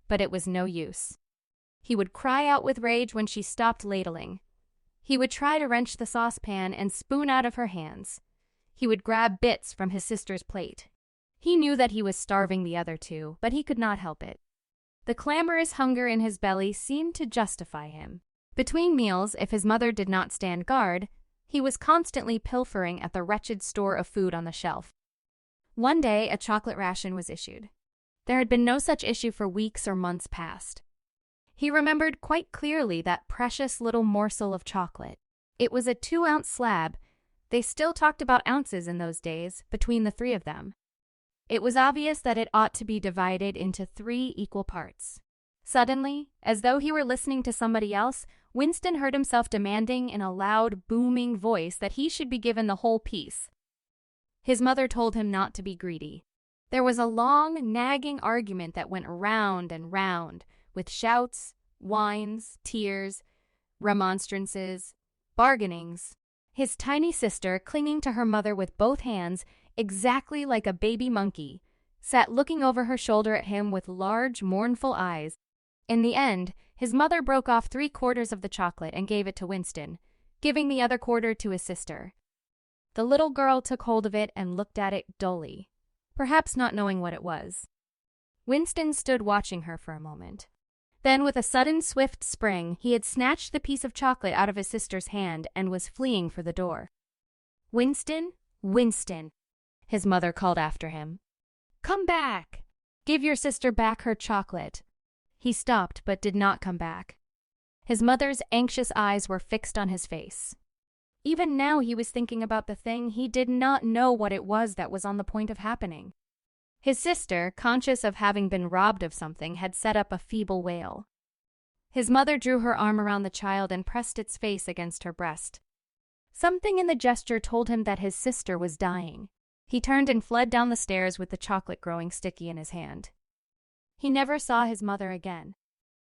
but it was no use. He would cry out with rage when she stopped ladling. He would try to wrench the saucepan and spoon out of her hands. He would grab bits from his sister's plate. He knew that he was starving the other two, but he could not help it. The clamorous hunger in his belly seemed to justify him. Between meals, if his mother did not stand guard, he was constantly pilfering at the wretched store of food on the shelf. One day, a chocolate ration was issued. There had been no such issue for weeks or months past. He remembered quite clearly that precious little morsel of chocolate. It was a 2-ounce slab. They still talked about ounces in those days, between the 3 of them. It was obvious that it ought to be divided into 3 equal parts. Suddenly, as though he were listening to somebody else, Winston heard himself demanding in a loud, booming voice that he should be given the whole piece. His mother told him not to be greedy. There was a long, nagging argument that went round and round, with shouts, whines, tears, remonstrances, bargainings. His tiny sister, clinging to her mother with both hands, exactly like a baby monkey, sat looking over her shoulder at him with large, mournful eyes. In the end, his mother broke off 3/4 of the chocolate and gave it to Winston, giving the other quarter to his sister. The little girl took hold of it and looked at it dully, perhaps not knowing what it was. Winston stood watching her for a moment. Then, with a sudden, swift spring, he had snatched the piece of chocolate out of his sister's hand and was fleeing for the door. "Winston, Winston," his mother called after him. "Come back! Give your sister back her chocolate." He stopped but did not come back. His mother's anxious eyes were fixed on his face. Even now he was thinking about the thing he did not know what it was that was on the point of happening. His sister, conscious of having been robbed of something, had set up a feeble wail. His mother drew her arm around the child and pressed its face against her breast. Something in the gesture told him that his sister was dying. He turned and fled down the stairs with the chocolate growing sticky in his hand. He never saw his mother again.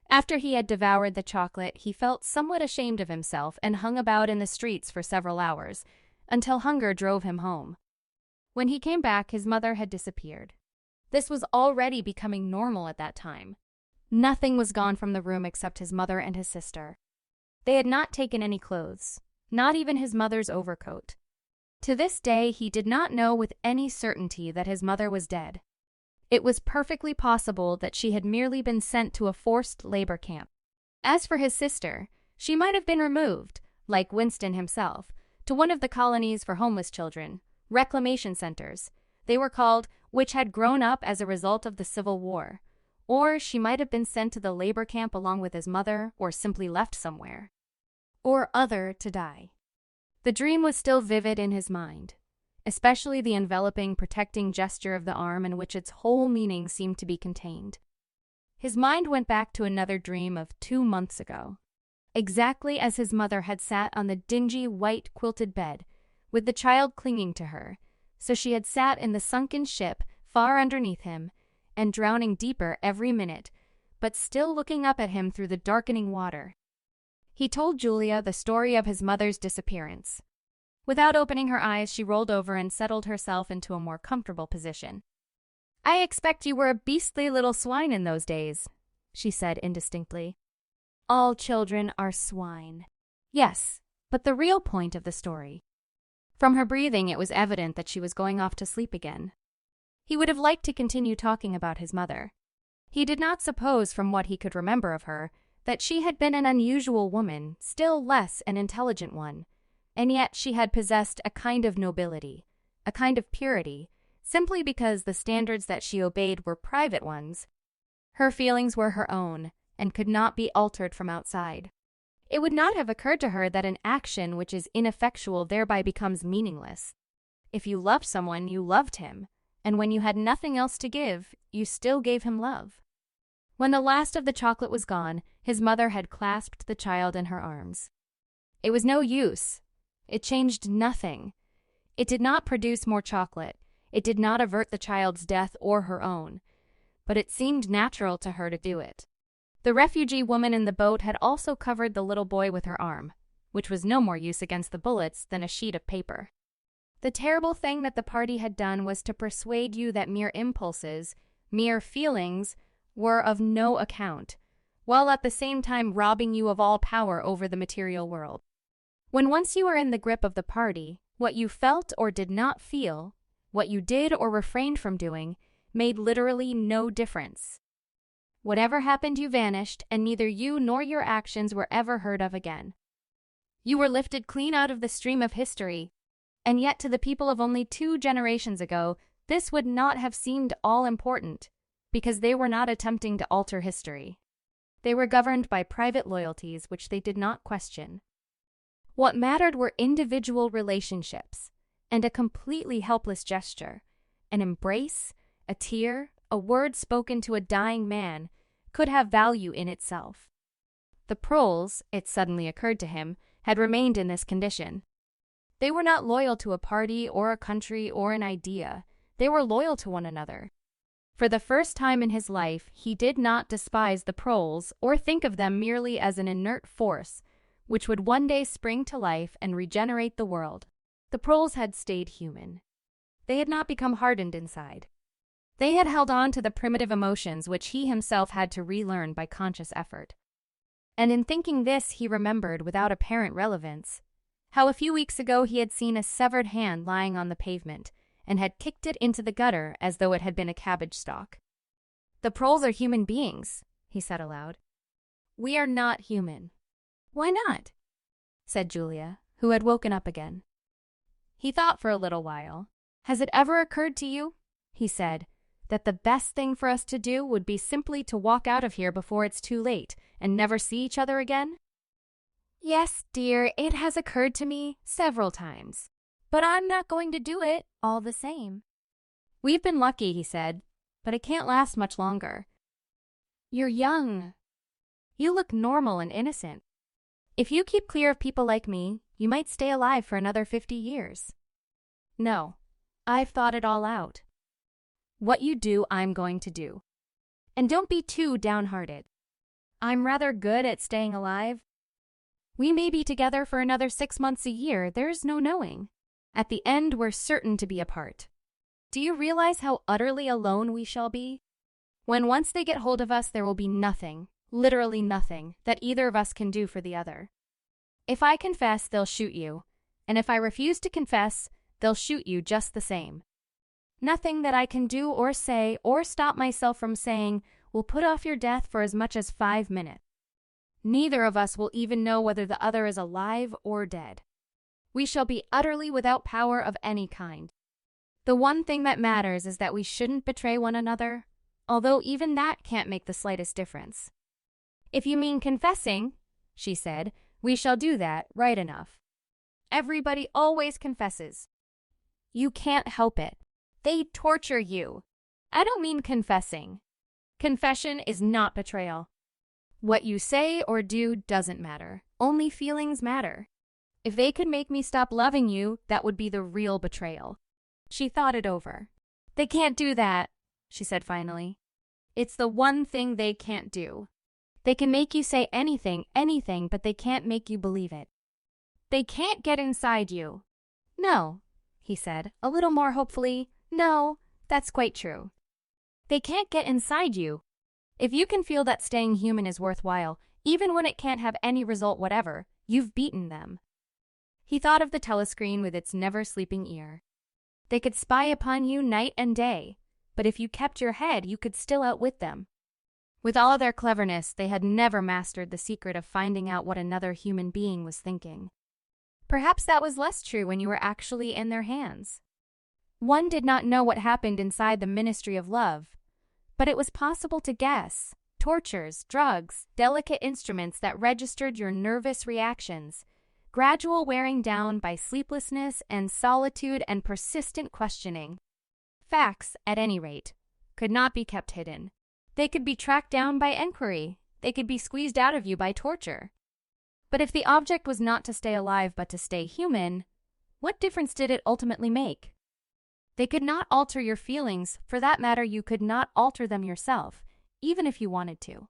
After he had devoured the chocolate, he felt somewhat ashamed of himself and hung about in the streets for several hours, until hunger drove him home. When he came back, his mother had disappeared. This was already becoming normal at that time. Nothing was gone from the room except his mother and his sister. They had not taken any clothes, not even his mother's overcoat. To this day, he did not know with any certainty that his mother was dead. It was perfectly possible that she had merely been sent to a forced labor camp. As for his sister, she might have been removed, like Winston himself, to one of the colonies for homeless children, reclamation centers, they were called, which had grown up as a result of the Civil War. Or she might have been sent to the labor camp along with his mother, or simply left somewhere, or other to die. The dream was still vivid in his mind, especially the enveloping, protecting gesture of the arm in which its whole meaning seemed to be contained. His mind went back to another dream of 2 months ago. exactly as his mother had sat on the dingy white quilted bed, with the child clinging to her. So she had sat in the sunken ship far underneath him, and drowning deeper every minute, but still looking up at him through the darkening water. He told Julia the story of his mother's disappearance. Without opening her eyes, she rolled over and settled herself into a more comfortable position. "I expect you were a beastly little swine in those days," she said indistinctly. "All children are swine." "Yes, but the real point of the story." From her breathing, it was evident that she was going off to sleep again. He would have liked to continue talking about his mother. He did not suppose, from what he could remember of her, that she had been an unusual woman, still less an intelligent one, and yet she had possessed a kind of nobility, a kind of purity, simply because the standards that she obeyed were private ones. Her feelings were her own, and could not be altered from outside. It would not have occurred to her that an action which is ineffectual thereby becomes meaningless. If you loved someone, you loved him, and when you had nothing else to give, you still gave him love. When the last of the chocolate was gone, his mother had clasped the child in her arms. It was no use. It changed nothing. It did not produce more chocolate. It did not avert the child's death or her own. But it seemed natural to her to do it. The refugee woman in the boat had also covered the little boy with her arm, which was no more use against the bullets than a sheet of paper. The terrible thing that the party had done was to persuade you that mere impulses, mere feelings, were of no account, while at the same time robbing you of all power over the material world. When once you were in the grip of the party, what you felt or did not feel, what you did or refrained from doing, made literally no difference. Whatever happened, you vanished, and neither you nor your actions were ever heard of again. You were lifted clean out of the stream of history, and yet to the people of only 2 generations ago, this would not have seemed all important, because they were not attempting to alter history. They were governed by private loyalties which they did not question. What mattered were individual relationships, and a completely helpless gesture, an embrace, a tear, a word spoken to a dying man, could have value in itself. The proles, it suddenly occurred to him, had remained in this condition. They were not loyal to a party or a country or an idea. They were loyal to one another. For the first time in his life, he did not despise the proles or think of them merely as an inert force, which would one day spring to life and regenerate the world. The proles had stayed human. They had not become hardened inside. They had held on to the primitive emotions which he himself had to relearn by conscious effort. And in thinking this, he remembered, without apparent relevance, how a few weeks ago he had seen a severed hand lying on the pavement, and had kicked it into the gutter as though it had been a cabbage stalk. "The proles are human beings," he said aloud. "We are not human." "Why not?" said Julia, who had woken up again. He thought for a little while. "Has it ever occurred to you," he said, "that the best thing for us to do would be simply to walk out of here before it's too late and never see each other again?" "Yes, dear, it has occurred to me several times. But I'm not going to do it all the same." "We've been lucky," he said, "but it can't last much longer. You're young. You look normal and innocent. If you keep clear of people like me, you might stay alive for another 50 years. No, I've thought it all out. What you do, I'm going to do. And don't be too downhearted. I'm rather good at staying alive. We may be together for another 6 months a year, there's no knowing. At the end, we're certain to be apart. Do you realize how utterly alone we shall be? When once they get hold of us, there will be nothing, literally nothing, that either of us can do for the other. If I confess, they'll shoot you, and if I refuse to confess, they'll shoot you just the same. Nothing that I can do or say or stop myself from saying will put off your death for as much as 5 minutes. Neither of us will even know whether the other is alive or dead. We shall be utterly without power of any kind. The one thing that matters is that we shouldn't betray one another, although even that can't make the slightest difference." "If you mean confessing," she said, "we shall do that, right enough. Everybody always confesses. You can't help it. They torture you. I don't mean confessing. Confession is not betrayal. What you say or do doesn't matter. Only feelings matter. If they could make me stop loving you, that would be the real betrayal. She thought it over. They can't do that, she said finally. It's the one thing they can't do. They can make you say anything, but they can't make you believe it. They can't get inside you. No, he said, a little more hopefully. No, that's quite true. They can't get inside you. If you can feel that staying human is worthwhile, even when it can't have any result whatever, you've beaten them. He thought of the telescreen with its never-sleeping ear. They could spy upon you night and day, but if you kept your head, you could still outwit them. With all their cleverness, they had never mastered the secret of finding out what another human being was thinking. Perhaps that was less true when you were actually in their hands. One did not know what happened inside the Ministry of Love, but it was possible to guess. Tortures, drugs, delicate instruments that registered your nervous reactions, gradual wearing down by sleeplessness and solitude and persistent questioning. Facts, at any rate, could not be kept hidden. They could be tracked down by enquiry. They could be squeezed out of you by torture. But if the object was not to stay alive but to stay human, what difference did it ultimately make? They could not alter your feelings. For that matter, you could not alter them yourself, even if you wanted to.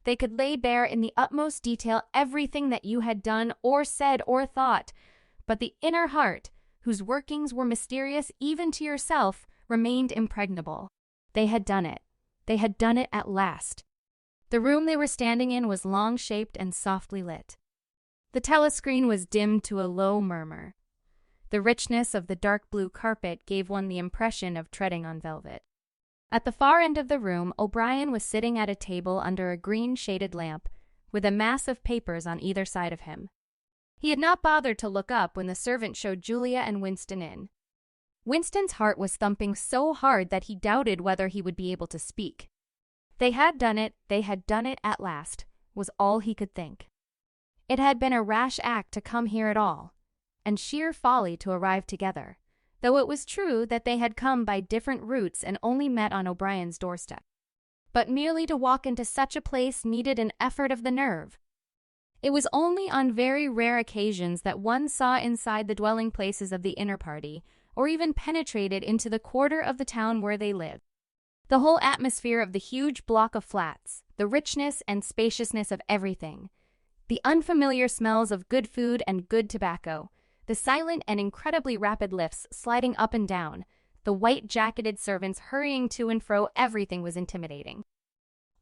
They could lay bare in the utmost detail everything that you had done or said or thought, but the inner heart, whose workings were mysterious even to yourself, remained impregnable. They had done it. They had done it at last. The room they were standing in was long-shaped and softly lit. The telescreen was dimmed to a low murmur. The richness of the dark blue carpet gave one the impression of treading on velvet. At the far end of the room, O'Brien was sitting at a table under a green-shaded lamp, with a mass of papers on either side of him. He had not bothered to look up when the servant showed Julia and Winston in. Winston's heart was thumping so hard that he doubted whether he would be able to speak. They had done it at last, was all he could think. It had been a rash act to come here at all, and sheer folly to arrive together, though it was true that they had come by different routes and only met on O'Brien's doorstep. But merely to walk into such a place needed an effort of the nerve. It was only on very rare occasions that one saw inside the dwelling places of the inner party, or even penetrated into the quarter of the town where they lived. The whole atmosphere of the huge block of flats, the richness and spaciousness of everything, the unfamiliar smells of good food and good tobacco, the silent and incredibly rapid lifts sliding up and down, the white-jacketed servants hurrying to and fro, everything was intimidating.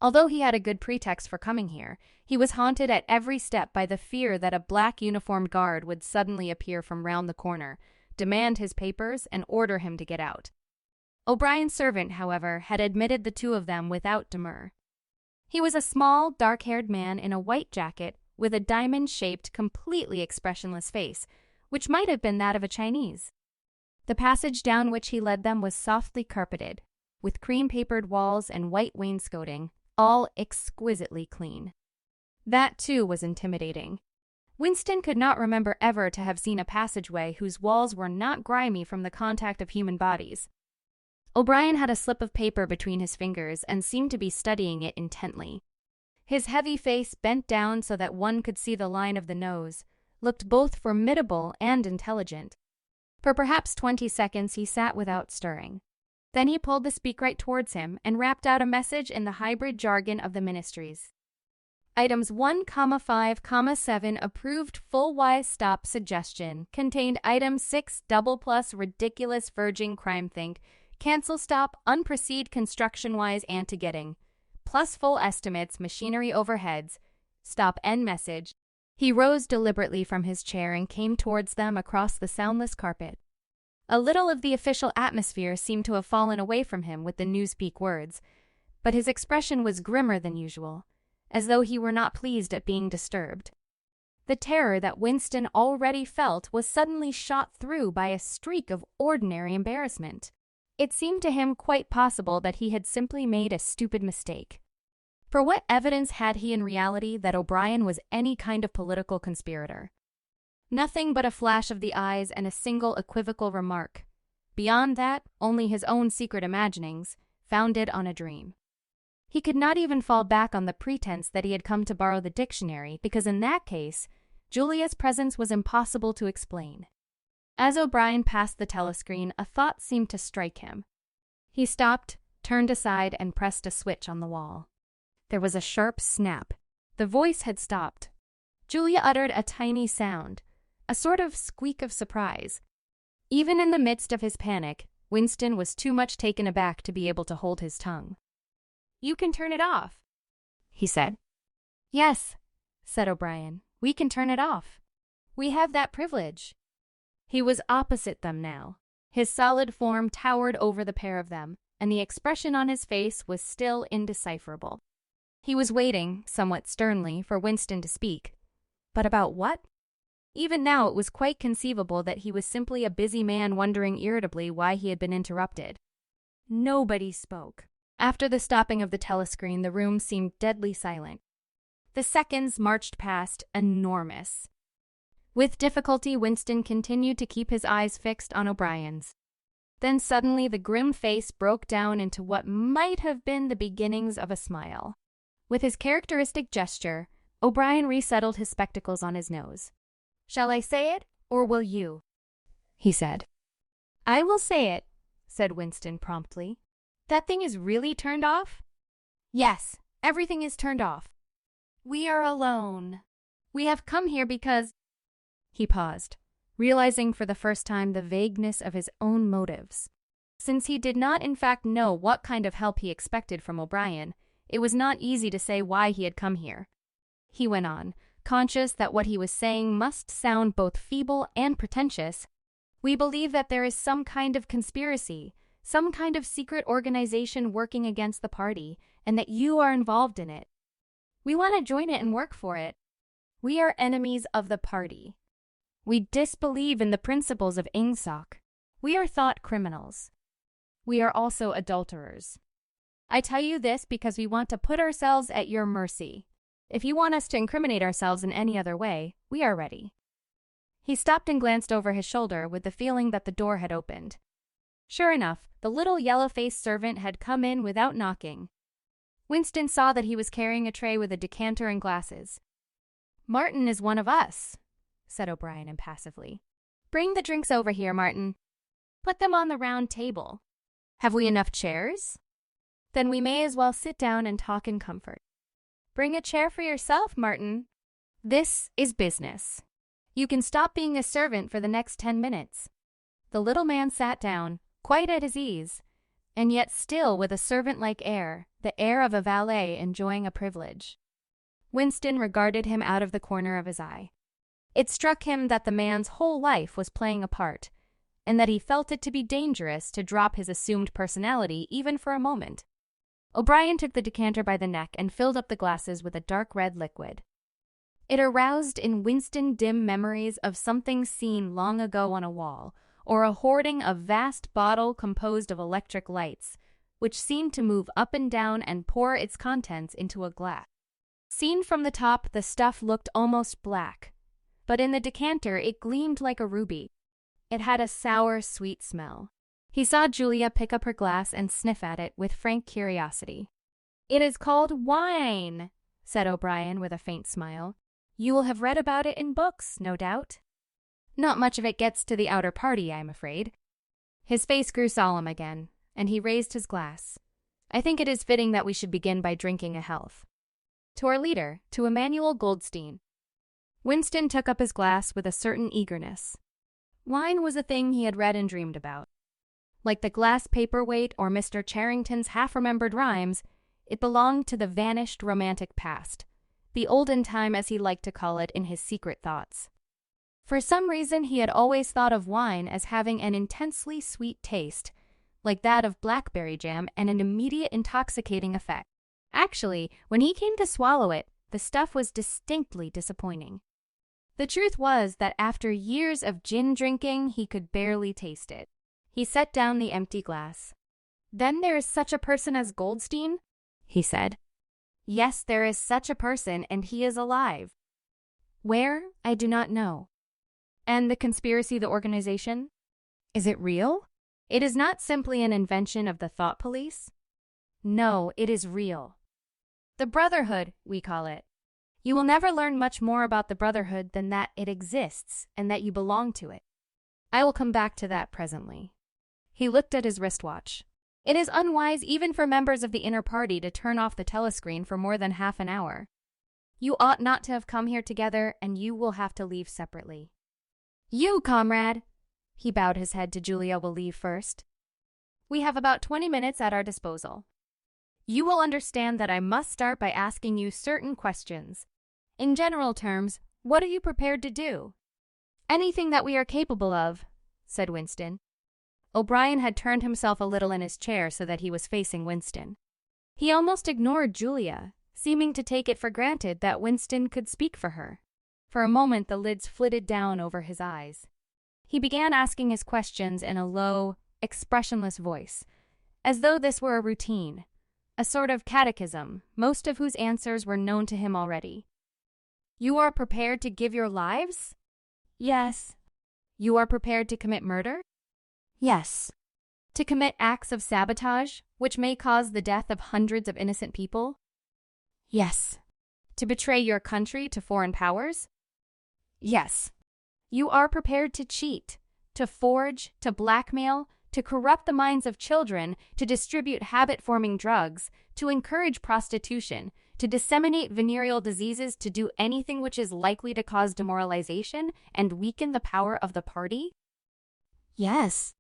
Although he had a good pretext for coming here, he was haunted at every step by the fear that a black-uniformed guard would suddenly appear from round the corner, demand his papers, and order him to get out. O'Brien's servant, however, had admitted the two of them without demur. He was a small, dark-haired man in a white jacket with a diamond-shaped, completely expressionless face, which might have been that of a Chinese. The passage down which he led them was softly carpeted, with cream-papered walls and white wainscoting, all exquisitely clean. That, too, was intimidating. Winston could not remember ever to have seen a passageway whose walls were not grimy from the contact of human bodies. O'Brien had a slip of paper between his fingers and seemed to be studying it intently. His heavy face, bent down so that one could see the line of the nose, looked both formidable and intelligent. For perhaps 20 seconds he sat without stirring. Then he pulled the speakwrite towards him and rapped out a message in the hybrid jargon of the ministries. Items 1,5,7 approved full-wise stop suggestion contained item 6 double plus ridiculous verging crime think, cancel stop unproceed construction-wise anti-getting, plus full estimates machinery overheads, stop end message. He rose deliberately from his chair and came towards them across the soundless carpet. A little of the official atmosphere seemed to have fallen away from him with the newspeak words, but his expression was grimmer than usual, as though he were not pleased at being disturbed. The terror that Winston already felt was suddenly shot through by a streak of ordinary embarrassment. It seemed to him quite possible that he had simply made a stupid mistake. For what evidence had he in reality that O'Brien was any kind of political conspirator? Nothing but a flash of the eyes and a single equivocal remark. Beyond that, only his own secret imaginings, founded on a dream. He could not even fall back on the pretense that he had come to borrow the dictionary, because in that case, Julia's presence was impossible to explain. As O'Brien passed the telescreen, a thought seemed to strike him. He stopped, turned aside, and pressed a switch on the wall. There was a sharp snap. The voice had stopped. Julia uttered a tiny sound, a sort of squeak of surprise. Even in the midst of his panic, Winston was too much taken aback to be able to hold his tongue. "You can turn it off," he said. "Yes," said O'Brien, "we can turn it off. We have that privilege." He was opposite them now. His solid form towered over the pair of them, and the expression on his face was still indecipherable. He was waiting, somewhat sternly, for Winston to speak. But about what? Even now it was quite conceivable that he was simply a busy man wondering irritably why he had been interrupted. Nobody spoke. After the stopping of the telescreen, the room seemed deadly silent. The seconds marched past, enormous. With difficulty, Winston continued to keep his eyes fixed on O'Brien's. Then suddenly the grim face broke down into what might have been the beginnings of a smile. With his characteristic gesture, O'Brien resettled his spectacles on his nose. "Shall I say it, or will you?" he said. "I will say it," said Winston promptly. "That thing is really turned off?" "Yes, everything is turned off. We are alone. We have come here because—" He paused, realizing for the first time the vagueness of his own motives. Since he did not in fact know what kind of help he expected from O'Brien, it was not easy to say why he had come here. He went on, conscious that what he was saying must sound both feeble and pretentious. "We believe that there is some kind of conspiracy, some kind of secret organization working against the party, and that you are involved in it. We want to join it and work for it. We are enemies of the party. We disbelieve in the principles of Ingsoc. We are thought criminals. We are also adulterers. I tell you this because we want to put ourselves at your mercy. If you want us to incriminate ourselves in any other way, we are ready." He stopped and glanced over his shoulder with the feeling that the door had opened. Sure enough, the little yellow-faced servant had come in without knocking. Winston saw that he was carrying a tray with a decanter and glasses. "Martin is one of us," said O'Brien impassively. "Bring the drinks over here, Martin. Put them on the round table. Have we enough chairs? Then we may as well sit down and talk in comfort. Bring a chair for yourself, Martin. This is business. You can stop being a servant for the next 10 minutes. The little man sat down, quite at his ease, and yet still with a servant-like air, the air of a valet enjoying a privilege. Winston regarded him out of the corner of his eye. It struck him that the man's whole life was playing a part, and that he felt it to be dangerous to drop his assumed personality even for a moment. O'Brien took the decanter by the neck and filled up the glasses with a dark red liquid. It aroused in Winston dim memories of something seen long ago on a wall, or a hoarding of vast bottle composed of electric lights, which seemed to move up and down and pour its contents into a glass. Seen from the top, the stuff looked almost black, but in the decanter it gleamed like a ruby. It had a sour, sweet smell. He saw Julia pick up her glass and sniff at it with frank curiosity. "It is called wine," said O'Brien with a faint smile. "You will have read about it in books, no doubt." "Not much of it gets to the outer party, I'm afraid." His face grew solemn again, and he raised his glass. "I think it is fitting that we should begin by drinking a health. To our leader, to Emmanuel Goldstein." Winston took up his glass with a certain eagerness. Wine was a thing he had read and dreamed about. Like the glass paperweight or Mr. Charrington's half-remembered rhymes, it belonged to the vanished romantic past, the olden time as he liked to call it in his secret thoughts. For some reason he had always thought of wine as having an intensely sweet taste, like that of blackberry jam, and an immediate intoxicating effect. Actually, when he came to swallow it, the stuff was distinctly disappointing. The truth was that after years of gin drinking, he could barely taste it. He set down the empty glass. "Then there is such a person as Goldstein?" he said. "Yes, there is such a person, and he is alive. Where? I do not know. And the conspiracy, the organization? Is it real? It is not simply an invention of the thought police? No, it is real. The Brotherhood, we call it. You will never learn much more about the Brotherhood than that it exists and that you belong to it. I will come back to that presently. He looked at his wristwatch. It is unwise even for members of the inner party to turn off the telescreen for more than half an hour. You ought not to have come here together, and you will have to leave separately. You, comrade! He bowed his head to Julia, will leave first. We have about 20 minutes at our disposal. You will understand that I must start by asking you certain questions. In general terms, what are you prepared to do? Anything that we are capable of, said Winston. O'Brien had turned himself a little in his chair so that he was facing Winston. He almost ignored Julia, seeming to take it for granted that Winston could speak for her. For a moment the lids flitted down over his eyes. He began asking his questions in a low, expressionless voice, as though this were a routine, a sort of catechism, most of whose answers were known to him already. You are prepared to give your lives? Yes. You are prepared to commit murder? Yes. To commit acts of sabotage, which may cause the death of hundreds of innocent people? Yes. To betray your country to foreign powers? Yes. You are prepared to cheat, to forge, to blackmail, to corrupt the minds of children, to distribute habit-forming drugs, to encourage prostitution, to disseminate venereal diseases, to do anything which is likely to cause demoralization and weaken the power of the party? Yes.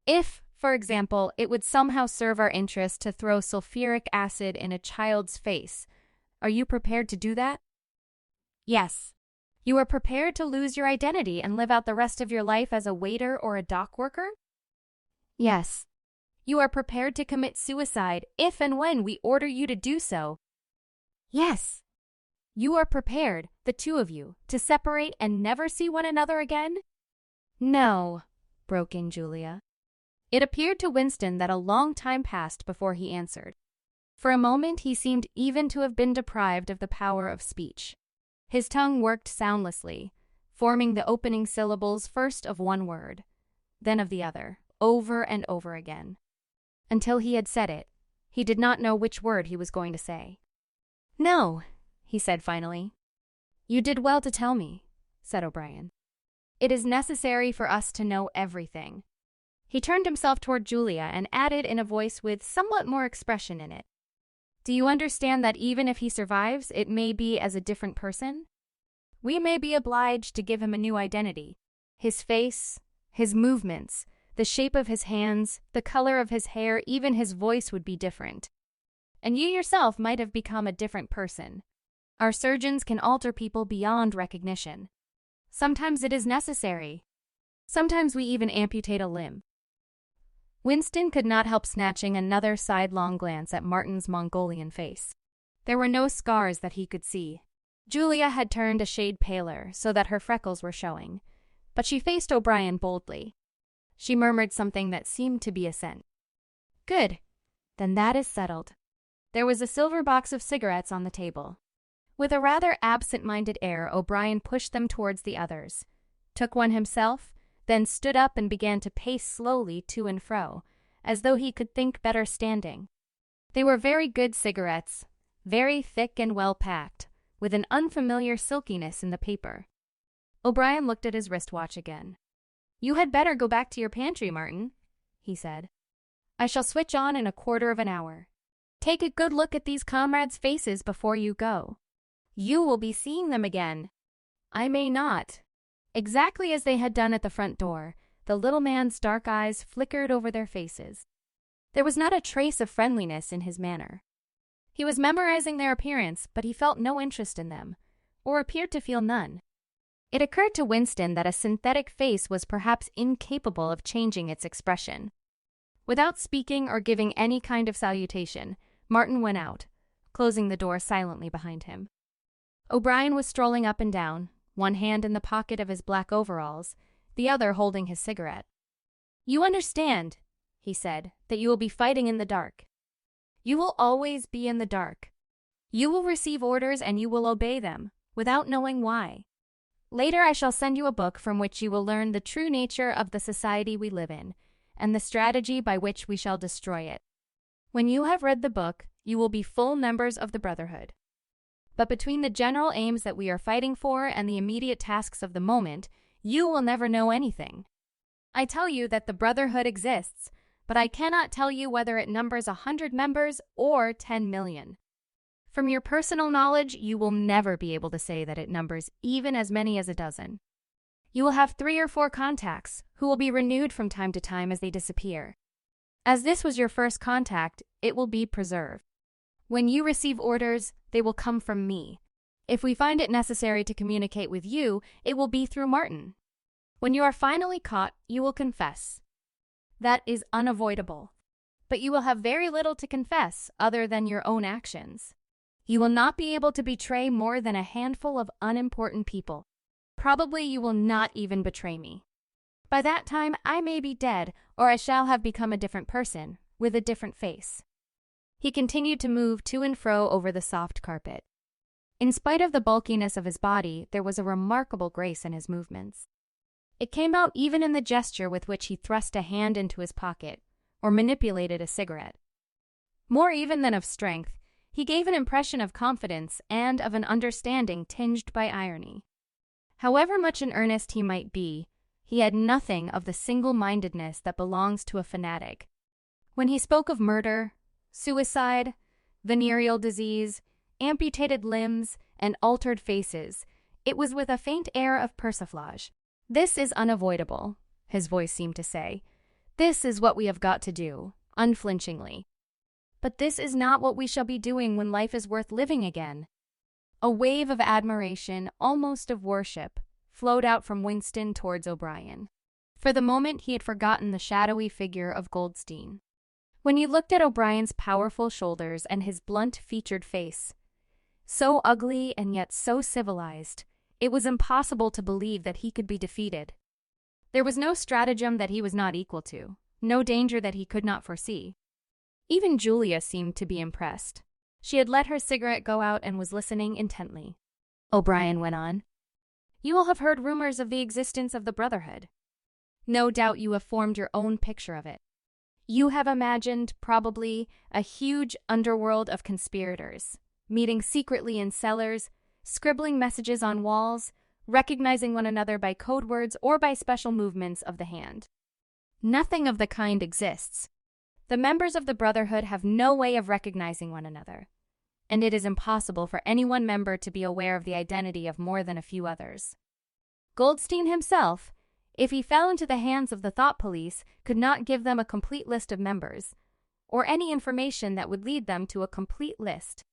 If, for example, it would somehow serve our interest to throw sulfuric acid in a child's face, are you prepared to do that? Yes. You are prepared to lose your identity and live out the rest of your life as a waiter or a dock worker? Yes. You are prepared to commit suicide if and when we order you to do so? Yes. You are prepared, the two of you, to separate and never see one another again? No, broke in Julia. It appeared to Winston that a long time passed before he answered. For a moment he seemed even to have been deprived of the power of speech. His tongue worked soundlessly, forming the opening syllables first of one word, then of the other, over and over again. Until he had said it, he did not know which word he was going to say. No, he said finally. You did well to tell me, said O'Brien. It is necessary for us to know everything. He turned himself toward Julia and added in a voice with somewhat more expression in it. Do you understand that even if he survives, it may be as a different person? We may be obliged to give him a new identity. His face, his movements, the shape of his hands, the color of his hair, even his voice would be different. And you yourself might have become a different person. Our surgeons can alter people beyond recognition. Sometimes it is necessary. Sometimes we even amputate a limb. Winston could not help snatching another sidelong glance at Martin's Mongolian face. There were no scars that he could see. Julia had turned a shade paler so that her freckles were showing, but she faced O'Brien boldly. She murmured something that seemed to be assent. Good. Then that is settled. There was a silver box of cigarettes on the table. With a rather absent-minded air, O'Brien pushed them towards the others, took one himself, then stood up and began to pace slowly to and fro, as though he could think better standing. They were very good cigarettes, very thick and well-packed, with an unfamiliar silkiness in the paper. O'Brien looked at his wristwatch again. You had better go back to your pantry, Martin, he said. I shall switch on in a quarter of an hour. Take a good look at these comrades' faces before you go. You will be seeing them again. I may not. Exactly as they had done at the front door, the little man's dark eyes flickered over their faces. There was not a trace of friendliness in his manner. He was memorizing their appearance, but he felt no interest in them, or appeared to feel none. It occurred to Winston that a synthetic face was perhaps incapable of changing its expression. Without speaking or giving any kind of salutation, Martin went out, closing the door silently behind him. O'Brien was strolling up and down, one hand in the pocket of his black overalls, the other holding his cigarette. You understand, he said, that you will be fighting in the dark. You will always be in the dark. You will receive orders and you will obey them, without knowing why. Later I shall send you a book from which you will learn the true nature of the society we live in, and the strategy by which we shall destroy it. When you have read the book, you will be full members of the Brotherhood. But between the general aims that we are fighting for and the immediate tasks of the moment, you will never know anything. I tell you that the Brotherhood exists, but I cannot tell you whether it numbers 100 members or 10 million. From your personal knowledge, you will never be able to say that it numbers even as many as a dozen. You will have 3 or 4 contacts, who will be renewed from time to time as they disappear. As this was your first contact, it will be preserved. When you receive orders, they will come from me. If we find it necessary to communicate with you, it will be through Martin. When you are finally caught, you will confess. That is unavoidable. But you will have very little to confess other than your own actions. You will not be able to betray more than a handful of unimportant people. Probably you will not even betray me. By that time, I may be dead, or I shall have become a different person, with a different face. He continued to move to and fro over the soft carpet. In spite of the bulkiness of his body, there was a remarkable grace in his movements. It came out even in the gesture with which he thrust a hand into his pocket, or manipulated a cigarette. More even than of strength, he gave an impression of confidence and of an understanding tinged by irony. However much in earnest he might be, he had nothing of the single-mindedness that belongs to a fanatic. When he spoke of murder, suicide, venereal disease, amputated limbs, and altered faces, it was with a faint air of persiflage. This is unavoidable, his voice seemed to say. This is what we have got to do, unflinchingly. But this is not what we shall be doing when life is worth living again. A wave of admiration, almost of worship, flowed out from Winston towards O'Brien. For the moment he had forgotten the shadowy figure of Goldstein. When he looked at O'Brien's powerful shoulders and his blunt-featured face, so ugly and yet so civilized, it was impossible to believe that he could be defeated. There was no stratagem that he was not equal to, no danger that he could not foresee. Even Julia seemed to be impressed. She had let her cigarette go out and was listening intently. O'Brien went on. You will have heard rumors of the existence of the Brotherhood. No doubt you have formed your own picture of it. You have imagined, probably, a huge underworld of conspirators, meeting secretly in cellars, scribbling messages on walls, recognizing one another by code words or by special movements of the hand. Nothing of the kind exists. The members of the Brotherhood have no way of recognizing one another, and it is impossible for any one member to be aware of the identity of more than a few others. Goldstein himself, if he fell into the hands of the thought police, could not give them a complete list of members, or any information that would lead them to a complete list.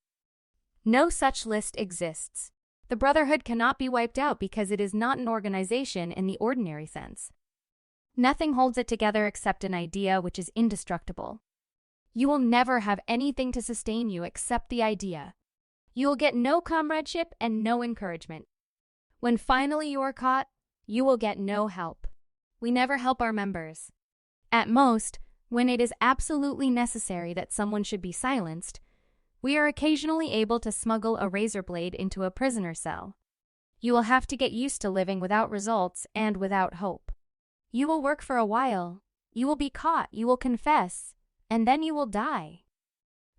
No such list exists. The Brotherhood cannot be wiped out because it is not an organization in the ordinary sense. Nothing holds it together except an idea which is indestructible. You will never have anything to sustain you except the idea. You will get no comradeship and no encouragement. When finally you are caught, you will get no help. We never help our members. At most, when it is absolutely necessary that someone should be silenced, we are occasionally able to smuggle a razor blade into a prisoner cell. You will have to get used to living without results and without hope. You will work for a while, you will be caught, you will confess, and then you will die.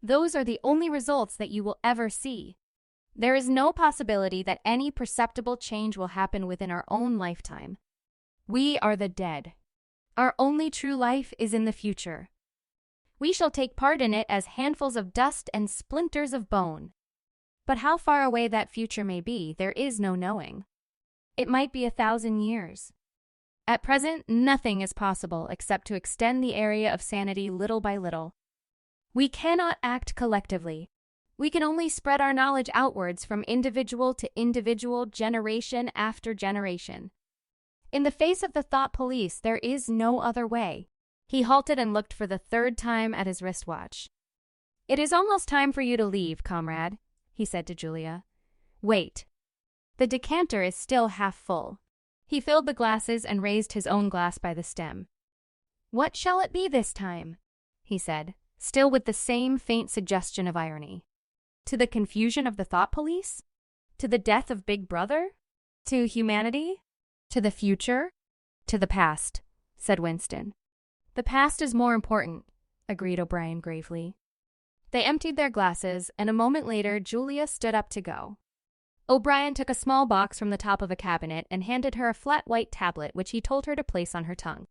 Those are the only results that you will ever see. There is no possibility that any perceptible change will happen within our own lifetime. We are the dead. Our only true life is in the future. We shall take part in it as handfuls of dust and splinters of bone. But how far away that future may be, there is no knowing. It might be 1,000 years. At present, nothing is possible except to extend the area of sanity little by little. We cannot act collectively. We can only spread our knowledge outwards from individual to individual, generation after generation. In the face of the thought police, there is no other way. He halted and looked for the 3rd time at his wristwatch. It is almost time for you to leave, comrade, he said to Julia. Wait. The decanter is still half full. He filled the glasses and raised his own glass by the stem. What shall it be this time? He said, still with the same faint suggestion of irony. To the confusion of the thought police? To the death of Big Brother? To humanity? To the future? To the past, said Winston. The past is more important, agreed O'Brien gravely. They emptied their glasses, and a moment later, Julia stood up to go. O'Brien took a small box from the top of a cabinet and handed her a flat white tablet, which he told her to place on her tongue.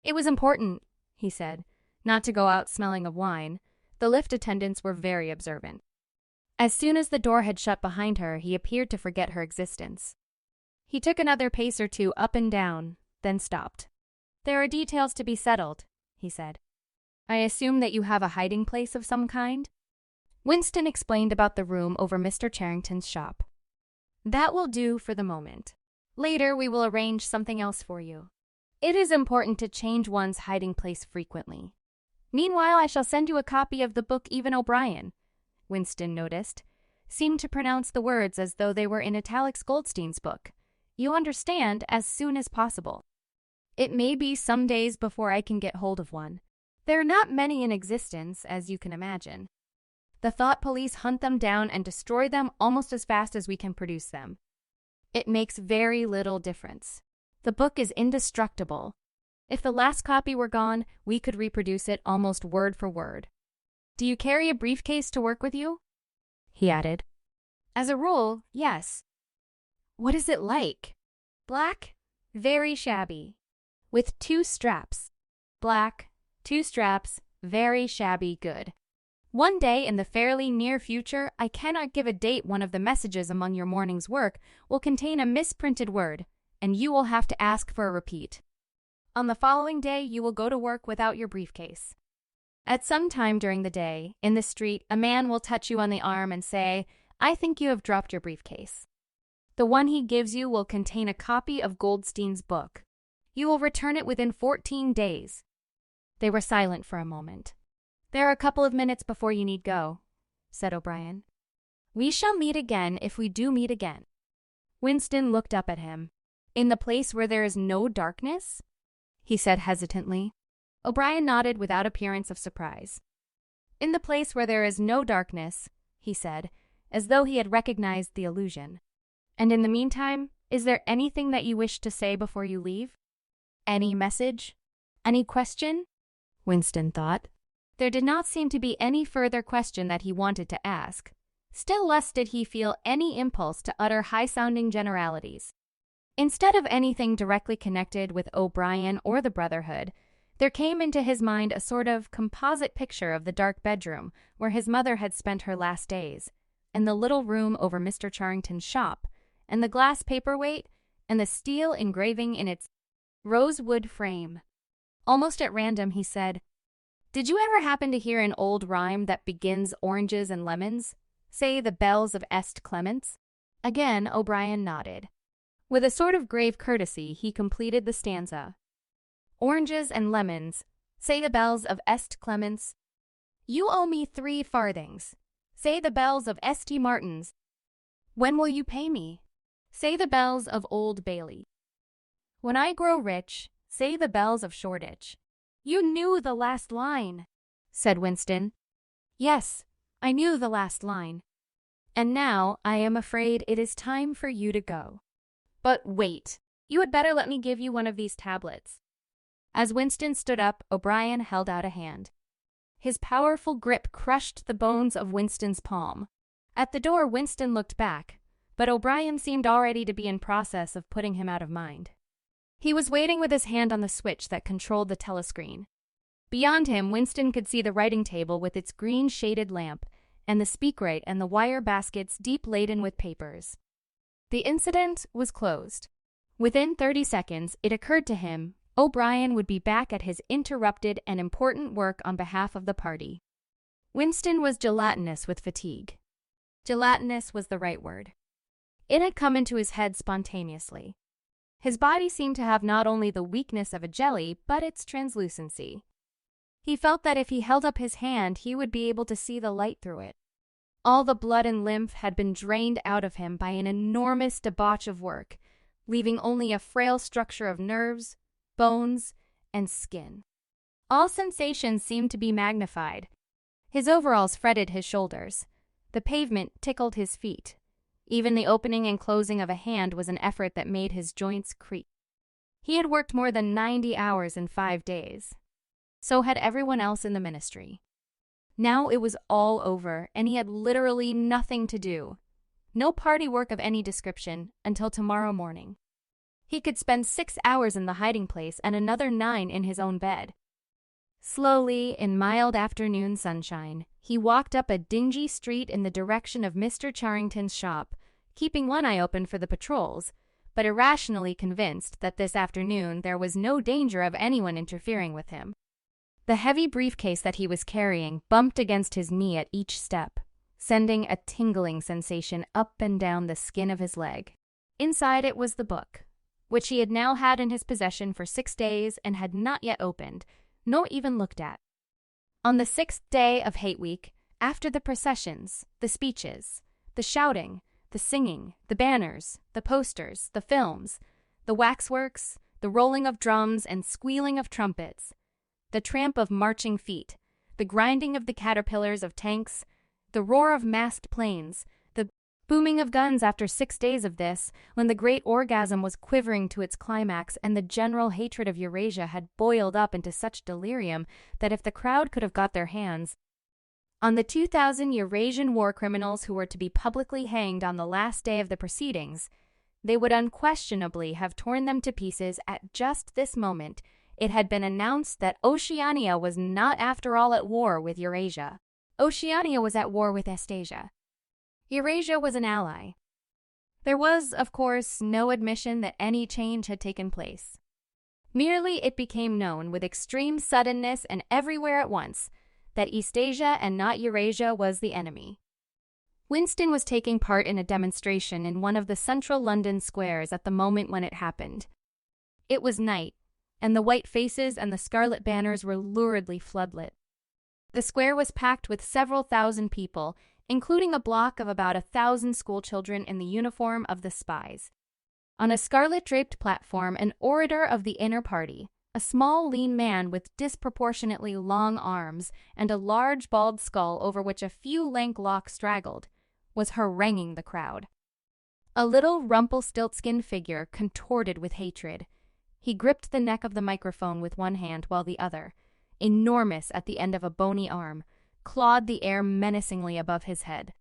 It was important, he said, not to go out smelling of wine. The lift attendants were very observant. As soon as the door had shut behind her, he appeared to forget her existence. He took another pace or two up and down, then stopped. There are details to be settled, he said. I assume that you have a hiding place of some kind? Winston explained about the room over Mr. Charrington's shop. That will do for the moment. Later, we will arrange something else for you. It is important to change one's hiding place frequently. Meanwhile, I shall send you a copy of the book Even O'Brien. Winston noticed, seemed to pronounce the words as though they were in italics Goldstein's book. You understand, as soon as possible. It may be some days before I can get hold of one. There are not many in existence, as you can imagine. The thought police hunt them down and destroy them almost as fast as we can produce them. It makes very little difference. The book is indestructible. If the last copy were gone, we could reproduce it almost word for word. Do you carry a briefcase to work with you? He added. As a rule, yes. What is it like? Black, very shabby, with 2 straps. Black, 2 straps, very shabby good. One day in the fairly near future, I cannot give a date, one of the messages among your morning's work will contain a misprinted word, and you will have to ask for a repeat. On the following day, you will go to work without your briefcase. At some time during the day, in the street, a man will touch you on the arm and say, I think you have dropped your briefcase. The one he gives you will contain a copy of Goldstein's book. You will return it within 14 days. They were silent for a moment. There are a couple of minutes before you need go, said O'Brien. We shall meet again if we do meet again. Winston looked up at him. In the place where there is no darkness? He said hesitantly. O'Brien nodded without appearance of surprise. In the place where there is no darkness, he said, as though he had recognized the allusion. And in the meantime, is there anything that you wish to say before you leave? Any message? Any question? Winston thought. There did not seem to be any further question that he wanted to ask. Still less did he feel any impulse to utter high-sounding generalities. Instead of anything directly connected with O'Brien or the Brotherhood, there came into his mind a sort of composite picture of the dark bedroom where his mother had spent her last days, and the little room over Mr. Charrington's shop, and the glass paperweight, and the steel engraving in its rosewood frame. Almost at random, he said, Did you ever happen to hear an old rhyme that begins oranges and lemons? Say the bells of Est Clements? Again, O'Brien nodded. With a sort of grave courtesy, he completed the stanza. Oranges and lemons, say the bells of Est Clements. You owe me 3 farthings. Say the bells of St. Martin's. When will you pay me? Say the bells of Old Bailey. When I grow rich, say the bells of Shoreditch. You knew the last line, said Winston. Yes, I knew the last line. And now I am afraid it is time for you to go. But wait, you had better let me give you one of these tablets. As Winston stood up, O'Brien held out a hand. His powerful grip crushed the bones of Winston's palm. At the door, Winston looked back, but O'Brien seemed already to be in process of putting him out of mind. He was waiting with his hand on the switch that controlled the telescreen. Beyond him, Winston could see the writing table with its green-shaded lamp, and the speakwrite and the wire baskets deep laden with papers. The incident was closed. Within 30 seconds, it occurred to him O'Brien would be back at his interrupted and important work on behalf of the party. Winston was gelatinous with fatigue. Gelatinous was the right word. It had come into his head spontaneously. His body seemed to have not only the weakness of a jelly, but its translucency. He felt that if he held up his hand, he would be able to see the light through it. All the blood and lymph had been drained out of him by an enormous debauch of work, leaving only a frail structure of nerves, bones, and skin. All sensations seemed to be magnified. His overalls fretted his shoulders. The pavement tickled his feet. Even the opening and closing of a hand was an effort that made his joints creak. He had worked more than 90 hours in 5 days. So had everyone else in the ministry. Now it was all over, and he had literally nothing to do. No party work of any description until tomorrow morning. He could spend 6 hours in the hiding place and another 9 in his own bed. Slowly, in mild afternoon sunshine, he walked up a dingy street in the direction of Mr. Charrington's shop, keeping one eye open for the patrols, but irrationally convinced that this afternoon there was no danger of anyone interfering with him. The heavy briefcase that he was carrying bumped against his knee at each step, sending a tingling sensation up and down the skin of his leg. Inside it was the book, which he had now had in his possession for 6 days and had not yet opened, nor even looked at. On the 6th day of Hate Week, after the processions, the speeches, the shouting, the singing, the banners, the posters, the films, the waxworks, the rolling of drums and squealing of trumpets, the tramp of marching feet, the grinding of the caterpillars of tanks, the roar of massed planes, the booming of guns after 6 days of this, when the great orgasm was quivering to its climax and the general hatred of Eurasia had boiled up into such delirium that if the crowd could have got their hands on the 2,000 Eurasian war criminals who were to be publicly hanged on the last day of the proceedings, they would unquestionably have torn them to pieces. At just this moment, it had been announced that Oceania was not after all at war with Eurasia. Oceania was at war with Estasia. Eurasia was an ally. There was, of course, no admission that any change had taken place. Merely it became known with extreme suddenness and everywhere at once that Eastasia and not Eurasia was the enemy. Winston was taking part in a demonstration in one of the central London squares at the moment when it happened. It was night, and the white faces and the scarlet banners were luridly floodlit. The square was packed with several thousand people, including a block of about 1,000 schoolchildren in the uniform of the spies. On a scarlet-draped platform, an orator of the inner party, a small, lean man with disproportionately long arms and a large, bald skull over which a few lank locks straggled, was haranguing the crowd. A little Rumpelstiltskin figure contorted with hatred. He gripped the neck of the microphone with one hand while the other, enormous at the end of a bony arm, clawed the air menacingly above his head.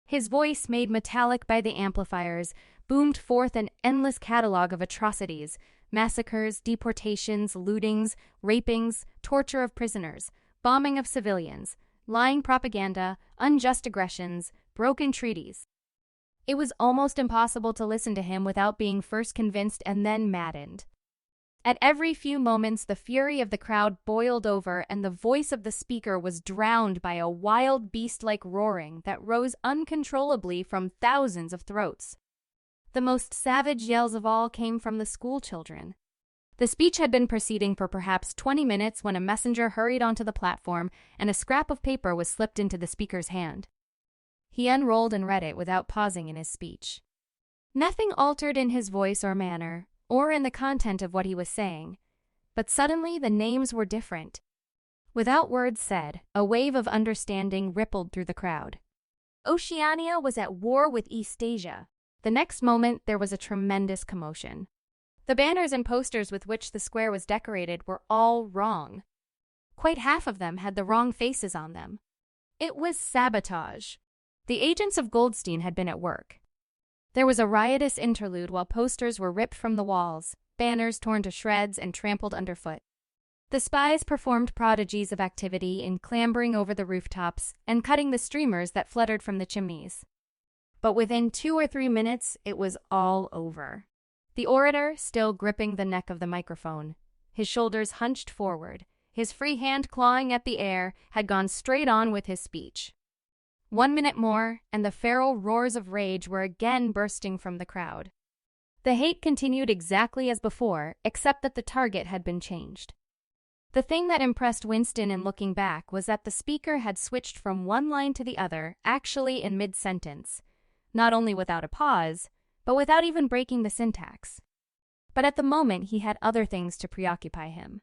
His voice, made metallic by the amplifiers, boomed forth an endless catalogue of atrocities: massacres, deportations, lootings, rapings, torture of prisoners, bombing of civilians, lying propaganda, unjust aggressions, broken treaties. It was almost impossible to listen to him without being first convinced and then maddened. At every few moments, the fury of the crowd boiled over, and the voice of the speaker was drowned by a wild beast-like roaring that rose uncontrollably from thousands of throats. The most savage yells of all came from the schoolchildren. The speech had been proceeding for perhaps 20 minutes when a messenger hurried onto the platform and a scrap of paper was slipped into the speaker's hand. He unrolled and read it without pausing in his speech. Nothing altered in his voice or manner, or in the content of what he was saying, but suddenly the names were different. Without words said, a wave of understanding rippled through the crowd. Oceania was at war with Eastasia. The next moment there was a tremendous commotion. The banners and posters with which the square was decorated were all wrong. Quite half of them had the wrong faces on them. It was sabotage. The agents of Goldstein had been at work. There was a riotous interlude while posters were ripped from the walls, banners torn to shreds and trampled underfoot. The spies performed prodigies of activity in clambering over the rooftops and cutting the streamers that fluttered from the chimneys. But within 2 or 3 minutes, it was all over. The orator, still gripping the neck of the microphone, his shoulders hunched forward, his free hand clawing at the air, had gone straight on with his speech. 1 minute more, and the feral roars of rage were again bursting from the crowd. The hate continued exactly as before, except that the target had been changed. The thing that impressed Winston in looking back was that the speaker had switched from one line to the other, actually in mid-sentence, not only without a pause, but without even breaking the syntax. But at the moment he had other things to preoccupy him.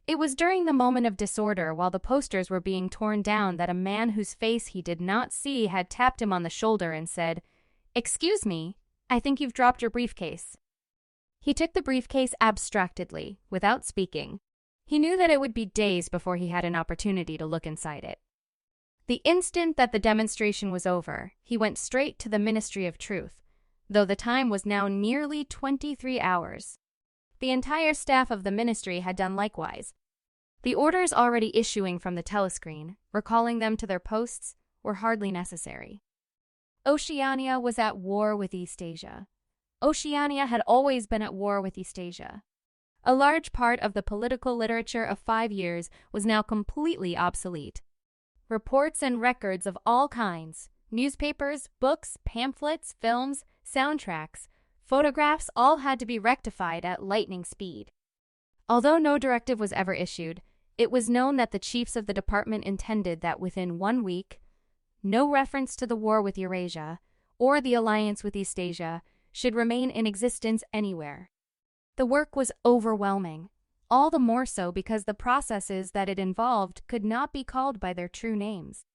It was during the moment of disorder while the posters were being torn down that a man whose face he did not see had tapped him on the shoulder and said, "Excuse me, I think you've dropped your briefcase." He took the briefcase abstractedly, without speaking. He knew that it would be days before he had an opportunity to look inside it. The instant that the demonstration was over, he went straight to the Ministry of Truth, though the time was now nearly 23 hours. The entire staff of the ministry had done likewise. The orders already issuing from the telescreen, recalling them to their posts, were hardly necessary. Oceania was at war with Eastasia. Oceania had always been at war with Eastasia. A large part of the political literature of 5 years was now completely obsolete. Reports and records of all kinds, newspapers, books, pamphlets, films, soundtracks, photographs, all had to be rectified at lightning speed. Although no directive was ever issued, it was known that the chiefs of the department intended that within 1 week, no reference to the war with Eurasia or the alliance with Eastasia should remain in existence anywhere. The work was overwhelming, all the more so because the processes that it involved could not be called by their true names.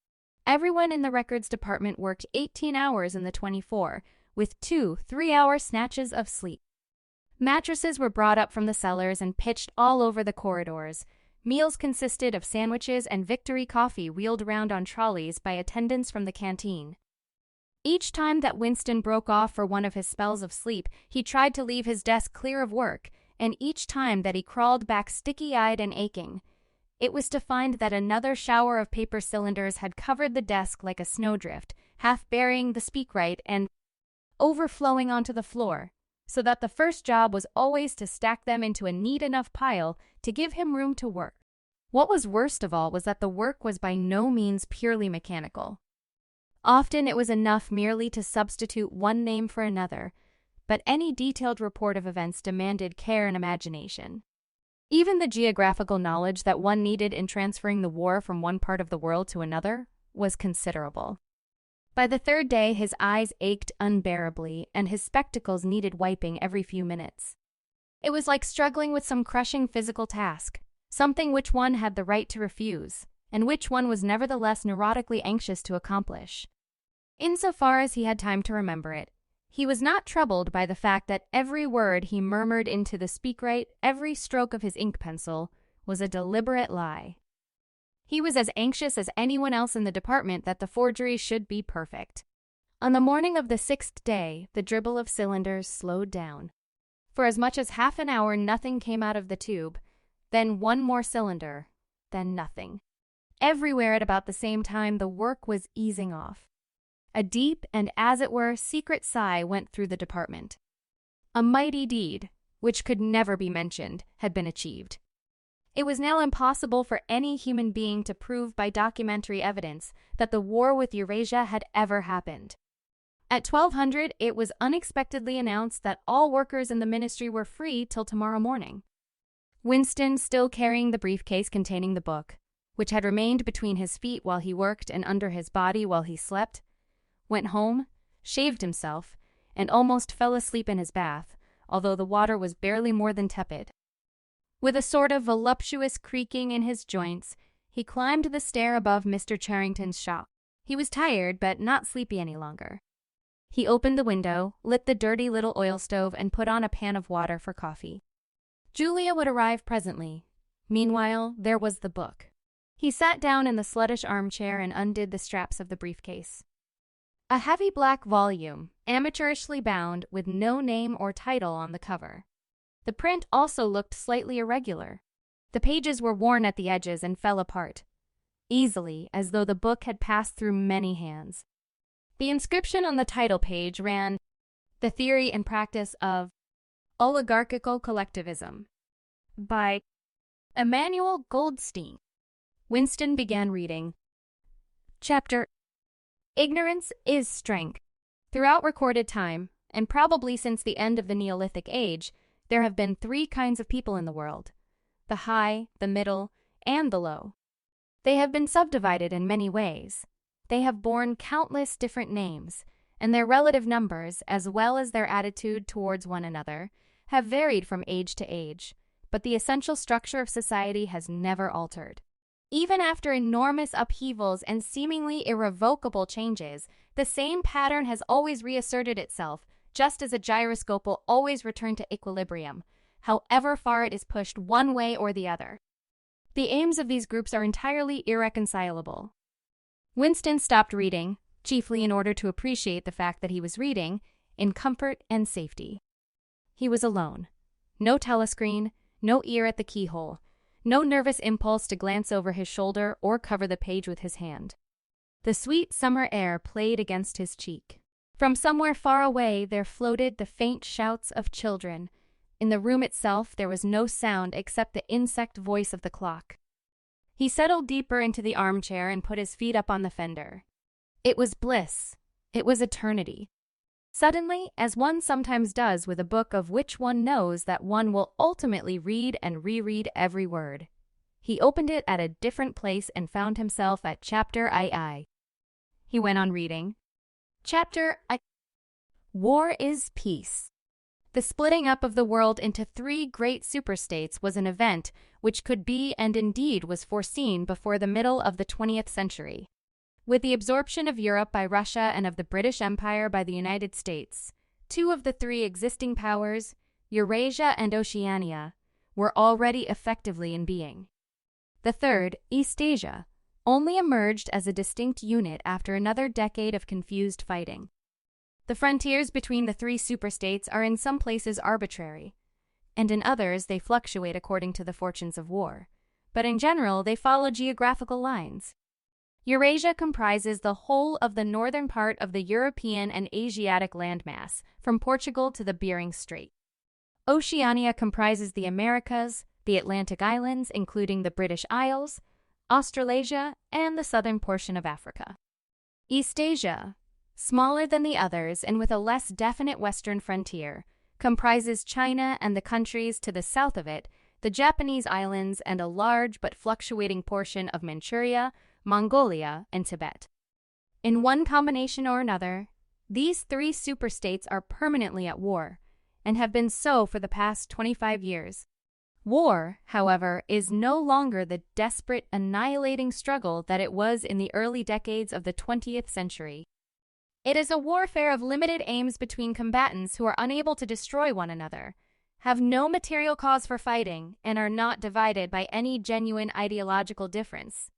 Everyone in the records department worked 18 hours in the 24, with 2 3-hour snatches of sleep. Mattresses were brought up from the cellars and pitched all over the corridors. Meals consisted of sandwiches and Victory coffee wheeled around on trolleys by attendants from the canteen. Each time that Winston broke off for one of his spells of sleep, he tried to leave his desk clear of work, and each time that he crawled back sticky-eyed and aching, it was to find that another shower of paper cylinders had covered the desk like a snowdrift, half burying the speakwrite and overflowing onto the floor, so that the first job was always to stack them into a neat enough pile to give him room to work. What was worst of all was that the work was by no means purely mechanical. Often it was enough merely to substitute one name for another, but any detailed report of events demanded care and imagination. Even the geographical knowledge that one needed in transferring the war from one part of the world to another was considerable. By the 3rd day, his eyes ached unbearably, and his spectacles needed wiping every few minutes. It was like struggling with some crushing physical task, something which one had the right to refuse, and which one was nevertheless neurotically anxious to accomplish. Insofar as he had time to remember it, he was not troubled by the fact that every word he murmured into the speakwrite, every stroke of his ink pencil, was a deliberate lie. He was as anxious as anyone else in the department that the forgery should be perfect. On the morning of the 6th day, the dribble of cylinders slowed down. For as much as half an hour nothing came out of the tube, then one more cylinder, then nothing. Everywhere at about the same time the work was easing off. A deep and, as it were, secret sigh went through the department. A mighty deed, which could never be mentioned, had been achieved. It was now impossible for any human being to prove by documentary evidence that the war with Eurasia had ever happened. At 1200, it was unexpectedly announced that all workers in the ministry were free till tomorrow morning. Winston, still carrying the briefcase containing the book, which had remained between his feet while he worked and under his body while he slept, went home, shaved himself, and almost fell asleep in his bath, although the water was barely more than tepid. With a sort of voluptuous creaking in his joints, he climbed the stair above Mr. Charrington's shop. He was tired, but not sleepy any longer. He opened the window, lit the dirty little oil stove, and put on a pan of water for coffee. Julia would arrive presently. Meanwhile, there was the book. He sat down in the sluttish armchair and undid the straps of the briefcase. A heavy black volume, amateurishly bound, with no name or title on the cover. The print also looked slightly irregular. The pages were worn at the edges and fell apart, easily, as though the book had passed through many hands. The inscription on the title page ran, "The Theory and Practice of Oligarchical Collectivism," by Emanuel Goldstein. Winston began reading. Chapter: Ignorance is Strength. Throughout recorded time, and probably since the end of the Neolithic Age, there have been 3 kinds of people in the world: the high, the middle, and the low. They have been subdivided in many ways. They have borne countless different names, and their relative numbers, as well as their attitude towards one another, have varied from age to age, but the essential structure of society has never altered. Even after enormous upheavals and seemingly irrevocable changes, the same pattern has always reasserted itself, just as a gyroscope will always return to equilibrium, however far it is pushed one way or the other. The aims of these groups are entirely irreconcilable. Winston stopped reading, chiefly in order to appreciate the fact that he was reading, in comfort and safety. He was alone. No telescreen, no ear at the keyhole, no nervous impulse to glance over his shoulder or cover the page with his hand. The sweet summer air played against his cheek. From somewhere far away there floated the faint shouts of children. In the room itself there was no sound except the insect voice of the clock. He settled deeper into the armchair and put his feet up on the fender. It was bliss. It was eternity. Suddenly, as one sometimes does with a book of which one knows that one will ultimately read and reread every word, he opened it at a different place and found himself at chapter II. He went on reading. Chapter I. War is peace. The splitting up of the world into 3 great superstates was an event which could be and indeed was foreseen before the middle of the 20th century. With the absorption of Europe by Russia and of the British Empire by the United States, 2 of the 3 existing powers, Eurasia and Oceania, were already effectively in being. The third, Eastasia, only emerged as a distinct unit after another decade of confused fighting. The frontiers between the 3 superstates are in some places arbitrary, and in others they fluctuate according to the fortunes of war, but in general they follow geographical lines. Eurasia comprises the whole of the northern part of the European and Asiatic landmass, from Portugal to the Bering Strait. Oceania comprises the Americas, the Atlantic Islands, including the British Isles, Australasia, and the southern portion of Africa. Eastasia, smaller than the others and with a less definite western frontier, comprises China and the countries to the south of it, the Japanese islands, and a large but fluctuating portion of Manchuria, Mongolia, and Tibet. In one combination or another, these 3 superstates are permanently at war, and have been so for the past 25 years. War, however, is no longer the desperate, annihilating struggle that it was in the early decades of the 20th century. It is a warfare of limited aims between combatants who are unable to destroy one another, have no material cause for fighting, and are not divided by any genuine ideological difference.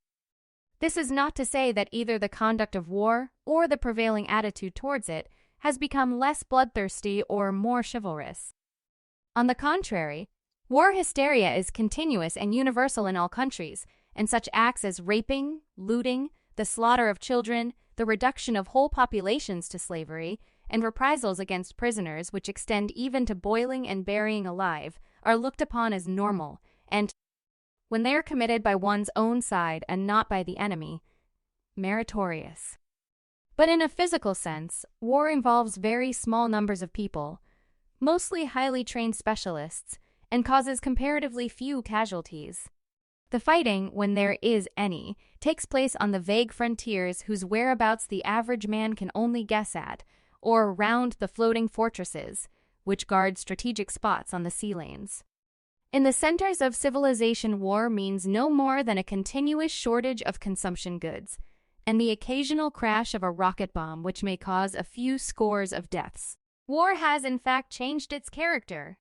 This is not to say that either the conduct of war or the prevailing attitude towards it has become less bloodthirsty or more chivalrous. On the contrary, war hysteria is continuous and universal in all countries, and such acts as raping, looting, the slaughter of children, the reduction of whole populations to slavery, and reprisals against prisoners which extend even to boiling and burying alive, are looked upon as normal, and, when they are committed by one's own side and not by the enemy, meritorious. But in a physical sense, war involves very small numbers of people, mostly highly trained specialists, and causes comparatively few casualties. The fighting, when there is any, takes place on the vague frontiers whose whereabouts the average man can only guess at, or round the floating fortresses, which guard strategic spots on the sea lanes. In the centers of civilization, war means no more than a continuous shortage of consumption goods, and the occasional crash of a rocket bomb which may cause a few scores of deaths. War has in fact changed its character.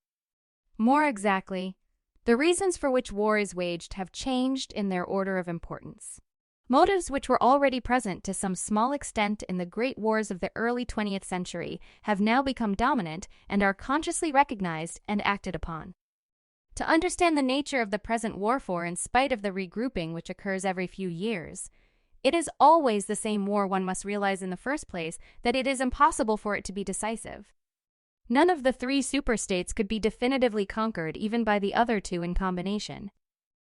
More exactly, the reasons for which war is waged have changed in their order of importance. Motives which were already present to some small extent in the great wars of the early 20th century have now become dominant and are consciously recognized and acted upon. To understand the nature of the present warfare in spite of the regrouping which occurs every few years, it is always the same war. One must realize in the first place that it is impossible for it to be decisive. None of the 3 superstates could be definitively conquered even by the other 2 in combination.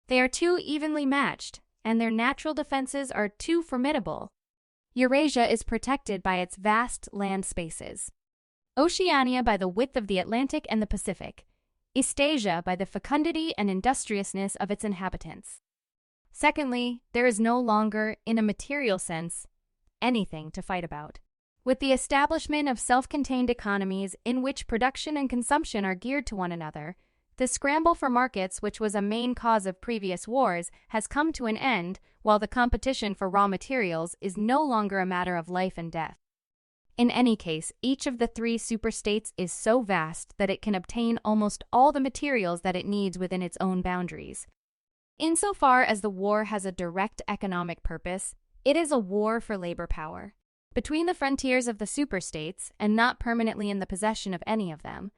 They are too evenly matched, and their natural defenses are too formidable. Eurasia is protected by its vast land spaces, Oceania by the width of the Atlantic and the Pacific, Eastasia by the fecundity and industriousness of its inhabitants. Secondly, there is no longer, in a material sense, anything to fight about. With the establishment of self-contained economies in which production and consumption are geared to one another, the scramble for markets, which was a main cause of previous wars, has come to an end, while the competition for raw materials is no longer a matter of life and death. In any case, each of the 3 superstates is so vast that it can obtain almost all the materials that it needs within its own boundaries. Insofar as the war has a direct economic purpose, It is a war for labor power. Between the frontiers of the superstates, and not permanently in the possession of any of them,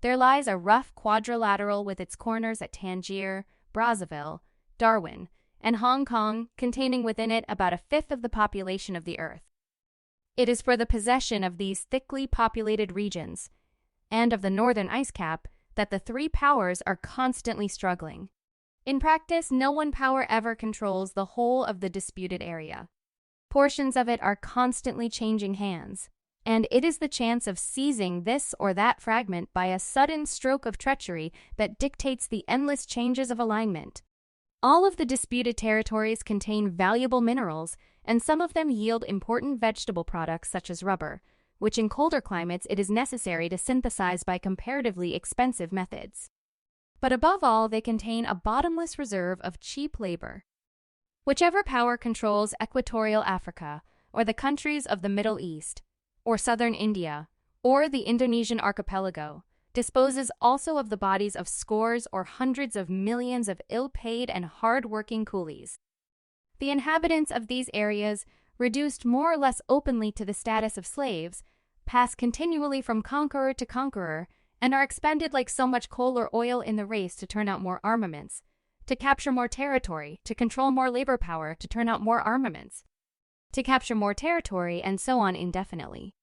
there lies a rough quadrilateral with its corners at Tangier, Brazzaville, Darwin, and Hong Kong, containing within it about a fifth of the population of the Earth. It is for the possession of these thickly populated regions, and of the northern ice cap, that the three powers are constantly struggling. In practice, no one power ever controls the whole of the disputed area. Portions of it are constantly changing hands, and it is the chance of seizing this or that fragment by a sudden stroke of treachery that dictates the endless changes of alignment. All of the disputed territories contain valuable minerals, and some of them yield important vegetable products such as rubber, which in colder climates it is necessary to synthesize by comparatively expensive methods. But above all, they contain a bottomless reserve of cheap labor. Whichever power controls equatorial Africa, or the countries of the Middle East, or southern India, or the Indonesian archipelago, disposes also of the bodies of scores or hundreds of millions of ill-paid and hard-working coolies. The inhabitants of these areas, reduced more or less openly to the status of slaves, pass continually from conqueror to conqueror and are expended like so much coal or oil in the race to turn out more armaments, to capture more territory, to control more labor power, to turn out more armaments, to capture more territory, and so on indefinitely.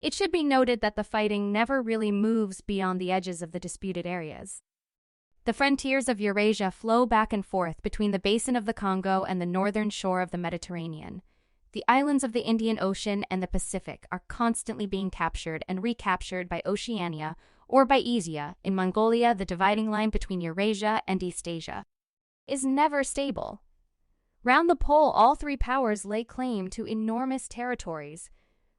It should be noted that the fighting never really moves beyond the edges of the disputed areas. The frontiers of Eurasia flow back and forth between the basin of the Congo and the northern shore of the Mediterranean. The islands of the Indian Ocean and the Pacific are constantly being captured and recaptured by Oceania or by Asia. In Mongolia, the dividing line between Eurasia and Eastasia is never stable. Round the pole, all three powers lay claim to enormous territories,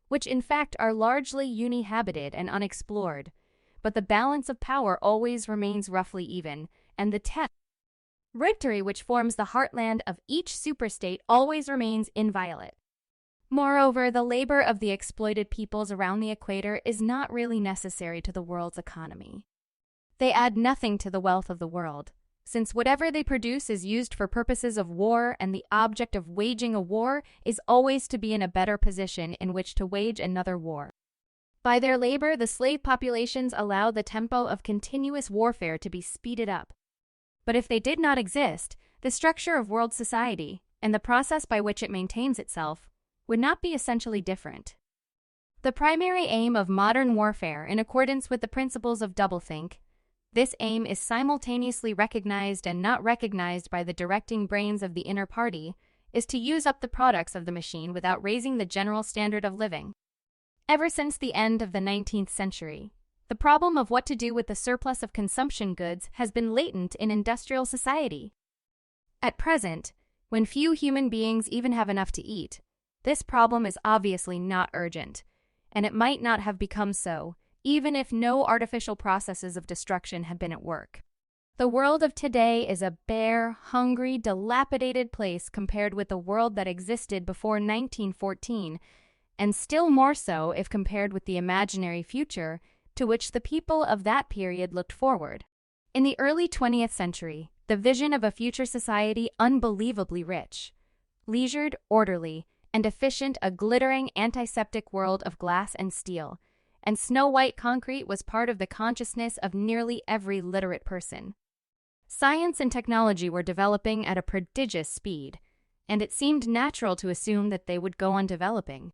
which in fact are largely uninhabited and unexplored, but the balance of power always remains roughly even, and the territory which forms the heartland of each superstate always remains inviolate. Moreover, the labor of the exploited peoples around the equator is not really necessary to the world's economy. They add nothing to the wealth of the world, since whatever they produce is used for purposes of war, and the object of waging a war is always to be in a better position in which to wage another war. By their labor, the slave populations allow the tempo of continuous warfare to be speeded up. But if they did not exist, the structure of world society, and the process by which it maintains itself, would not be essentially different. The primary aim of modern warfare, in accordance with the principles of doublethink, this aim is simultaneously recognized and not recognized by the directing brains of the inner party, is to use up the products of the machine without raising the general standard of living. Ever since the end of the 19th century, the problem of what to do with the surplus of consumption goods has been latent in industrial society. At present, when few human beings even have enough to eat, this problem is obviously not urgent, and it might not have become so, even if no artificial processes of destruction had been at work. The world of today is a bare, hungry, dilapidated place compared with the world that existed before 1914, and still more so if compared with the imaginary future to which the people of that period looked forward. In the early 20th century, the vision of a future society unbelievably rich, leisured, orderly, and efficient, a glittering, antiseptic world of glass and steel, and snow-white concrete was part of the consciousness of nearly every literate person. Science and technology were developing at a prodigious speed, and it seemed natural to assume that they would go on developing.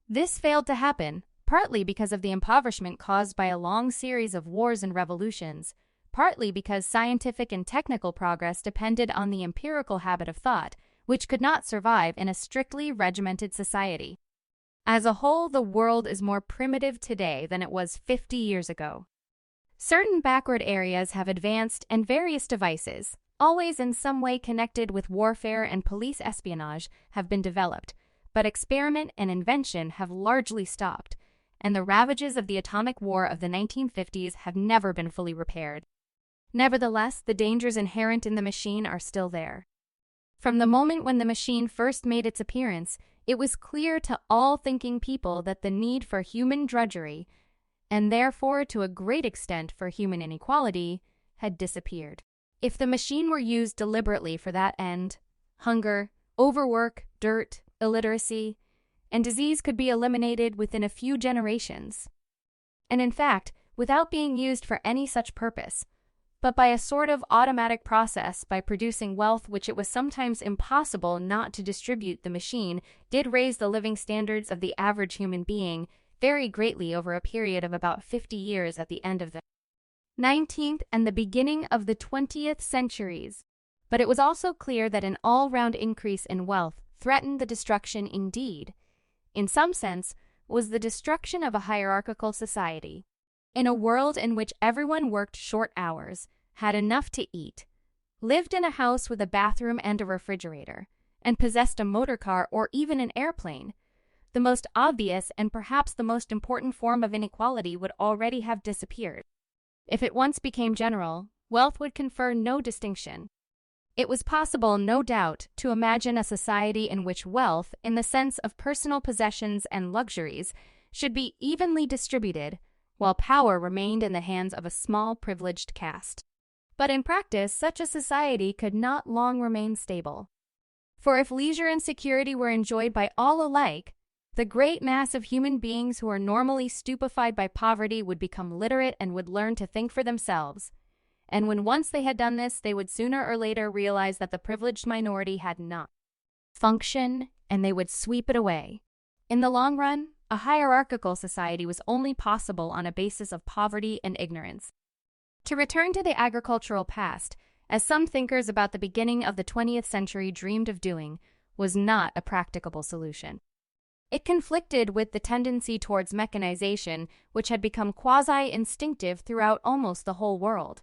This failed to happen, partly because of the impoverishment caused by a long series of wars and revolutions, partly because scientific and technical progress depended on the empirical habit of thought, which could not survive in a strictly regimented society. As a whole, the world is more primitive today than it was 50 years ago. Certain backward areas have advanced, and various devices, always in some way connected with warfare and police espionage, have been developed, but experiment and invention have largely stopped, and the ravages of the atomic war of the 1950s have never been fully repaired. Nevertheless, the dangers inherent in the machine are still there. From the moment when the machine first made its appearance, it was clear to all thinking people that the need for human drudgery, and therefore to a great extent for human inequality, had disappeared. If the machine were used deliberately for that end, hunger, overwork, dirt, illiteracy, and disease could be eliminated within a few generations. And in fact, without being used for any such purpose, but by a sort of automatic process by producing wealth which it was sometimes impossible not to distribute, the machine did raise the living standards of the average human being very greatly over a period of about 50 years at the end of the 19th and the beginning of the 20th centuries. But it was also clear that an all-round increase in wealth threatened the destruction indeed, in some sense, was the destruction of a hierarchical society. In a world in which everyone worked short hours, had enough to eat, lived in a house with a bathroom and a refrigerator, and possessed a motor car or even an airplane, the most obvious and perhaps the most important form of inequality would already have disappeared. If it once became general, wealth would confer no distinction. It was possible, no doubt, to imagine a society in which wealth, in the sense of personal possessions and luxuries, should be evenly distributed, while power remained in the hands of a small privileged caste. But in practice, such a society could not long remain stable. For if leisure and security were enjoyed by all alike, the great mass of human beings who are normally stupefied by poverty would become literate and would learn to think for themselves. And when once they had done this, they would sooner or later realize that the privileged minority had not function, and they would sweep it away. In the long run, a hierarchical society was only possible on a basis of poverty and ignorance. To return to the agricultural past, as some thinkers about the beginning of the 20th century dreamed of doing, was not a practicable solution. It conflicted with the tendency towards mechanization, which had become quasi-instinctive throughout almost the whole world.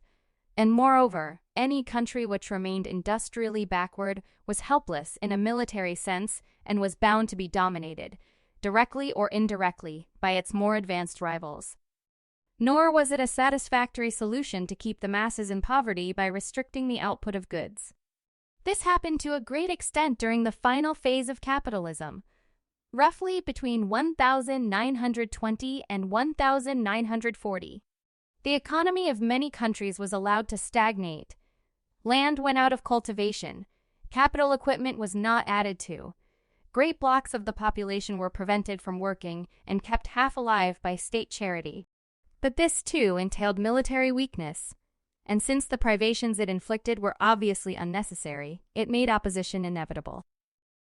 And moreover, any country which remained industrially backward was helpless in a military sense and was bound to be dominated, directly or indirectly, by its more advanced rivals. Nor was it a satisfactory solution to keep the masses in poverty by restricting the output of goods. This happened to a great extent during the final phase of capitalism, roughly between 1920 and 1940. The economy of many countries was allowed to stagnate. Land went out of cultivation. Capital equipment was not added to. Great blocks of the population were prevented from working and kept half alive by state charity. But this, too, entailed military weakness, and since the privations it inflicted were obviously unnecessary, it made opposition inevitable.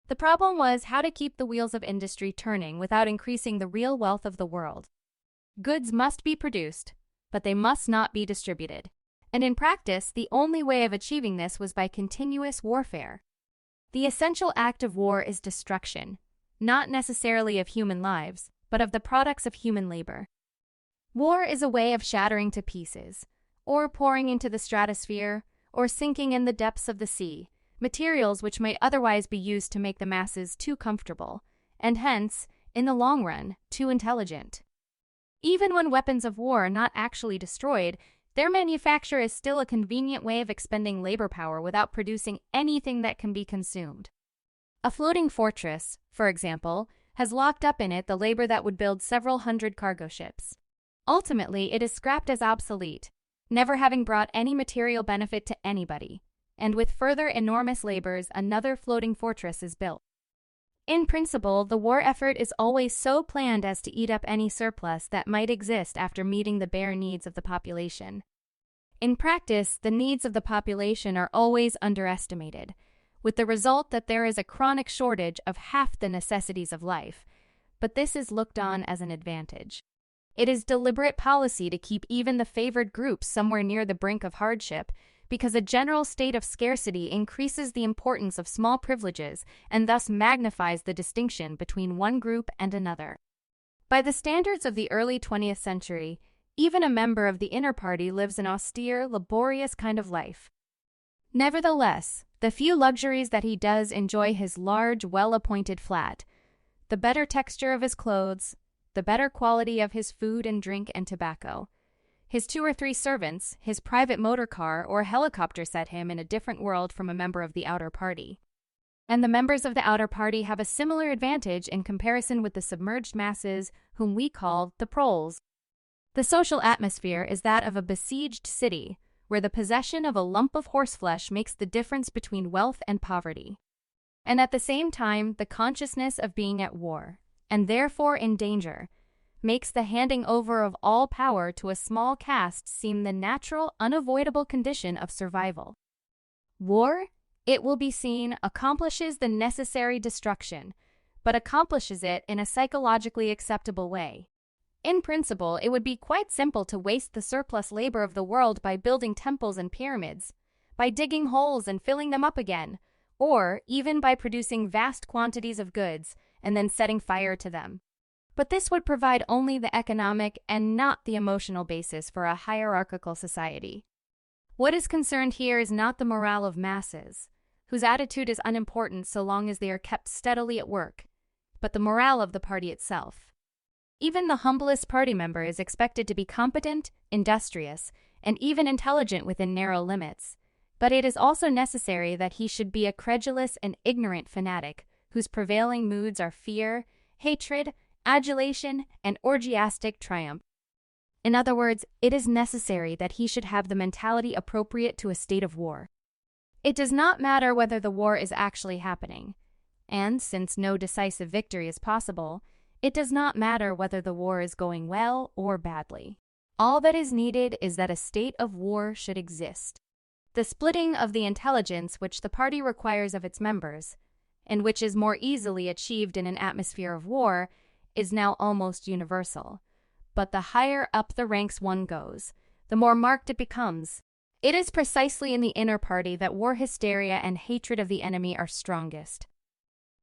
The problem was how to keep the wheels of industry turning without increasing the real wealth of the world. Goods must be produced, but they must not be distributed. And in practice, the only way of achieving this was by continuous warfare. The essential act of war is destruction, not necessarily of human lives, but of the products of human labor. War is a way of shattering to pieces, or pouring into the stratosphere, or sinking in the depths of the sea, materials which might otherwise be used to make the masses too comfortable, and hence, in the long run, too intelligent. Even when weapons of war are not actually destroyed, their manufacture is still a convenient way of expending labor power without producing anything that can be consumed. A floating fortress, for example, has locked up in it the labor that would build several hundred cargo ships. Ultimately, it is scrapped as obsolete, never having brought any material benefit to anybody, and with further enormous labors, another floating fortress is built. In principle, the war effort is always so planned as to eat up any surplus that might exist after meeting the bare needs of the population. In practice, the needs of the population are always underestimated, with the result that there is a chronic shortage of half the necessities of life, but this is looked on as an advantage. It is deliberate policy to keep even the favored groups somewhere near the brink of hardship, because a general state of scarcity increases the importance of small privileges and thus magnifies the distinction between one group and another. By the standards of the early 20th century, even a member of the inner party lives an austere, laborious kind of life. Nevertheless, the few luxuries that he does enjoy, his large, well-appointed flat, the better texture of his clothes, the better quality of his food and drink and tobacco, his 2 or 3 servants, his private motor car or helicopter set him in a different world from a member of the outer party. And the members of the outer party have a similar advantage in comparison with the submerged masses whom we call the proles. The social atmosphere is that of a besieged city, where the possession of a lump of horseflesh makes the difference between wealth and poverty. And at the same time, the consciousness of being at war, and therefore in danger, makes the handing over of all power to a small caste seem the natural, unavoidable condition of survival. War, it will be seen, accomplishes the necessary destruction, but accomplishes it in a psychologically acceptable way. In principle, it would be quite simple to waste the surplus labor of the world by building temples and pyramids, by digging holes and filling them up again, or even by producing vast quantities of goods and then setting fire to them. But this would provide only the economic and not the emotional basis for a hierarchical society. What is concerned here is not the morale of masses, whose attitude is unimportant so long as they are kept steadily at work, but the morale of the party itself. Even the humblest party member is expected to be competent, industrious, and even intelligent within narrow limits, but it is also necessary that he should be a credulous and ignorant fanatic whose prevailing moods are fear, hatred, adulation, and orgiastic triumph. In other words, it is necessary that he should have the mentality appropriate to a state of war. It does not matter whether the war is actually happening, and since no decisive victory is possible, it does not matter whether the war is going well or badly. All that is needed is that a state of war should exist. The splitting of the intelligence which the party requires of its members, and which is more easily achieved in an atmosphere of war, is now almost universal. But the higher up the ranks one goes, the more marked it becomes. It is precisely in the inner party that war hysteria and hatred of the enemy are strongest.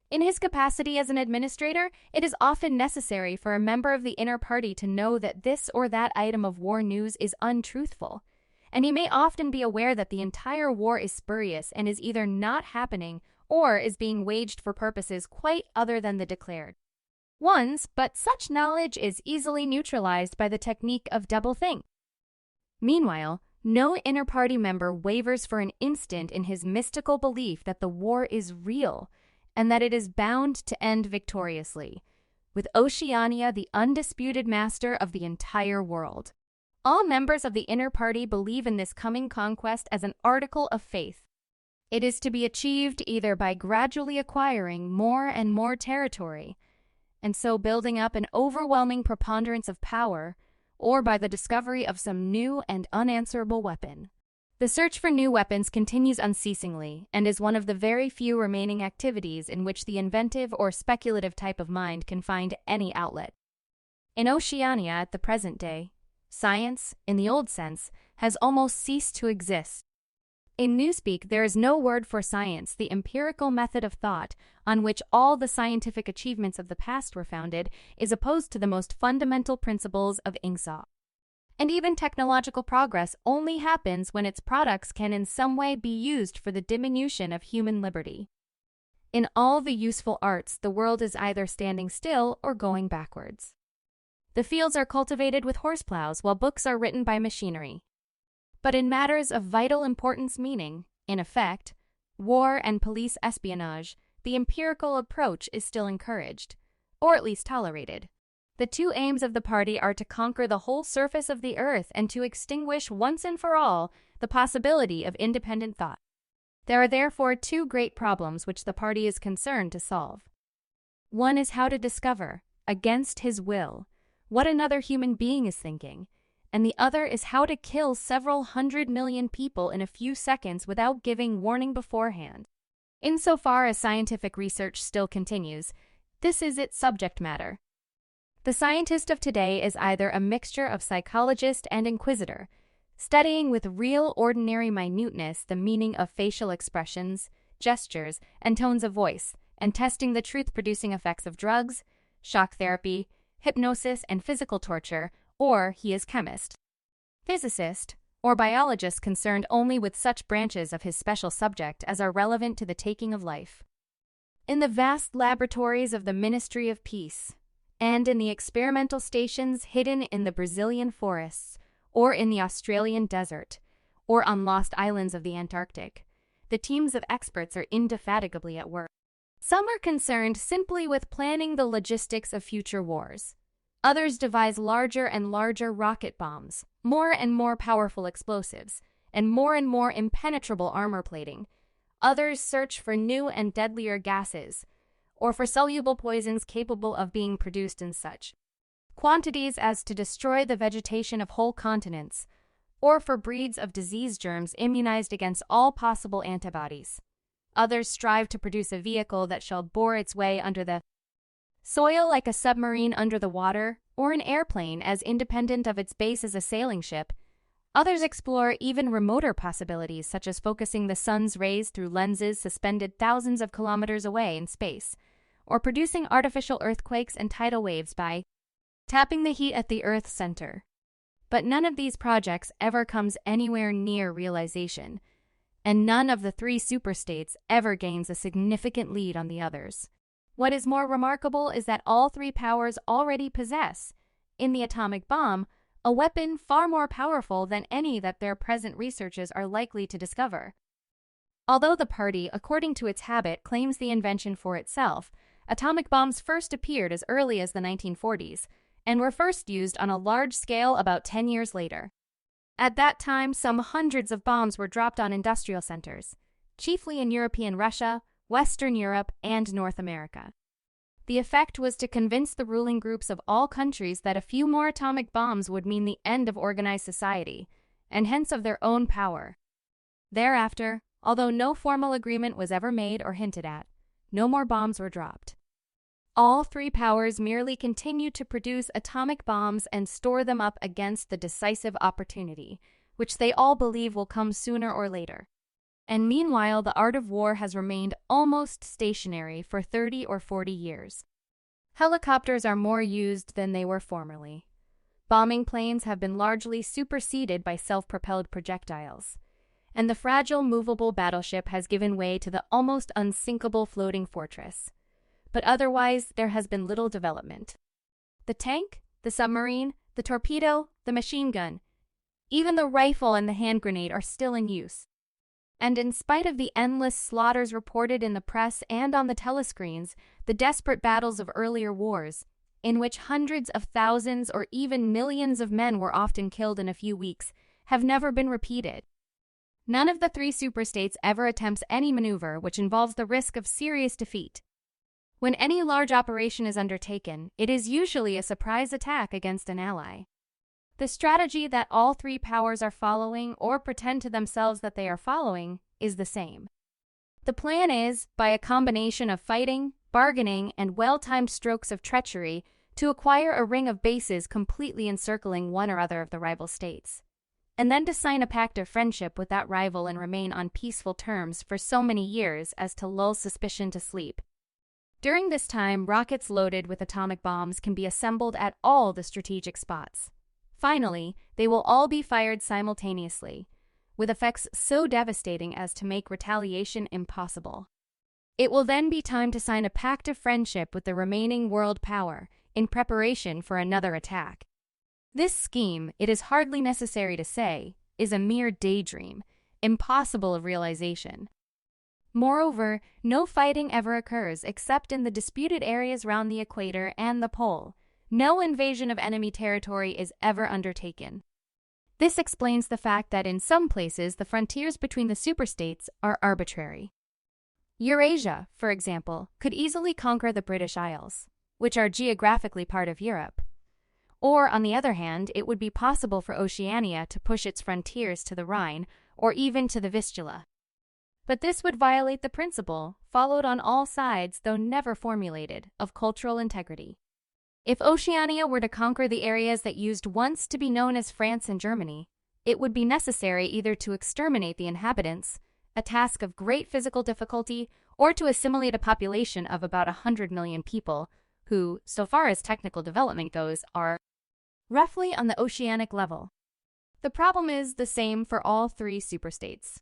In his capacity as an administrator, it is often necessary for a member of the inner party to know that this or that item of war news is untruthful, and he may often be aware that the entire war is spurious and is either not happening or is being waged for purposes quite other than the declared ones, but such knowledge is easily neutralized by the technique of doublethink. Meanwhile, no inner party member wavers for an instant in his mystical belief that the war is real and that it is bound to end victoriously, with Oceania the undisputed master of the entire world. All members of the inner party believe in this coming conquest as an article of faith. It is to be achieved either by gradually acquiring more and more territory, and so building up an overwhelming preponderance of power, or by the discovery of some new and unanswerable weapon. The search for new weapons continues unceasingly and is one of the very few remaining activities in which the inventive or speculative type of mind can find any outlet. In Oceania at the present day, science, in the old sense, has almost ceased to exist. In Newspeak, there is no word for science, the empirical method of thought, on which all the scientific achievements of the past were founded, is opposed to the most fundamental principles of Ingsoc. And even technological progress only happens when its products can in some way be used for the diminution of human liberty. In all the useful arts, the world is either standing still or going backwards. The fields are cultivated with horseplows while books are written by machinery. But in matters of vital importance, meaning, in effect, war and police espionage, the empirical approach is still encouraged, or at least tolerated. The two aims of the party are to conquer the whole surface of the earth and to extinguish once and for all the possibility of independent thought. There are therefore two great problems which the party is concerned to solve. One is how to discover, against his will, what another human being is thinking, and the other is how to kill several 100 million people in a few seconds without giving warning beforehand. Insofar as scientific research still continues, this is its subject matter. The scientist of today is either a mixture of psychologist and inquisitor, studying with real ordinary minuteness the meaning of facial expressions, gestures, and tones of voice, and testing the truth-producing effects of drugs, shock therapy, hypnosis, and physical torture, or he is chemist, physicist, or biologist concerned only with such branches of his special subject as are relevant to the taking of life. In the vast laboratories of the Ministry of Peace, and in the experimental stations hidden in the Brazilian forests, or in the Australian desert, or on lost islands of the Antarctic, the teams of experts are indefatigably at work. Some are concerned simply with planning the logistics of future wars. Others devise larger and larger rocket bombs, more and more powerful explosives, and more impenetrable armor plating, Others search for new and deadlier gases, or for soluble poisons capable of being produced in such quantities as to destroy the vegetation of whole continents, or for breeds of disease germs immunized against all possible antibodies. Others strive to produce a vehicle that shall bore its way under the soil like a submarine under the water, or an airplane as independent of its base as a sailing ship. Others explore even remoter possibilities, such as focusing the sun's rays through lenses suspended thousands of kilometers away in space, or producing artificial earthquakes and tidal waves by tapping the heat at the Earth's center. But none of these projects ever comes anywhere near realization, and none of the three superstates ever gains a significant lead on the others. What is more remarkable is that all three powers already possess, in the atomic bomb, a weapon far more powerful than any that their present researches are likely to discover. Although the party, according to its habit, claims the invention for itself, atomic bombs first appeared as early as the 1940s, and were first used on a large scale about 10 years later. At that time, some hundreds of bombs were dropped on industrial centers, chiefly in European Russia, Western Europe, and North America. The effect was to convince the ruling groups of all countries that a few more atomic bombs would mean the end of organized society, and hence of their own power. Thereafter, although no formal agreement was ever made or hinted at, no more bombs were dropped. All three powers merely continue to produce atomic bombs and store them up against the decisive opportunity, which they all believe will come sooner or later. And meanwhile, the art of war has remained almost stationary for 30 or 40 years. Helicopters are more used than they were formerly. Bombing planes have been largely superseded by self-propelled projectiles, and the fragile movable battleship has given way to the almost unsinkable floating fortress. But otherwise, there has been little development. The tank, the submarine, the torpedo, the machine gun, even the rifle and the hand grenade are still in use. And in spite of the endless slaughters reported in the press and on the telescreens, the desperate battles of earlier wars, in which hundreds of thousands or even millions of men were often killed in a few weeks, have never been repeated. None of the three superstates ever attempts any maneuver which involves the risk of serious defeat. When any large operation is undertaken, it is usually a surprise attack against an ally. The strategy that all three powers are following, or pretend to themselves that they are following, is the same. The plan is, by a combination of fighting, bargaining, and well-timed strokes of treachery, to acquire a ring of bases completely encircling one or other of the rival states, and then to sign a pact of friendship with that rival and remain on peaceful terms for so many years as to lull suspicion to sleep. During this time, rockets loaded with atomic bombs can be assembled at all the strategic spots. Finally, they will all be fired simultaneously, with effects so devastating as to make retaliation impossible. It will then be time to sign a pact of friendship with the remaining world power in preparation for another attack. This scheme, it is hardly necessary to say, is a mere daydream, impossible of realization. Moreover, no fighting ever occurs except in the disputed areas round the equator and the pole. No invasion of enemy territory is ever undertaken. This explains the fact that in some places the frontiers between the superstates are arbitrary. Eurasia, for example, could easily conquer the British Isles, which are geographically part of Europe. Or, on the other hand, it would be possible for Oceania to push its frontiers to the Rhine or even to the Vistula. But this would violate the principle, followed on all sides though never formulated, of cultural integrity. If Oceania were to conquer the areas that used once to be known as France and Germany, it would be necessary either to exterminate the inhabitants, a task of great physical difficulty, or to assimilate a population of about 100 million people, who, so far as technical development goes, are roughly on the oceanic level. The problem is the same for all three superstates.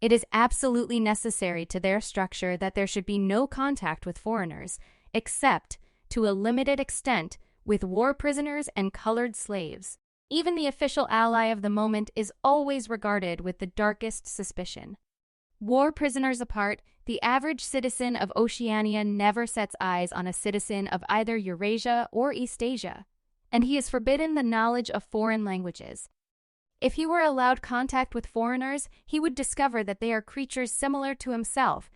It is absolutely necessary to their structure that there should be no contact with foreigners, except, to a limited extent, with war prisoners and colored slaves. Even the official ally of the moment is always regarded with the darkest suspicion. War prisoners apart, the average citizen of Oceania never sets eyes on a citizen of either Eurasia or Eastasia, and he is forbidden the knowledge of foreign languages. If he were allowed contact with foreigners, he would discover that they are creatures similar to himself,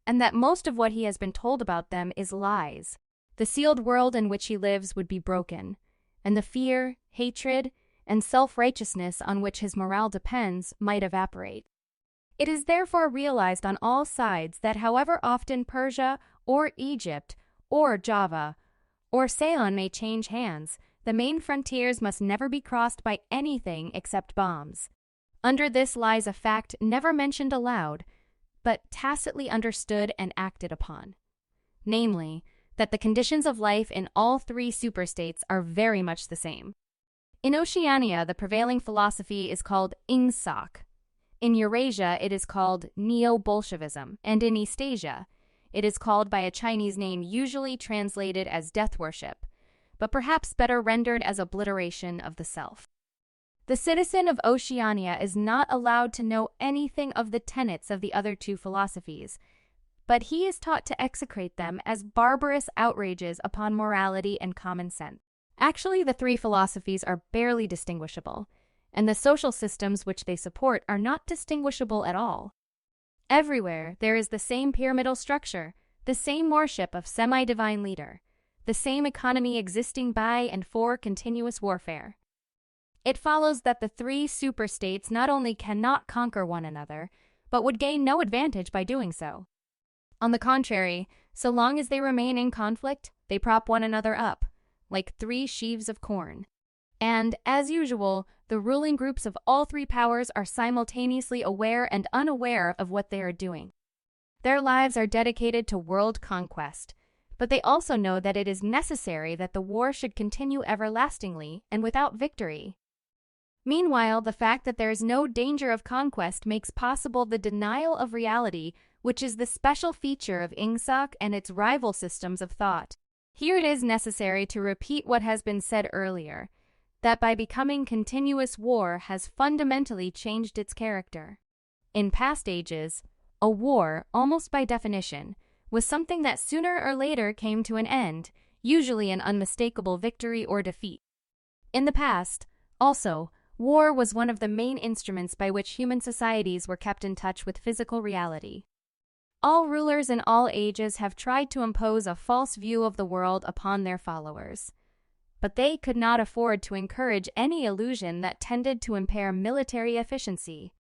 and that most of what he has been told about them is lies. The sealed world in which he lives would be broken, and the fear, hatred, and self-righteousness on which his morale depends might evaporate. It is therefore realized on all sides that however often Persia or Egypt or Java or Ceylon may change hands, the main frontiers must never be crossed by anything except bombs. Under this lies a fact never mentioned aloud, but tacitly understood and acted upon. Namely, that the conditions of life in all three superstates are very much the same. In Oceania, the prevailing philosophy is called Ingsoc. In Eurasia, it is called Neo-Bolshevism, and in Eastasia, it is called by a Chinese name usually translated as death worship, but perhaps better rendered as obliteration of the self. The citizen of Oceania is not allowed to know anything of the tenets of the other two philosophies, but he is taught to execrate them as barbarous outrages upon morality and common sense. Actually, the three philosophies are barely distinguishable, and the social systems which they support are not distinguishable at all. Everywhere there is the same pyramidal structure, the same worship of semi-divine leader, the same economy existing by and for continuous warfare. It follows that the three superstates not only cannot conquer one another, but would gain no advantage by doing so. On the contrary, so long as they remain in conflict, they prop one another up, like three sheaves of corn. And, as usual, the ruling groups of all three powers are simultaneously aware and unaware of what they are doing. Their lives are dedicated to world conquest, but they also know that it is necessary that the war should continue everlastingly and without victory. Meanwhile, the fact that there is no danger of conquest makes possible the denial of reality, which is the special feature of Ingsoc and its rival systems of thought. Here it is necessary to repeat what has been said earlier, that by becoming continuous war has fundamentally changed its character. In past ages, a war, almost by definition, was something that sooner or later came to an end, usually an unmistakable victory or defeat. In the past, also, war was one of the main instruments by which human societies were kept in touch with physical reality. All rulers in all ages have tried to impose a false view of the world upon their followers, but they could not afford to encourage any illusion that tended to impair military efficiency.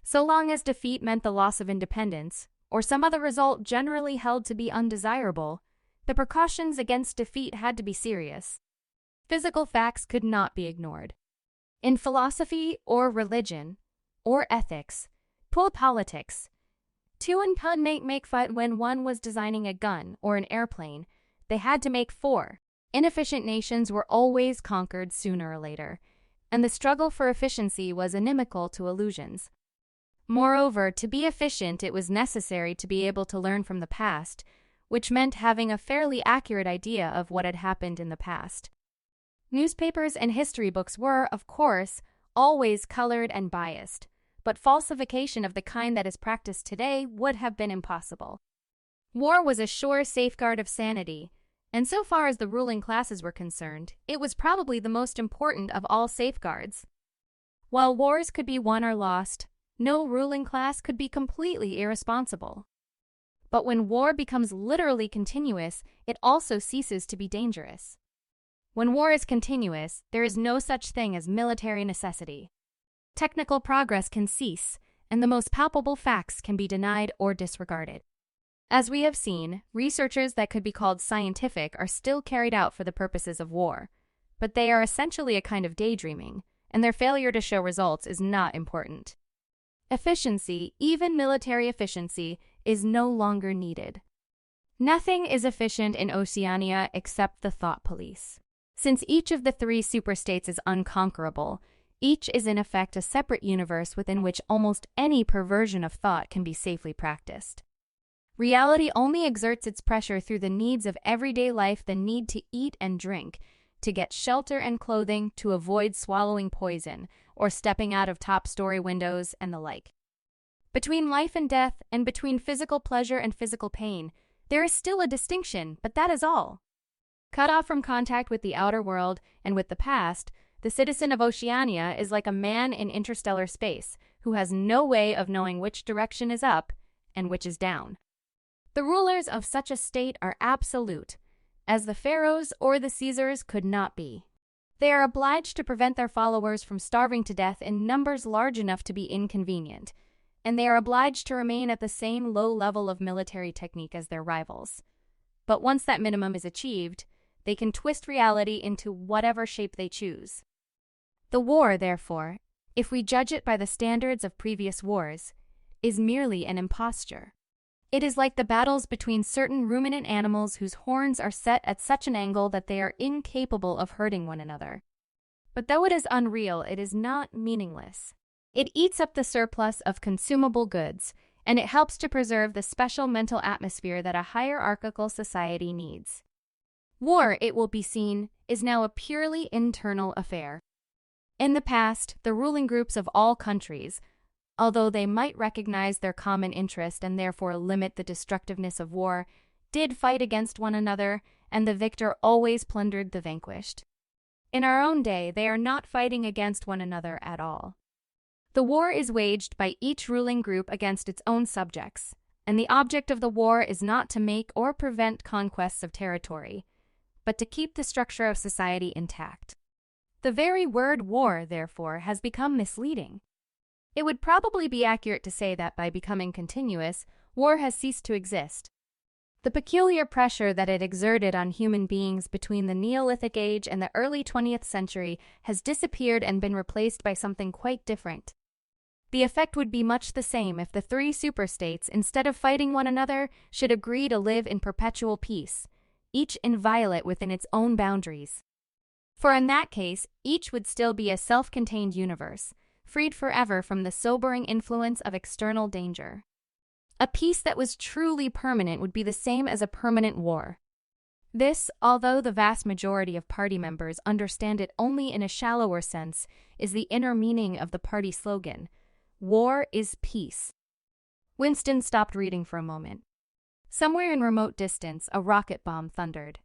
So long as defeat meant the loss of independence, or some other result generally held to be undesirable, the precautions against defeat had to be serious. Physical facts could not be ignored. In philosophy or religion, or ethics, politics, two and one make fight when one was designing a gun or an airplane, they had to make four. Inefficient nations were always conquered sooner or later, and the struggle for efficiency was inimical to illusions. Moreover, to be efficient, it was necessary to be able to learn from the past, which meant having a fairly accurate idea of what had happened in the past. Newspapers and history books were, of course, always colored and biased, but falsification of the kind that is practiced today would have been impossible. War was a sure safeguard of sanity, and so far as the ruling classes were concerned, it was probably the most important of all safeguards. While wars could be won or lost, no ruling class could be completely irresponsible. But when war becomes literally continuous, it also ceases to be dangerous. When war is continuous, there is no such thing as military necessity. Technical progress can cease, and the most palpable facts can be denied or disregarded. As we have seen, researches that could be called scientific are still carried out for the purposes of war, but they are essentially a kind of daydreaming, and their failure to show results is not important. Efficiency, even military efficiency, is no longer needed. Nothing is efficient in Oceania except the thought police. Since each of the three superstates is unconquerable, each is in effect a separate universe within which almost any perversion of thought can be safely practiced. Reality only exerts its pressure through the needs of everyday life, the need to eat and drink, to get shelter and clothing, to avoid swallowing poison, or stepping out of top-story windows, and the like. Between life and death, and between physical pleasure and physical pain, there is still a distinction, but that is all. Cut off from contact with the outer world and with the past, The citizen of Oceania is like a man in interstellar space who has no way of knowing which direction is up and which is down. The rulers of such a state are absolute, as the pharaohs or the Caesars could not be. They are obliged to prevent their followers from starving to death in numbers large enough to be inconvenient, and they are obliged to remain at the same low level of military technique as their rivals. But once that minimum is achieved, they can twist reality into whatever shape they choose. The war, therefore, if we judge it by the standards of previous wars, is merely an imposture. It is like the battles between certain ruminant animals whose horns are set at such an angle that they are incapable of hurting one another. But though it is unreal, it is not meaningless. It eats up the surplus of consumable goods, and it helps to preserve the special mental atmosphere that a hierarchical society needs. War, it will be seen, is now a purely internal affair. In the past, the ruling groups of all countries, although they might recognize their common interest and therefore limit the destructiveness of war, did fight against one another, and the victor always plundered the vanquished. In our own day, they are not fighting against one another at all. The war is waged by each ruling group against its own subjects, and the object of the war is not to make or prevent conquests of territory, but to keep the structure of society intact. The very word war, therefore, has become misleading. It would probably be accurate to say that by becoming continuous, war has ceased to exist. The peculiar pressure that it exerted on human beings between the Neolithic age and the early 20th century has disappeared and been replaced by something quite different. The effect would be much the same if the three superstates, instead of fighting one another, should agree to live in perpetual peace, each inviolate within its own boundaries. For in that case, each would still be a self-contained universe, freed forever from the sobering influence of external danger. A peace that was truly permanent would be the same as a permanent war. This, although the vast majority of party members understand it only in a shallower sense, is the inner meaning of the party slogan, "War is peace." Winston stopped reading for a moment. Somewhere in remote distance, a rocket bomb thundered.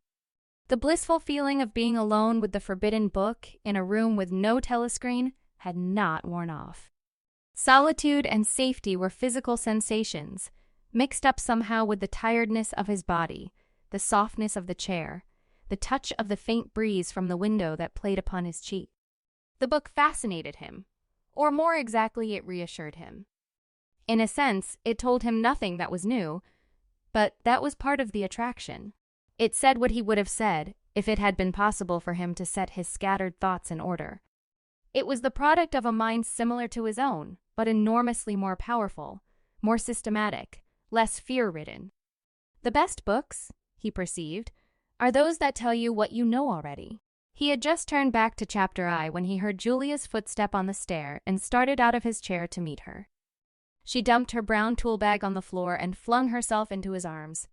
The blissful feeling of being alone with the forbidden book in a room with no telescreen had not worn off. Solitude and safety were physical sensations, mixed up somehow with the tiredness of his body, the softness of the chair, the touch of the faint breeze from the window that played upon his cheek. The book fascinated him, or more exactly, it reassured him. In a sense, it told him nothing that was new, but that was part of the attraction. It said what he would have said if it had been possible for him to set his scattered thoughts in order. It was the product of a mind similar to his own, but enormously more powerful, more systematic, less fear-ridden. The best books, he perceived, are those that tell you what you know already. He had just turned back to Chapter I when he heard Julia's footstep on the stair and started out of his chair to meet her. She dumped her brown tool bag on the floor and flung herself into his arms.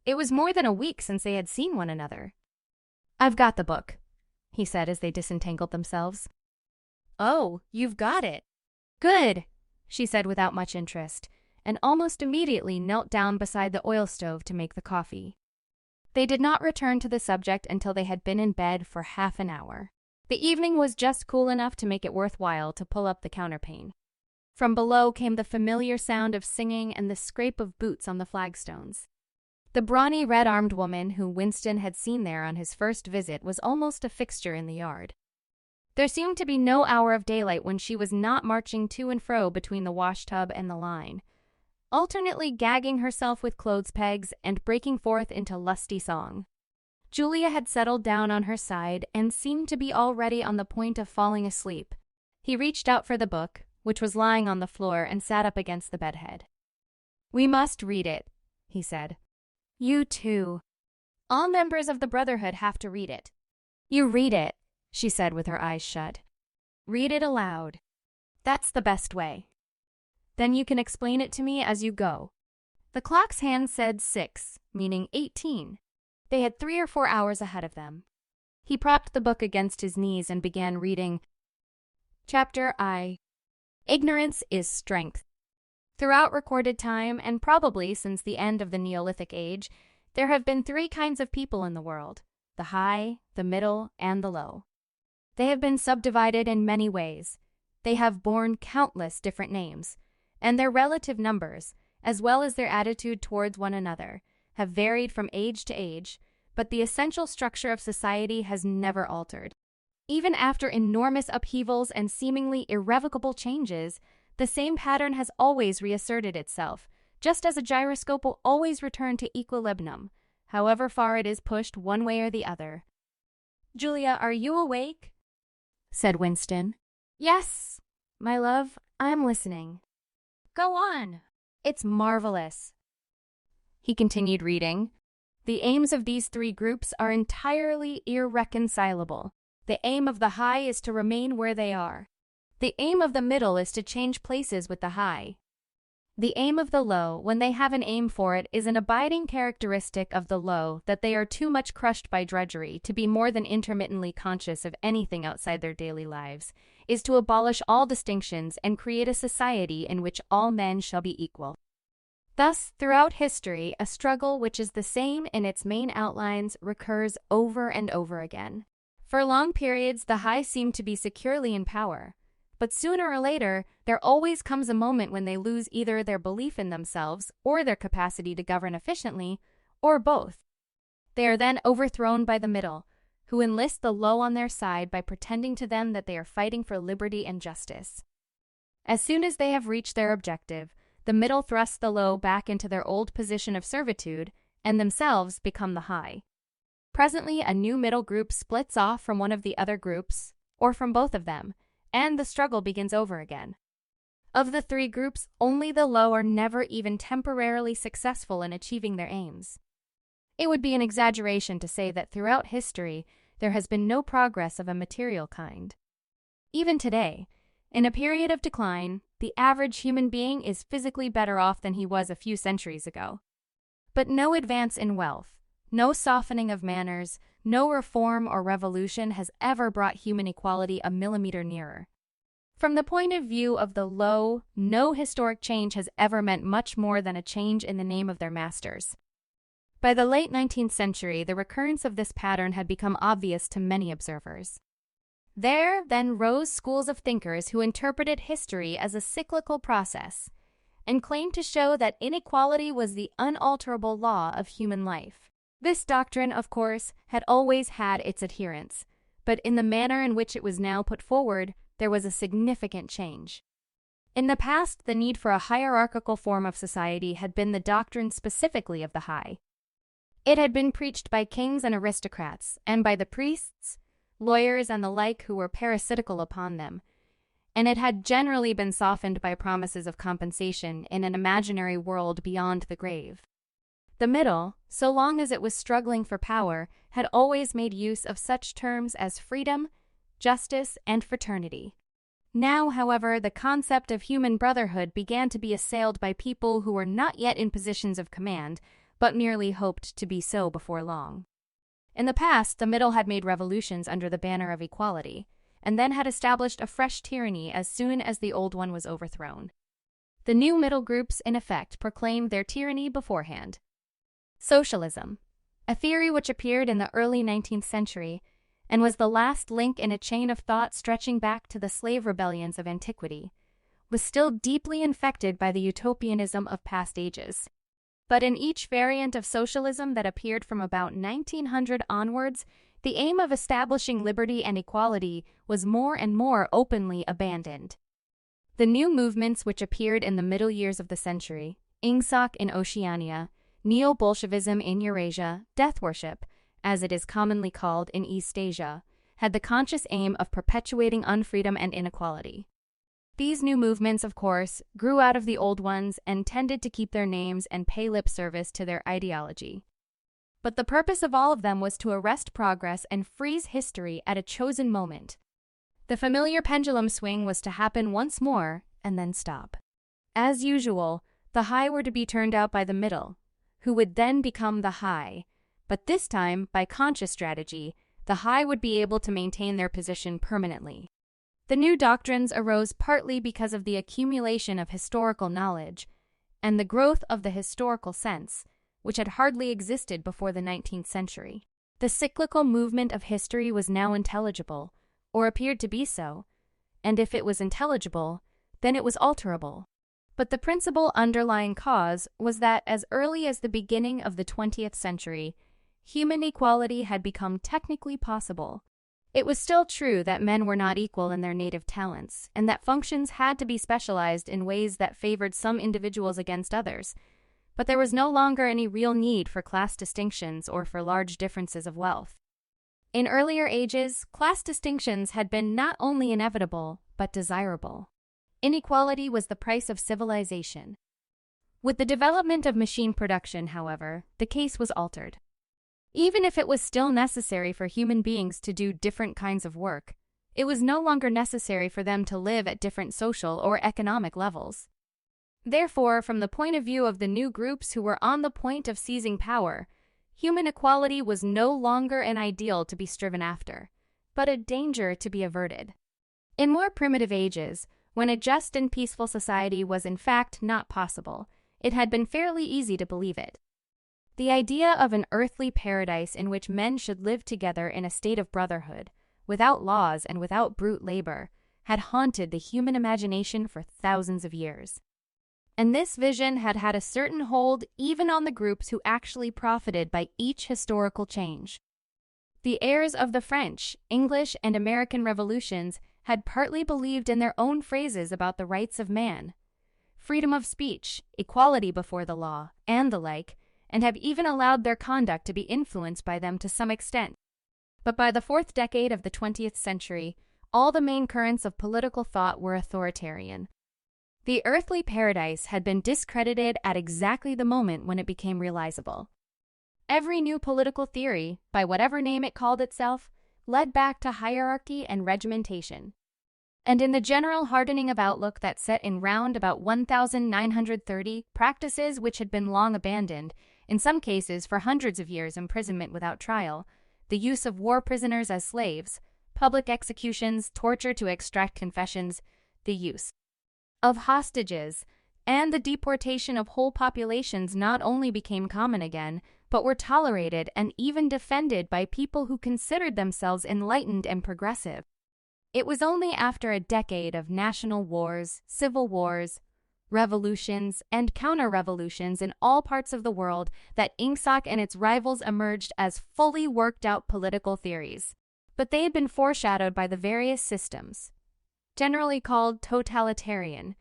It was more than a week since they had seen one another. "I've got the book," he said as they disentangled themselves. "Oh, you've got it. Good," she said without much interest, and almost immediately knelt down beside the oil stove to make the coffee. They did not return to the subject until they had been in bed for half an hour. The evening was just cool enough to make it worthwhile to pull up the counterpane. From below came the familiar sound of singing and the scrape of boots on the flagstones. The brawny, red-armed woman who Winston had seen there on his first visit was almost a fixture in the yard. There seemed to be no hour of daylight when she was not marching to and fro between the washtub and the line, alternately gagging herself with clothes pegs and breaking forth into lusty song. Julia had settled down on her side and seemed to be already on the point of falling asleep. He reached out for the book, which was lying on the floor, and sat up against the bedhead. "We must read it," he said. "You too. All members of the Brotherhood have to read it." "You read it," she said with her eyes shut. "Read it aloud. That's the best way. Then you can explain it to me as you go." The clock's hand said 6, meaning 18. They had 3 or 4 hours ahead of them. He propped the book against his knees and began reading. Chapter I. Ignorance is strength. Throughout recorded time, and probably since the end of the Neolithic age, there have been 3 kinds of people in the world: the high, the middle, and the low. They have been subdivided in many ways. They have borne countless different names, and their relative numbers, as well as their attitude towards one another, have varied from age to age, but the essential structure of society has never altered. Even after enormous upheavals and seemingly irrevocable changes, the same pattern has always reasserted itself, just as a gyroscope will always return to equilibrium, however far it is pushed one way or the other. "Julia, are you awake?" said Winston. "Yes, my love, I'm listening." "Go on." "It's marvelous." He continued reading. "The aims of these three groups are entirely irreconcilable. The aim of the high is to remain where they are. The aim of the middle is to change places with the high. The aim of the low, when they have an aim for it, is an abiding characteristic of the low that they are too much crushed by drudgery to be more than intermittently conscious of anything outside their daily lives, is to abolish all distinctions and create a society in which all men shall be equal. Thus, throughout history, a struggle which is the same in its main outlines recurs over and over again. For long periods, the high seem to be securely in power. But sooner or later, there always comes a moment when they lose either their belief in themselves or their capacity to govern efficiently, or both. They are then overthrown by the middle, who enlist the low on their side by pretending to them that they are fighting for liberty and justice. As soon as they have reached their objective, the middle thrusts the low back into their old position of servitude, and themselves become the high. Presently, a new middle group splits off from one of the other groups, or from both of them, and the struggle begins over again. Of the three groups, only the low are never even temporarily successful in achieving their aims. It would be an exaggeration to say that throughout history there has been no progress of a material kind. Even today, in a period of decline, the average human being is physically better off than he was a few centuries ago. But no advance in wealth, no softening of manners, no reform or revolution has ever brought human equality a millimeter nearer. From the point of view of the low, no historic change has ever meant much more than a change in the name of their masters. By the late 19th century, the recurrence of this pattern had become obvious to many observers. There then rose schools of thinkers who interpreted history as a cyclical process and claimed to show that inequality was the unalterable law of human life. This doctrine, of course, had always had its adherents, but in the manner in which it was now put forward, there was a significant change. In the past, the need for a hierarchical form of society had been the doctrine specifically of the high. It had been preached by kings and aristocrats, and by the priests, lawyers, and the like who were parasitical upon them, and it had generally been softened by promises of compensation in an imaginary world beyond the grave. The middle, so long as it was struggling for power, had always made use of such terms as freedom, justice, and fraternity. Now, however, the concept of human brotherhood began to be assailed by people who were not yet in positions of command, but merely hoped to be so before long. In the past, the middle had made revolutions under the banner of equality, and then had established a fresh tyranny as soon as the old one was overthrown. The new middle groups, in effect, proclaimed their tyranny beforehand. Socialism, a theory which appeared in the early 19th century and was the last link in a chain of thought stretching back to the slave rebellions of antiquity, was still deeply infected by the utopianism of past ages. But in each variant of socialism that appeared from about 1900 onwards, the aim of establishing liberty and equality was more and more openly abandoned. The new movements which appeared in the middle years of the century, Ingsoc in Oceania, Neo-Bolshevism in Eurasia, death worship, as it is commonly called in East Asia, had the conscious aim of perpetuating unfreedom and inequality. These new movements, of course, grew out of the old ones and tended to keep their names and pay lip service to their ideology. But the purpose of all of them was to arrest progress and freeze history at a chosen moment. The familiar pendulum swing was to happen once more and then stop. As usual, the high were to be turned out by the middle, who would then become the high, but this time, by conscious strategy, the high would be able to maintain their position permanently. The new doctrines arose partly because of the accumulation of historical knowledge and the growth of the historical sense, which had hardly existed before the 19th century. The cyclical movement of history was now intelligible, or appeared to be so, and if it was intelligible, then it was alterable. But the principal underlying cause was that as early as the beginning of the 20th century, human equality had become technically possible. It was still true that men were not equal in their native talents, and that functions had to be specialized in ways that favored some individuals against others, but there was no longer any real need for class distinctions or for large differences of wealth. In earlier ages, class distinctions had been not only inevitable, but desirable. Inequality was the price of civilization. With the development of machine production, however, the case was altered. Even if it was still necessary for human beings to do different kinds of work, it was no longer necessary for them to live at different social or economic levels. Therefore, from the point of view of the new groups who were on the point of seizing power, human equality was no longer an ideal to be striven after, but a danger to be averted. In more primitive ages, when a just and peaceful society was in fact not possible, it had been fairly easy to believe it. The idea of an earthly paradise in which men should live together in a state of brotherhood, without laws and without brute labor, had haunted the human imagination for thousands of years. And this vision had had a certain hold even on the groups who actually profited by each historical change. The heirs of the French, English, and American revolutions had partly believed in their own phrases about the rights of man, freedom of speech, equality before the law, and the like, and have even allowed their conduct to be influenced by them to some extent. But by the fourth decade of the 20th century, all the main currents of political thought were authoritarian. The earthly paradise had been discredited at exactly the moment when it became realizable. Every new political theory, by whatever name it called itself, led back to hierarchy and regimentation. And in the general hardening of outlook that set in round about 1930, practices which had been long abandoned, in some cases for hundreds of years imprisonment without trial, the use of war prisoners as slaves, public executions, torture to extract confessions, the use of hostages, and the deportation of whole populations not only became common again, but were tolerated and even defended by people who considered themselves enlightened and progressive. It was only after a decade of national wars, civil wars, revolutions, and counter-revolutions in all parts of the world that Ingsoc and its rivals emerged as fully worked-out political theories. But they had been foreshadowed by the various systems, generally called totalitarian,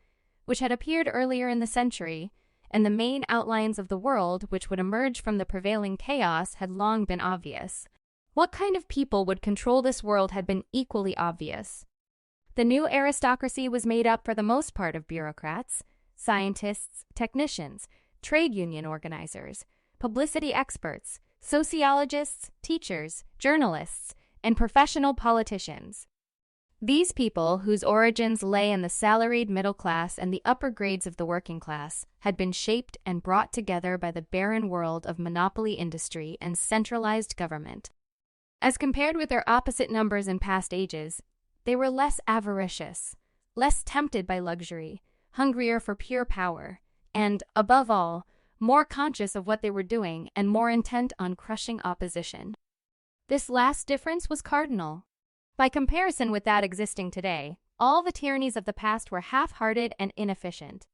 which had appeared earlier in the century, and the main outlines of the world which would emerge from the prevailing chaos had long been obvious. What kind of people would control this world had been equally obvious. The new aristocracy was made up for the most part of bureaucrats, scientists, technicians, trade union organizers, publicity experts, sociologists, teachers, journalists, and professional politicians. These people, whose origins lay in the salaried middle class and the upper grades of the working class, had been shaped and brought together by the barren world of monopoly industry and centralized government. As compared with their opposite numbers in past ages, they were less avaricious, less tempted by luxury, hungrier for pure power, and, above all, more conscious of what they were doing and more intent on crushing opposition. This last difference was cardinal. By comparison with that existing today, all the tyrannies of the past were half-hearted and inefficient.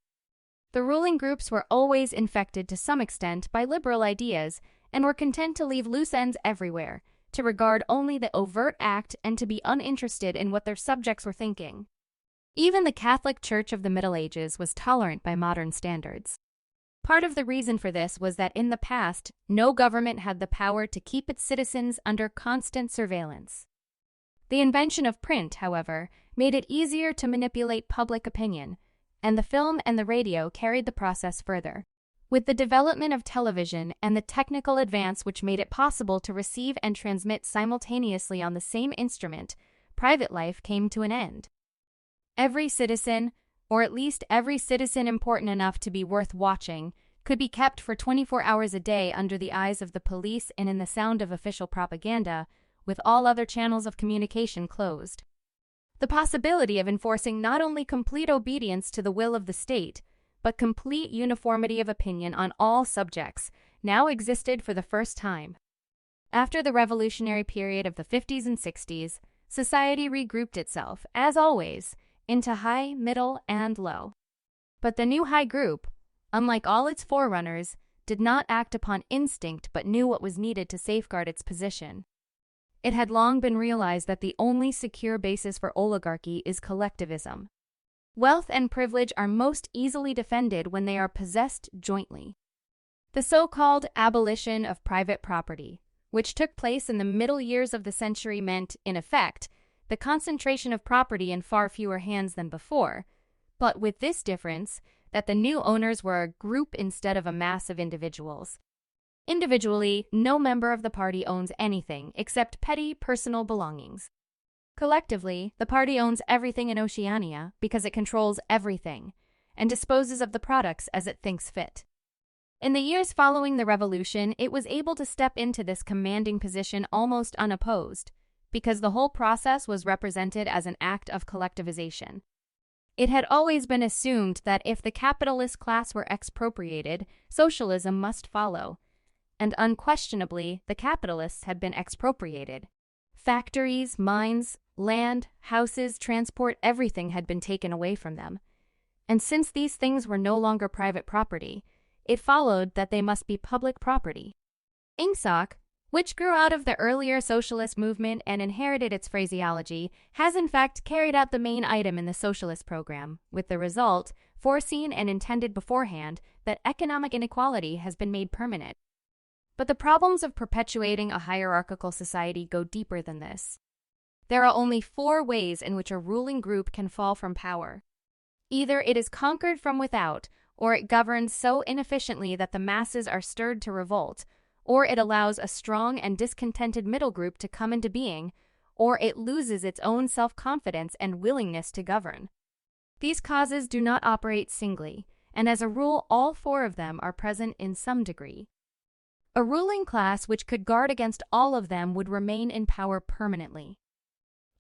The ruling groups were always infected to some extent by liberal ideas and were content to leave loose ends everywhere, to regard only the overt act and to be uninterested in what their subjects were thinking. Even the Catholic Church of the Middle Ages was tolerant by modern standards. Part of the reason for this was that in the past, no government had the power to keep its citizens under constant surveillance. The invention of print, however, made it easier to manipulate public opinion, and the film and the radio carried the process further. With the development of television and the technical advance which made it possible to receive and transmit simultaneously on the same instrument, private life came to an end. Every citizen, or at least every citizen important enough to be worth watching, could be kept for 24 hours a day under the eyes of the police and in the sound of official propaganda, with all other channels of communication closed. The possibility of enforcing not only complete obedience to the will of the state, but complete uniformity of opinion on all subjects now existed for the first time. After the revolutionary period of the 50s and 60s, society regrouped itself, as always, into high, middle, and low. But the new high group, unlike all its forerunners, did not act upon instinct but knew what was needed to safeguard its position. It had long been realized that the only secure basis for oligarchy is collectivism. Wealth and privilege are most easily defended when they are possessed jointly. The so-called abolition of private property, which took place in the middle years of the century, meant, in effect, the concentration of property in far fewer hands than before, but with this difference that the new owners were a group instead of a mass of individuals. Individually, no member of the party owns anything except petty personal belongings. Collectively, the party owns everything in Oceania because it controls everything and disposes of the products as it thinks fit. In the years following the revolution, it was able to step into this commanding position almost unopposed because the whole process was represented as an act of collectivization. It had always been assumed that if the capitalist class were expropriated, socialism must follow, and unquestionably, the capitalists had been expropriated. Factories, mines, land, houses, transport, everything had been taken away from them. And since these things were no longer private property, it followed that they must be public property. Ingsoc, which grew out of the earlier socialist movement and inherited its phraseology, has in fact carried out the main item in the socialist program, with the result, foreseen and intended beforehand, that economic inequality has been made permanent. But the problems of perpetuating a hierarchical society go deeper than this. There are only 4 ways in which a ruling group can fall from power. Either it is conquered from without, or it governs so inefficiently that the masses are stirred to revolt, or it allows a strong and discontented middle group to come into being, or it loses its own self-confidence and willingness to govern. These causes do not operate singly, and as a rule all 4 of them are present in some degree. A ruling class which could guard against all of them would remain in power permanently.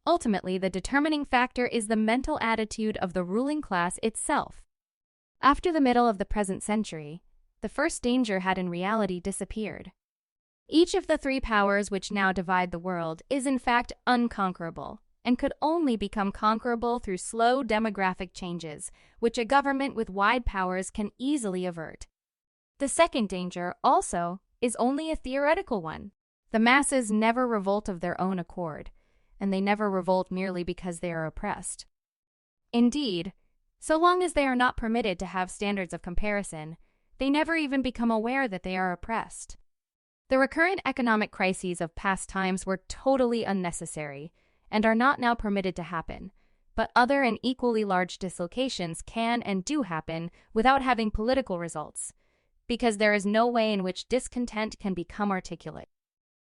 Ultimately, the determining factor is the mental attitude of the ruling class itself. After the middle of the present century, the first danger had in reality disappeared. Each of the 3 powers which now divide the world is in fact unconquerable, and could only become conquerable through slow demographic changes, which a government with wide powers can easily avert. The second danger, also, is only a theoretical one. The masses never revolt of their own accord, and they never revolt merely because they are oppressed. Indeed, so long as they are not permitted to have standards of comparison, they never even become aware that they are oppressed. The recurrent economic crises of past times were totally unnecessary and are not now permitted to happen, but other and equally large dislocations can and do happen without having political results, because there is no way in which discontent can become articulate.